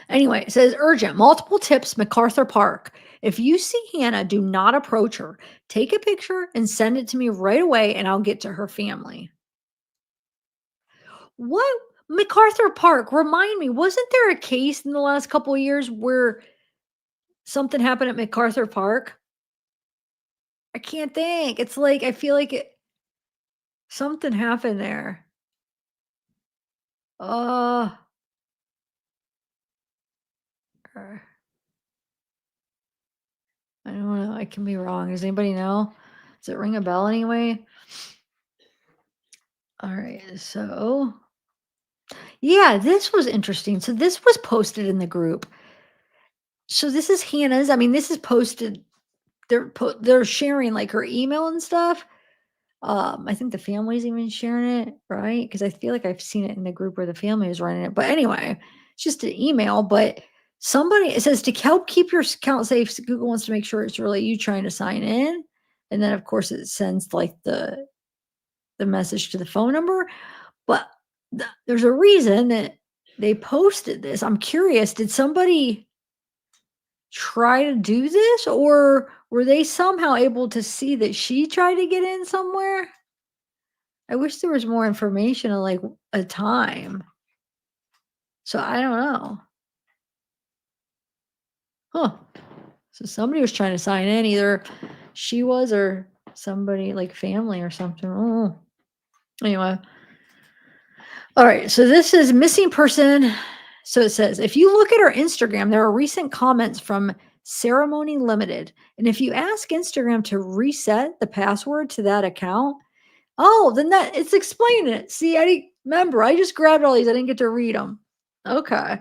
Anyway, it says urgent, multiple tips, MacArthur Park. If you see Hannah, do not approach her. Take a picture and send it to me right away, and I'll get to her family. What? MacArthur Park, remind me, wasn't there a case in the last couple of years where something happened at MacArthur Park? I can't think. It's like, I feel like something happened there. Uh, I don't know. I can be wrong. Does anybody know? Does it ring a bell anyway? All right. So, yeah, this was interesting. So this was posted in the group. So this is Hannah's. I mean, this is posted. They're sharing like her email and stuff. I think the family's even sharing it, right? Because I feel like I've seen it in the group where the family is running it. But anyway, it's just an email. But it says to help keep your account safe, Google wants to make sure it's really you trying to sign in. And then of course it sends like the message to the phone number. But there's a reason that they posted this. I'm curious, did somebody try to do this, or were they somehow able to see that she tried to get in somewhere? I wish there was more information on like a time. So I don't know. Huh. So somebody was trying to sign in, either she was or somebody like family or something. Oh. Anyway. All right. So this is missing person. So it says, if you look at her Instagram, there are recent comments from Ceremony Limited. And if you ask Instagram to reset the password to that account, then it's explaining it. See, I didn't remember. I just grabbed all these. I didn't get to read them. Okay.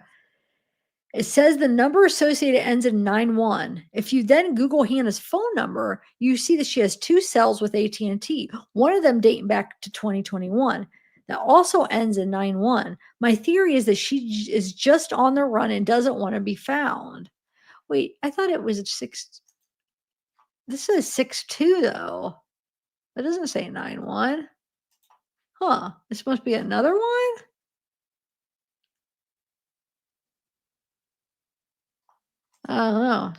It says the number associated ends in 91. If you then Google Hannah's phone number, you see that she has 2 cells with AT&T, one of them dating back to 2021. That also ends in 91. My theory is that she is just on the run and doesn't want to be found. Wait, I thought it was 6. This is 62 though. That doesn't say 91. Huh. This must be another one? I don't know.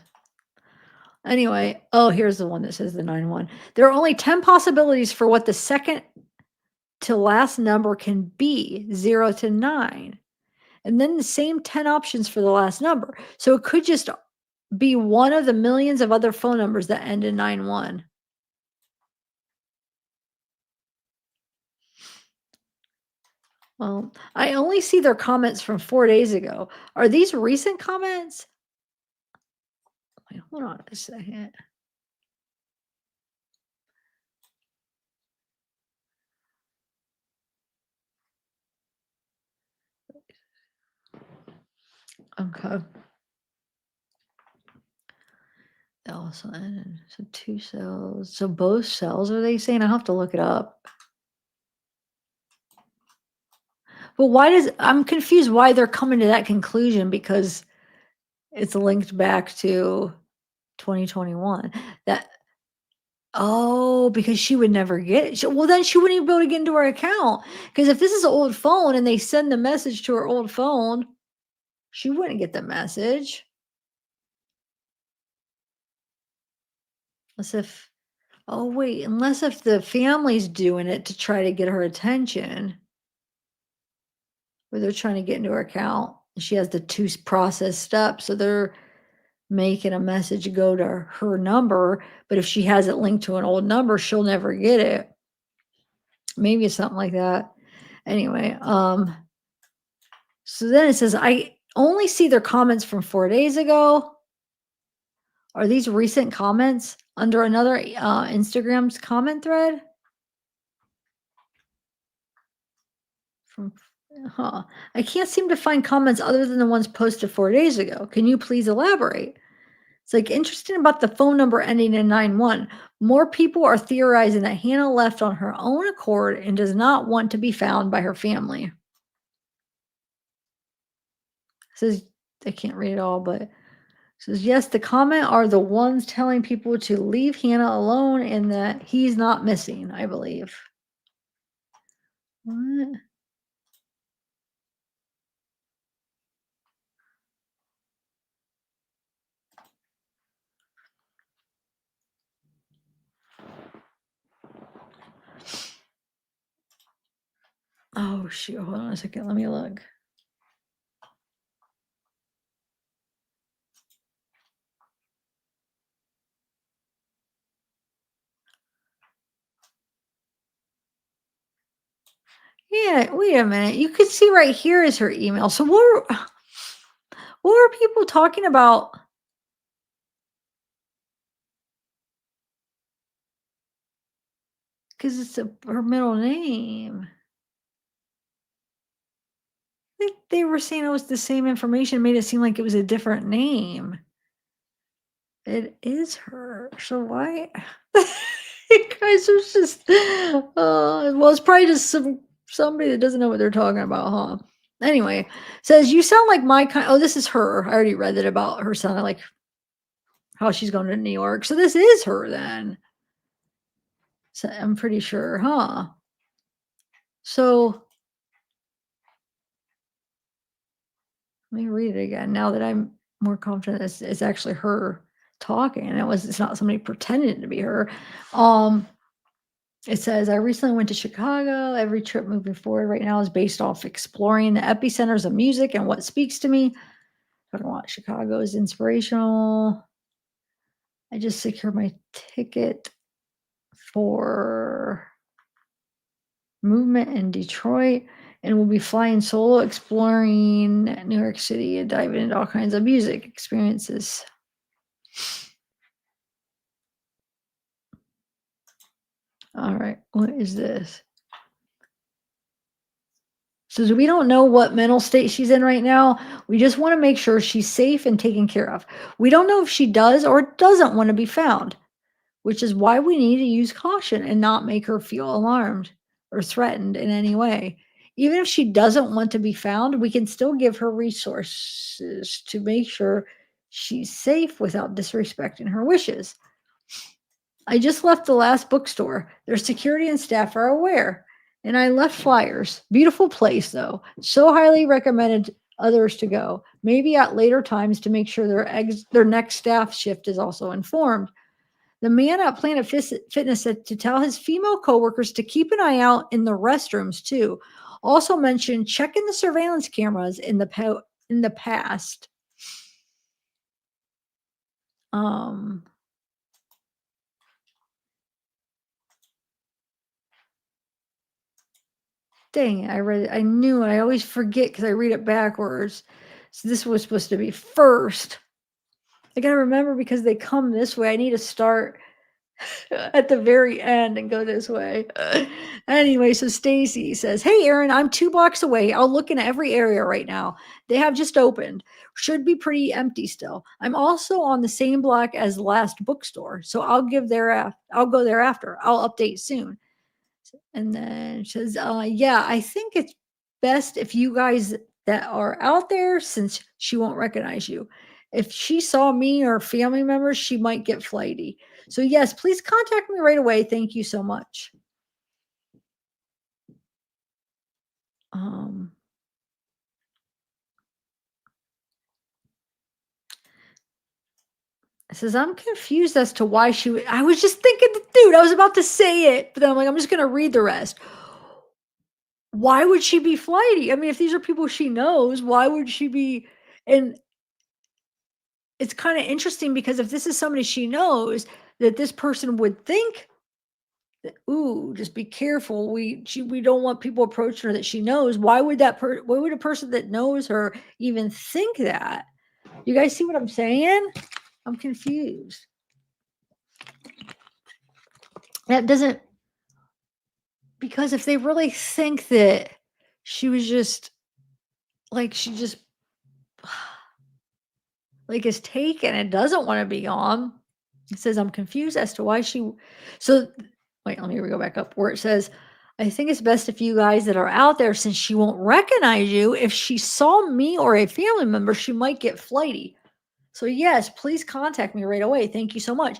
Anyway, here's the one that says the 91. There are only 10 possibilities for what the second to last number can be, 0 to 9. And then the same 10 options for the last number. So it could just be one of the millions of other phone numbers that end in 91. Well, I only see their comments from 4 days ago. Are these recent comments? Wait, hold on a second. Okay. Also, so 2 cells. So both cells, are they saying? I have to look it up. But I'm confused why they're coming to that conclusion, because it's linked back to 2021. Because she would never get it. Well, then she wouldn't even be able to get into her account. Because if this is an old phone and they send the message to her old phone, she wouldn't get the message. Unless if the family's doing it to try to get her attention, where they're trying to get into her account. She has the 2 process steps, so they're making a message go to her number, but if she has it linked to an old number, she'll never get it. Maybe it's something like that. Anyway, so then it says, I only see their comments from 4 days ago. Are these recent comments under another Instagram's comment thread? I can't seem to find comments other than the ones posted 4 days ago. Can you please elaborate? It's like interesting about the phone number ending in 91. More people are theorizing that Hannah left on her own accord and does not want to be found by her family. says I can't read it all, but says yes, the comment are the ones telling people to leave Hannah alone and that he's not missing, I believe. What? Oh shoot, hold on a second. Let me look. Yeah, wait a minute. You can see right here is her email. So what are people talking about? Because it's her middle name. They were saying it was the same information, made it seem like it was a different name. It is her. So why? Guys, it's just well, it's probably just somebody that doesn't know what they're talking about, huh? Anyway, says you sound like my kind. Oh, this is her. I already read it about her sounding like how she's going to New York. So this is her then. So I'm pretty sure, huh? So let me read it again now that I'm more confident it's actually her talking. And it's not somebody pretending to be her. It says, I recently went to Chicago. Every trip moving forward right now is based off exploring the epicenters of music and what speaks to me. Talking about Chicago is inspirational. I just secured my ticket for movement in Detroit and we'll be flying solo, exploring New York City and diving into all kinds of music experiences. All right, what is this? So we don't know what mental state she's in right now. We just want to make sure she's safe and taken care of. We don't know if she does or doesn't want to be found, which is why we need to use caution and not make her feel alarmed or threatened in any way. Even if she doesn't want to be found, we can still give her resources to make sure she's safe without disrespecting her wishes. I just left the last bookstore. Their security and staff are aware. And I left flyers. Beautiful place, though. So highly recommended others to go. Maybe at later times to make sure their next staff shift is also informed. The man at Planet Fitness said to tell his female coworkers to keep an eye out in the restrooms too. Also mentioned checking the surveillance cameras in the past. Dang it, I read it. I knew it. I always forget because I read it backwards. So this was supposed to be first. I gotta remember because they come this way. I need to start at the very end and go this way. Anyway, so Stacy says, hey, Aaron, I'm 2 blocks away. I'll look in every area right now. They have just opened. Should be pretty empty still. I'm also on the same block as the last bookstore. So I'll go there after. I'll update soon. And then she says, yeah, I think it's best if you guys that are out there, since she won't recognize you. If she saw me or family members, she might get flighty. So yes, please contact me right away. Thank you so much. It says, I'm confused as to why I was just thinking, dude, I was about to say it, but then I'm like, I'm just going to read the rest. Why would she be flighty? I mean, if these are people she knows, why would she be? And it's kind of interesting because if this is somebody she knows, that this person would think that, ooh, just be careful. We don't want people approaching her that she knows. Why would why would a person that knows her even think that? You guys see what I'm saying? I'm confused. That doesn't, because if they really think that she was just like, she just like is taken and doesn't want to be on. It says, I'm confused as to why so wait, let me go back up where it says, I think it's best if you guys that are out there, since she won't recognize you, if she saw me or a family member, she might get flighty. So yes, please contact me right away. Thank you so much.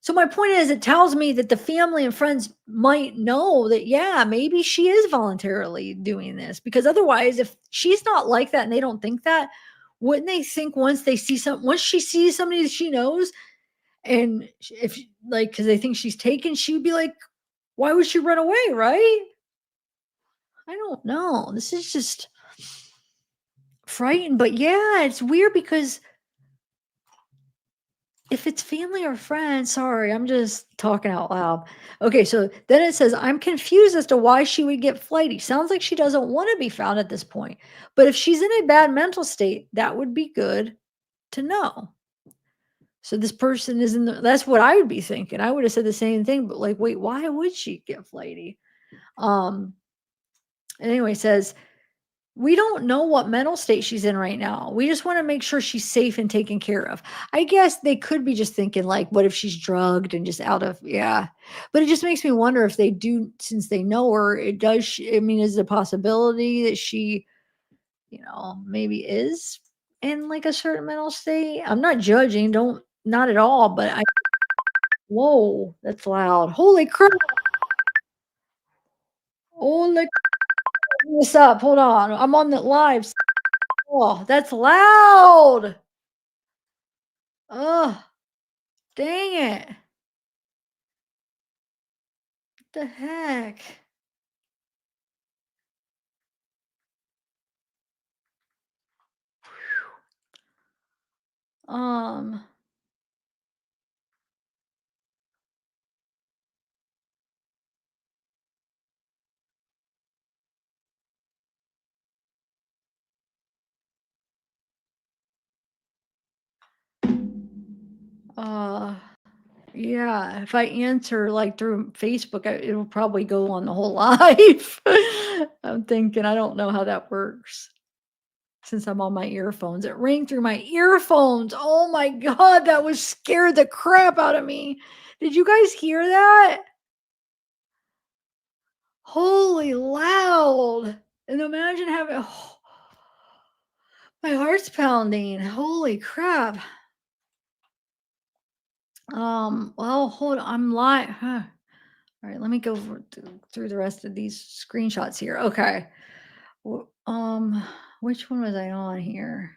So my point is, it tells me that the family and friends might know that, yeah, maybe she is voluntarily doing this, because otherwise, if she's not like that and they don't think that, wouldn't they think once she sees somebody that she knows, and if like, because they think she's taken, she would be like, why would she run away, right? I don't know. This is just frightening, but yeah, it's weird because if it's family or friends, sorry, I'm just talking out loud. Okay, so then it says, I'm confused as to why she would get flighty. Sounds like she doesn't want to be found at this point. But if she's in a bad mental state, that would be good to know. So this person is that's what I would be thinking. I would have said the same thing, but like, wait, why would she get flighty? And anyway, it says, we don't know what mental state she's in right now. We just want to make sure she's safe and taken care of. I guess they could be just thinking, like, what if she's drugged and just out of, yeah. But it just makes me wonder if they do, since they know her, it does, I mean, is it a possibility that she, maybe is in like a certain mental state? I'm not judging, not at all, but whoa, that's loud. Holy crap. Holy this up. Hold on. I'm on the live. Oh, that's loud. Oh, dang it. What the heck? Um, uh, yeah, if I answer like through Facebook, it'll probably go on the whole live. I'm thinking, I don't know how that works since I'm on my earphones. It rang through my earphones. Oh my God, that was scared the crap out of me. Did you guys hear that? Holy loud. And imagine having, my heart's pounding. Holy crap. Well, hold on. I'm live. Huh. All right, let me go through the rest of these screenshots here. Okay. Which one was I on here?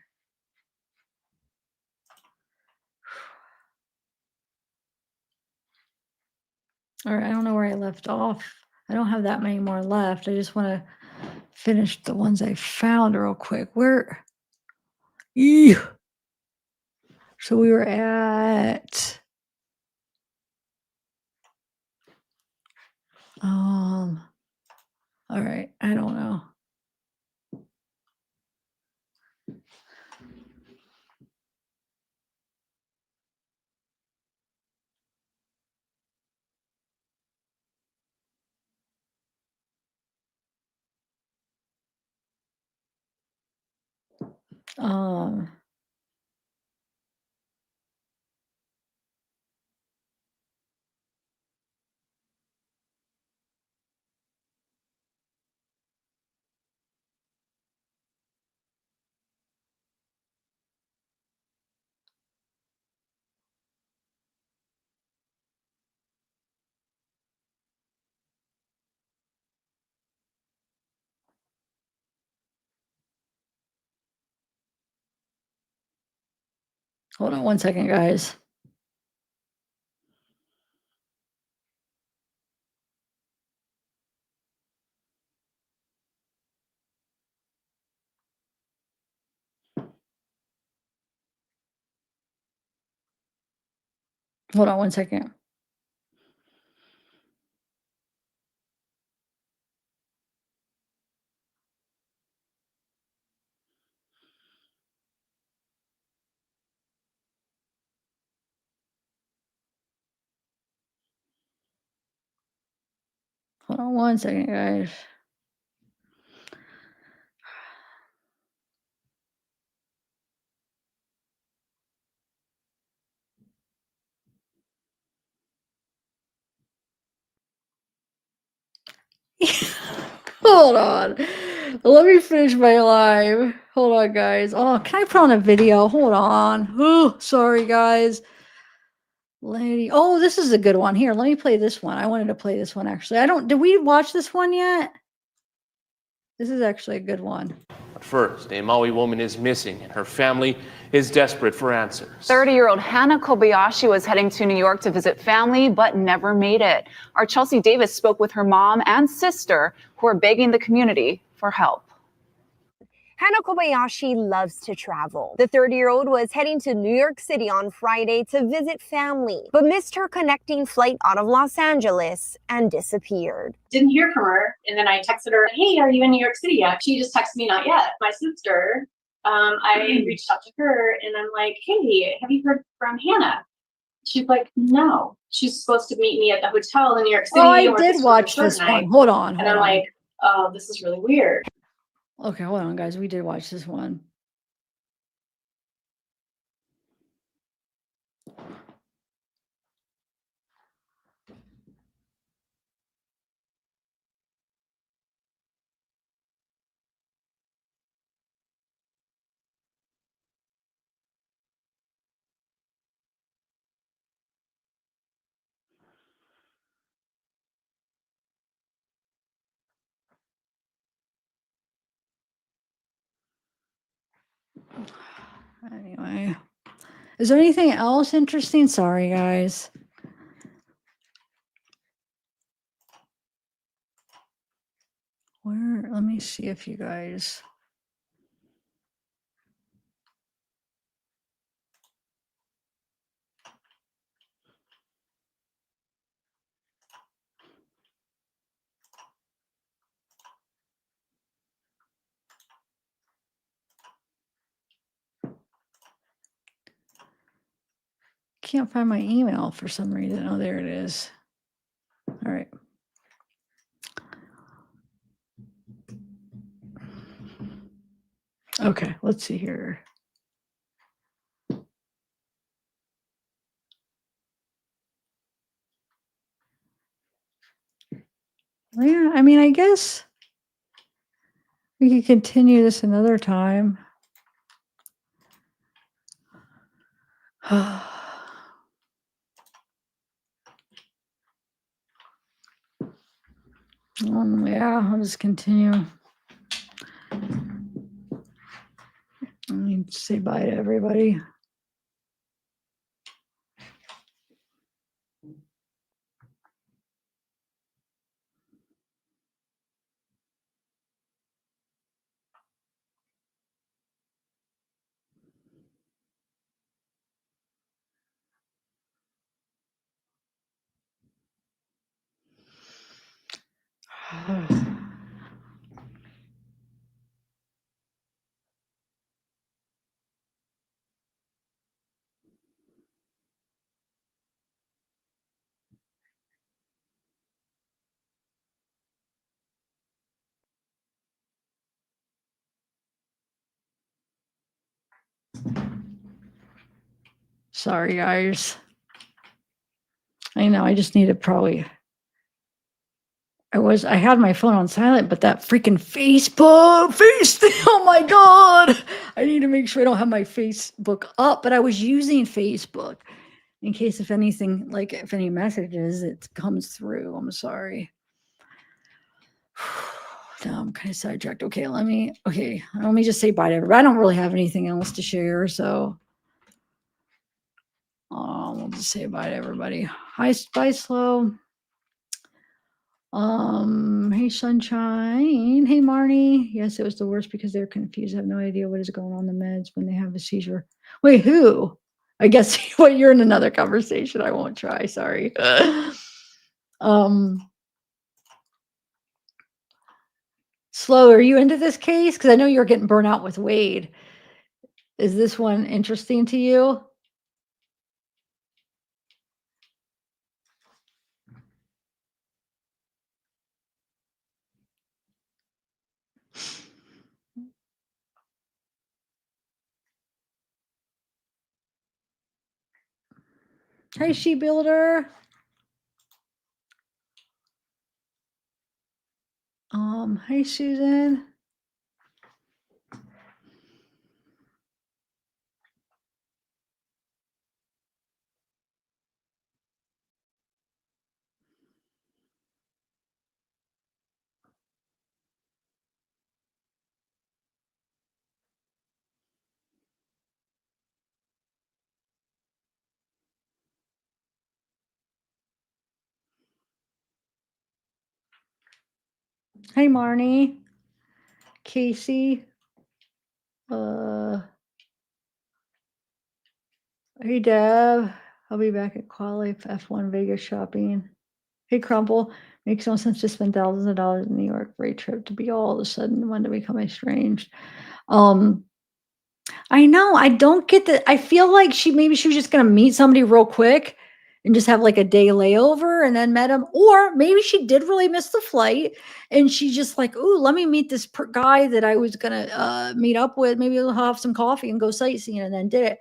All right, I don't know where I left off. I don't have that many more left. I just want to finish the ones I found real quick. Where? So we were at all right, I don't know. Um Hold on one second, guys. Hold on one second. Hold on one second, guys. Hold on. Let me finish my live. Hold on, guys. Oh, can I put on a video? Hold on. Oh, sorry, guys. Lady. Oh, this is a good one. Here, let me play this one. I wanted to play this one, actually. Did we watch this one yet? This is actually a good one. First, a Maui woman is missing, and her family is desperate for answers. 30-year-old Hana Kobayashi was heading to New York to visit family, but never made it. Our Chelsea Davis spoke with her mom and sister, who are begging the community for help. Hana Kobayashi loves to travel. The 30-year-old was heading to New York City on Friday to visit family, but missed her connecting flight out of Los Angeles and disappeared. Didn't hear from her, and then I texted her, "Hey, are you in New York City yet?" She just texted me, "Not yet." My sister, I reached out to her, and I'm like, "Hey, have you heard from Hannah?" She's like, "No." She's supposed to meet me at the hotel in New York City. Oh, I or did this watch resort this night. one. Hold on. And Hold I'm on. like, "Oh, this is really weird." Okay, hold on, guys. We did watch this one. Anyway, is there anything else interesting? Sorry, guys. Let me see if you guys. Can't find my email for some reason. Oh, there it is. All right. Okay, let's see here. Yeah, I mean, I guess we could continue this another time. Yeah, I'll just continue. Let me say bye to everybody. Sorry, guys. I know, I just need to probably. I had my phone on silent, but that freaking oh my God. I need to make sure I don't have my Facebook up, but I was using Facebook in case if anything, like if any messages, it comes through. I'm sorry. Now I'm kind of sidetracked. Okay, let me just say bye to everybody. I don't really have anything else to share, so we'll just say bye to everybody. Hi, bye, Slow. Hey, Sunshine. Hey, Marnie. Yes, it was the worst because they're confused. I have no idea what is going on in the meds when they have a seizure. Wait, who? I guess what you're in another conversation. I won't try. Sorry. Slow, are you into this case? Because I know you're getting burnt out with Wade. Is this one interesting to you? Hi, She Builder. Hey, Susan. Hey, Marnie. Casey. Hey, Deb. I'll be back at Quali F1 Vegas shopping. Hey, Crumple. Makes no sense to spend thousands of dollars in New York for a trip to be all of a sudden one to become estranged. I know. I don't get that. I feel like maybe she was just gonna meet somebody real quick and just have like a day layover and then met him. Or maybe she did really miss the flight and she just like, ooh, let me meet this guy that I was gonna meet up with. Maybe we'll have some coffee and go sightseeing, and then did it.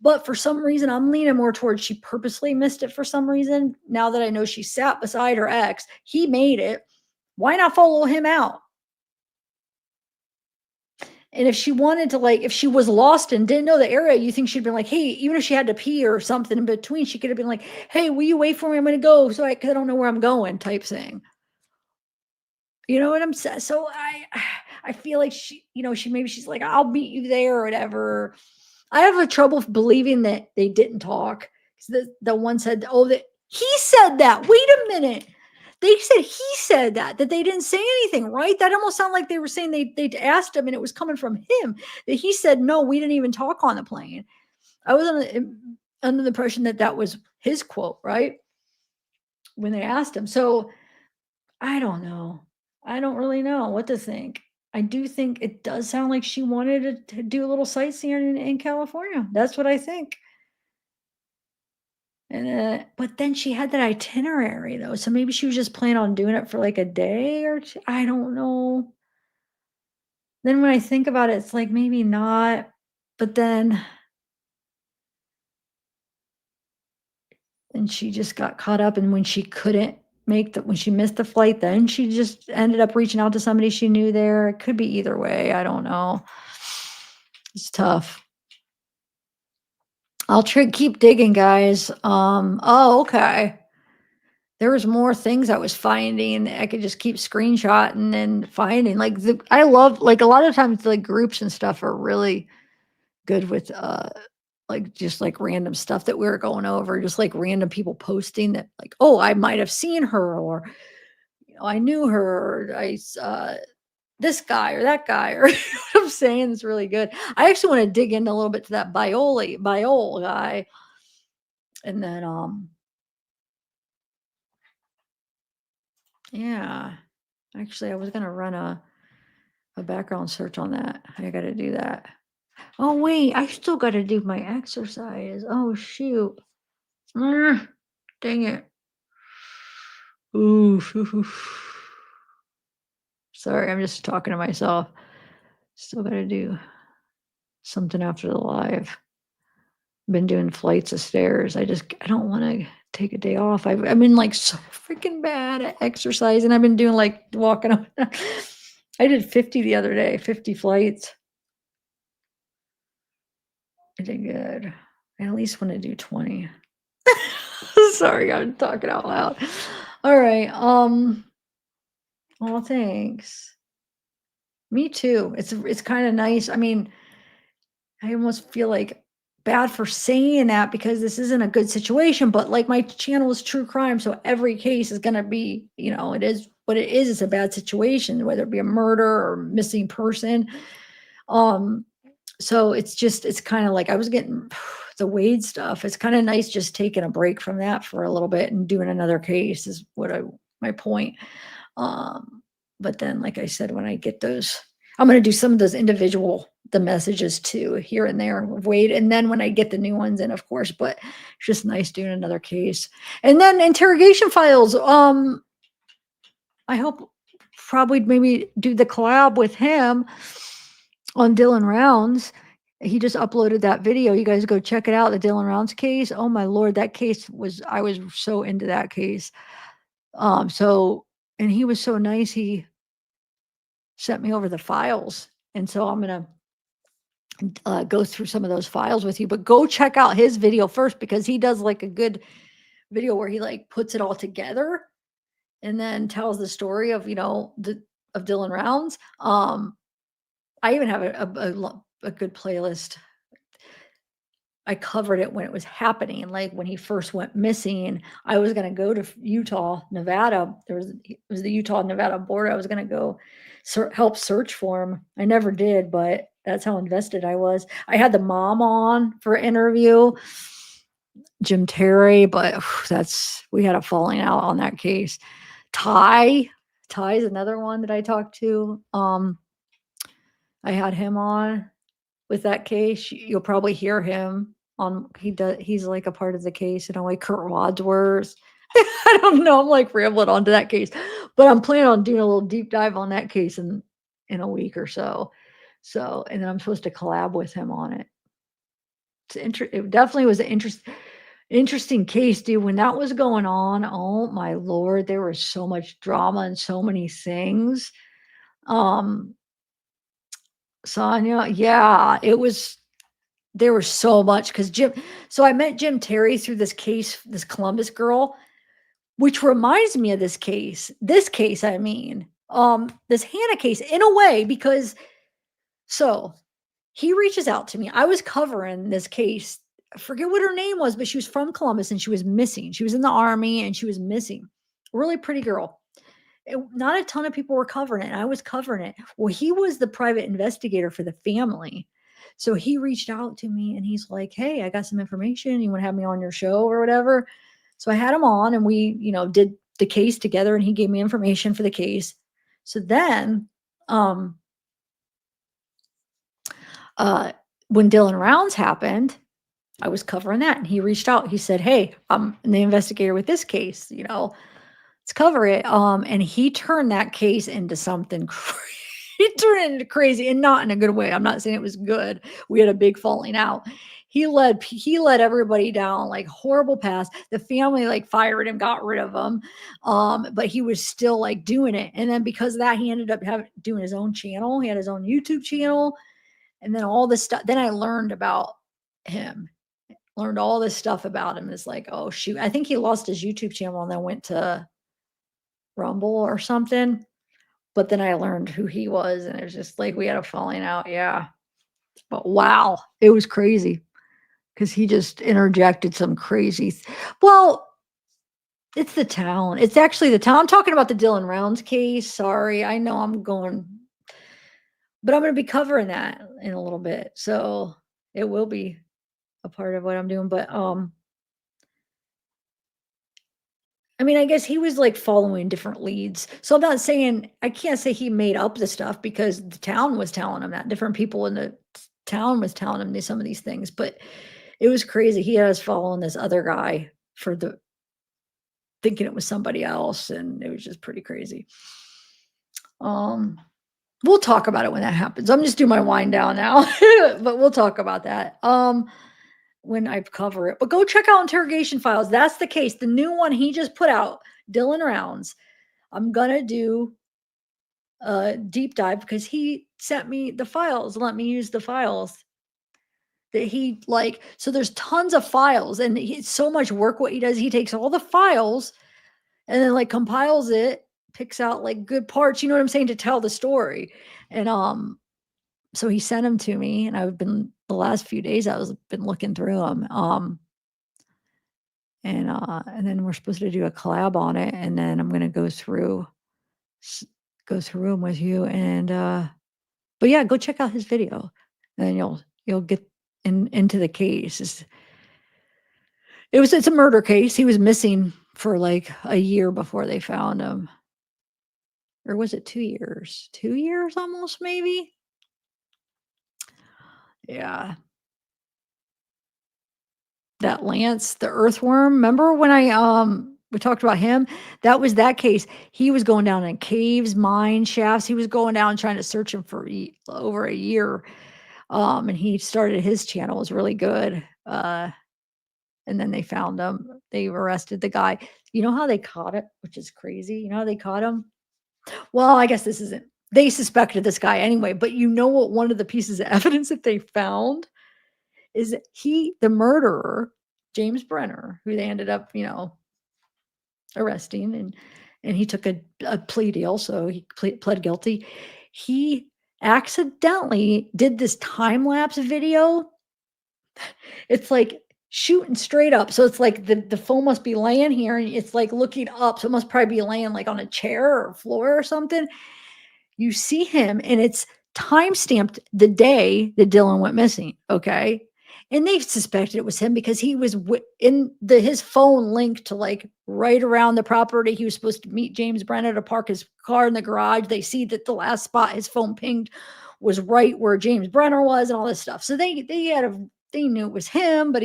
But for some reason, I'm leaning more towards she purposely missed it for some reason. Now that I know she sat beside her ex, he made it. Why not follow him out? And if she wanted to, like, if she was lost and didn't know the area, you think she'd been like, hey, even if she had to pee or something in between, she could have been like, hey, will you wait for me? I'm going to go. Because I don't know where I'm going, type thing. You know what I'm saying? So I feel like maybe she's like, I'll meet you there or whatever. I have a trouble believing that they didn't talk. The one said, oh, that he said that. Wait a minute. They said he said that they didn't say anything, right? That almost sounded like they were saying they asked him and it was coming from him. That he said, no, we didn't even talk on the plane. I was under the impression that was his quote, right? When they asked him. So I don't know. I don't really know what to think. I do think it does sound like she wanted to do a little sightseeing in California. That's what I think. And but then she had that itinerary though, so maybe she was just planning on doing it for like a day or two. I don't know. Then when I think about it, it's like maybe not. But then and she just got caught up, and when she couldn't when she missed the flight, then she just ended up reaching out to somebody she knew there. It could be either way. I don't know. It's tough. I'll keep digging, guys. Oh, okay. There was more things I was finding. I could just keep screenshotting and finding. Like I love, like, a lot of times like groups and stuff are really good with like just like random stuff that we were going over, just like random people posting that like, oh, I might have seen her, or I knew her, or I this guy or that guy, or you know what I'm saying? It's really good. I actually want to dig in a little bit to that Biol guy. And then yeah. Actually, I was gonna run a background search on that. I gotta do that. Oh wait, I still gotta do my exercise. Oh shoot. Dang it. Oof. Sorry, I'm just talking to myself. Still gotta do something after the live. Been doing flights of stairs. I don't want to take a day off. I've been like so freaking bad at exercising. I've been doing like walking up. I did 50 the other day, 50 flights. I did good. I at least want to do 20. Sorry, I'm talking out loud. All right. Well, thanks. Me too. It's kind of nice. I mean, I almost feel like bad for saying that because this isn't a good situation, but like my channel is true crime, so every case is gonna be, it is what it is. It's a bad situation, whether it be a murder or missing person. So it's kind of like I was getting the Wade stuff. It's kind of nice just taking a break from that for a little bit and doing another case is my point. But then, like I said, when I get those, I'm going to do some of those the messages too, here and there of Wade. And then when I get the new ones in, of course, but it's just nice doing another case. And then interrogation files. I hope probably maybe do the collab with him on Dylan Rounds. He just uploaded that video. You guys go check it out. The Dylan Rounds case. Oh my Lord, that case I was so into that case. So and he was so nice. He sent me over the files. And so I'm going to go through some of those files with you, but go check out his video first, because he does like a good video where he like puts it all together and then tells the story of, of Dylan Rounds. I even have a good playlist. I covered it when it was happening. Like when he first went missing, I was going to go to Utah, Nevada. It was the Utah Nevada border. I was going to go help search for him. I never did, but that's how invested I was. I had the mom on for an interview, Jim Terry, but we had a falling out on that case. Ty is another one that I talked to. I had him on with that case. You'll probably hear him on. He's like a part of the case, like Kurt Wadsworth. I don't know. I'm like rambling onto that case, but I'm planning on doing a little deep dive on that case in a week or so. And then I'm supposed to collab with him on it. It definitely was an interesting case, dude. When that was going on, oh my Lord, there was so much drama and so many things. Sonia, yeah, there was so much because so I met Jim Terry through this case, this Columbus girl, which reminds me of this case, I mean, this Hannah case in a way, because so he reaches out to me. I was covering this case. I forget what her name was, but she was from Columbus and she was missing. She was in the Army and she was missing. Really pretty girl. Not a ton of people were covering it. I was covering it. Well, he was the private investigator for the family. So he reached out to me and he's like, hey, I got some information. You want to have me on your show or whatever? So I had him on and we, did the case together and he gave me information for the case. So then, when Dylan Rounds happened, I was covering that and he reached out. He said, hey, I'm the investigator with this case, let's cover it. And he turned that case into something he turned it into crazy, and not in a good way. I'm not saying it was good. We had a big falling out. He let everybody down, like horrible past. The family like fired him, got rid of him. But he was still like doing it. And then because of that, he ended up doing his own channel. He had his own YouTube channel. And then all this stuff. Then I learned about him. Learned all this stuff about him. It's like, oh shoot. I think he lost his YouTube channel and then went to Rumble or something. But then I learned who he was, and it was just like we had a falling out. Yeah. But wow, it was crazy because he just interjected some crazy. Well, it's the town. It's actually the town. I'm talking about the Dylan Rounds case. Sorry. I know I'm going, but I'm going to be covering that in a little bit. So it will be a part of what I'm doing. But I mean, I guess he was like following different leads. So I'm not saying, I can't say he made up the stuff because the town was telling him that. Different people in the town was telling him some of these things, but it was crazy. He was following this other guy thinking it was somebody else. And it was just pretty crazy. We'll talk about it when that happens. I'm just doing my wind down now, but we'll talk about that. When I cover it. But go check out Interrogation Files. That's the case. The new one he just put out, Dylan Rounds. I'm going to do a deep dive because he sent me the files, let me use the files that he like. So there's tons of files and it's so much work what he does. He takes all the files and then like compiles it, picks out like good parts, you know what I'm saying, to tell the story. And so he sent them to me and I've been the last few days been looking through them. And then we're supposed to do a collab on it, and then I'm going to go through them with you. And but yeah, go check out his video and you'll get into the case. It's a murder case. He was missing for like a year before they found him. Or was it 2 years? 2 years almost, maybe? Yeah. That Lance, the earthworm. Remember when we talked about him? That was that case. He was going down in caves, mine shafts. He was going down trying to search him for over a year. And he started his channel. It was really good. And and then they found him. They arrested the guy. You know how they caught it, which is crazy. You know how they caught him? Well, I guess this isn't. They suspected this guy anyway, but you know what? One of the pieces of evidence that they found is that the murderer, James Brenner, who they ended up, arresting, and he took a plea deal, so he pled guilty. He accidentally did this time lapse video. It's like shooting straight up. So it's like the phone must be laying here and it's like looking up. So it must probably be laying like on a chair or floor or something. You see him and it's time stamped the day that Dylan went missing. Okay. And they suspected it was him because he was his phone linked to like right around the property. He was supposed to meet James Brennan to park his car in the garage. They see that the last spot his phone pinged was right where James Brenner was and all this stuff. So they knew it was him, but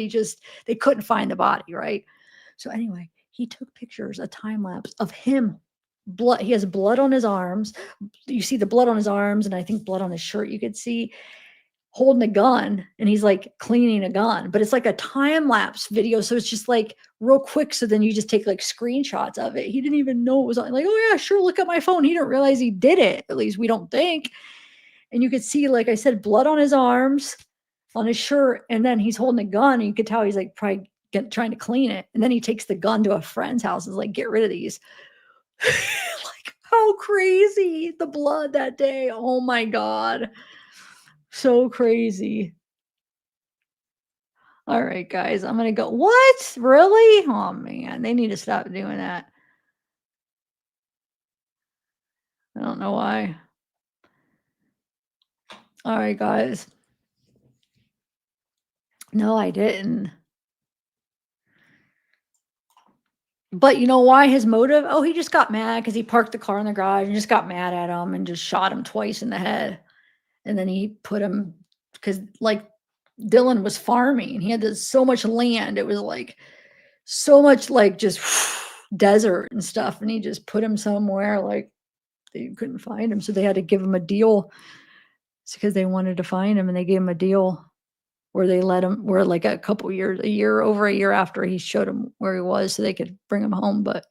they couldn't find the body, right? So anyway, he took pictures, a time lapse of him. Blood. He has blood on his arms. You see the blood on his arms, and I think blood on his shirt. You could see holding a gun, and he's like cleaning a gun. But it's like a time lapse video, so it's just like real quick. So then you just take like screenshots of it. He didn't even know it was on. Like, oh yeah, sure. Look at my phone. He didn't realize he did it. At least we don't think. And you could see, like I said, blood on his arms, on his shirt, and then he's holding a gun. And you could tell he's like probably trying to clean it. And then he takes the gun to a friend's house and is like, get rid of these. Like, how crazy the blood that day. Oh my God. So crazy. All right, guys, I'm going to go. What? Really? Oh man, they need to stop doing that. I don't know why. All right, guys. No, I didn't. But you know why his motive? Oh, he just got mad because he parked the car in the garage and just got mad at him and just shot him twice in the head. And then he put him, because like Dylan was farming. He had so much land. It was like so much like just desert and stuff. And he just put him somewhere like they couldn't find him. So they had to give him a deal. It's because they wanted to find him, and they gave him a deal where they let him, where like over a year after he showed him where he was, so they could bring him home. But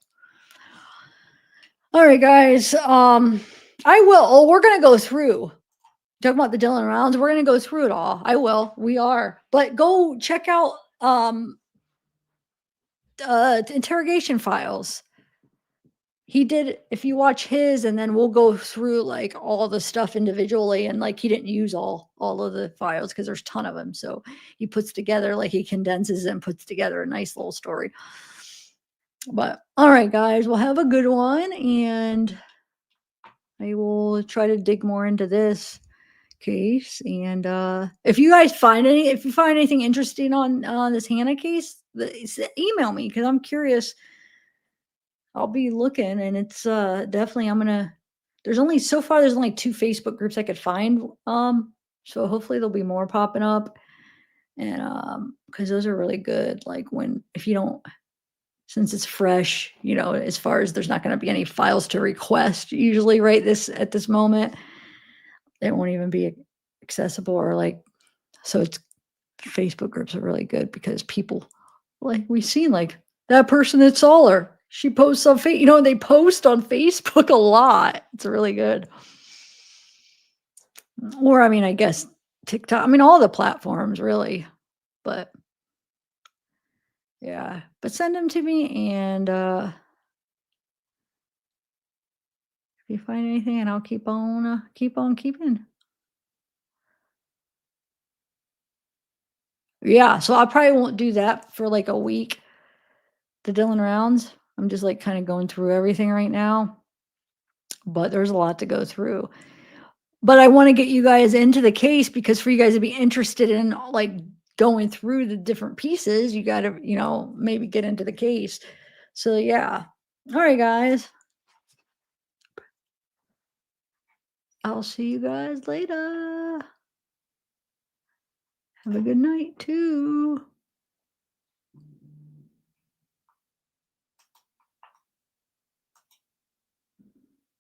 all right, guys, we're going to go through talking about the Dylan rounds. We're going to go through it all. We are, but go check out, interrogation files. He did, if you watch his, and then we'll go through like all the stuff individually, and like he didn't use all of the files because there's a ton of them. So he puts together, like he condenses and puts together a nice little story. But all right, guys, we'll have a good one, and I will try to dig more into this case. And if you guys find anything interesting on this Hannah case, email me because I'm curious. I'll be looking, and it's definitely there's only 2 Facebook groups I could find. So hopefully there'll be more popping up. And because those are really good. Like since it's fresh, as far as there's not going to be any files to request usually right at this moment, it won't even be accessible, or like, so it's Facebook groups are really good because people, like we've seen, like that person that saw her. She posts on Facebook, they post on Facebook a lot. It's really good. Or, I guess TikTok, all the platforms really, but yeah, but send them to me. And if you find anything, and I'll keep on keeping. Yeah. So I probably won't do that for like a week. The Dylan rounds. I'm just like kind of going through everything right now, but there's a lot to go through. But I want to get you guys into the case, because for you guys to be interested in like going through the different pieces, you got to, maybe get into the case. So yeah. All right, guys. I'll see you guys later. Have a good night too.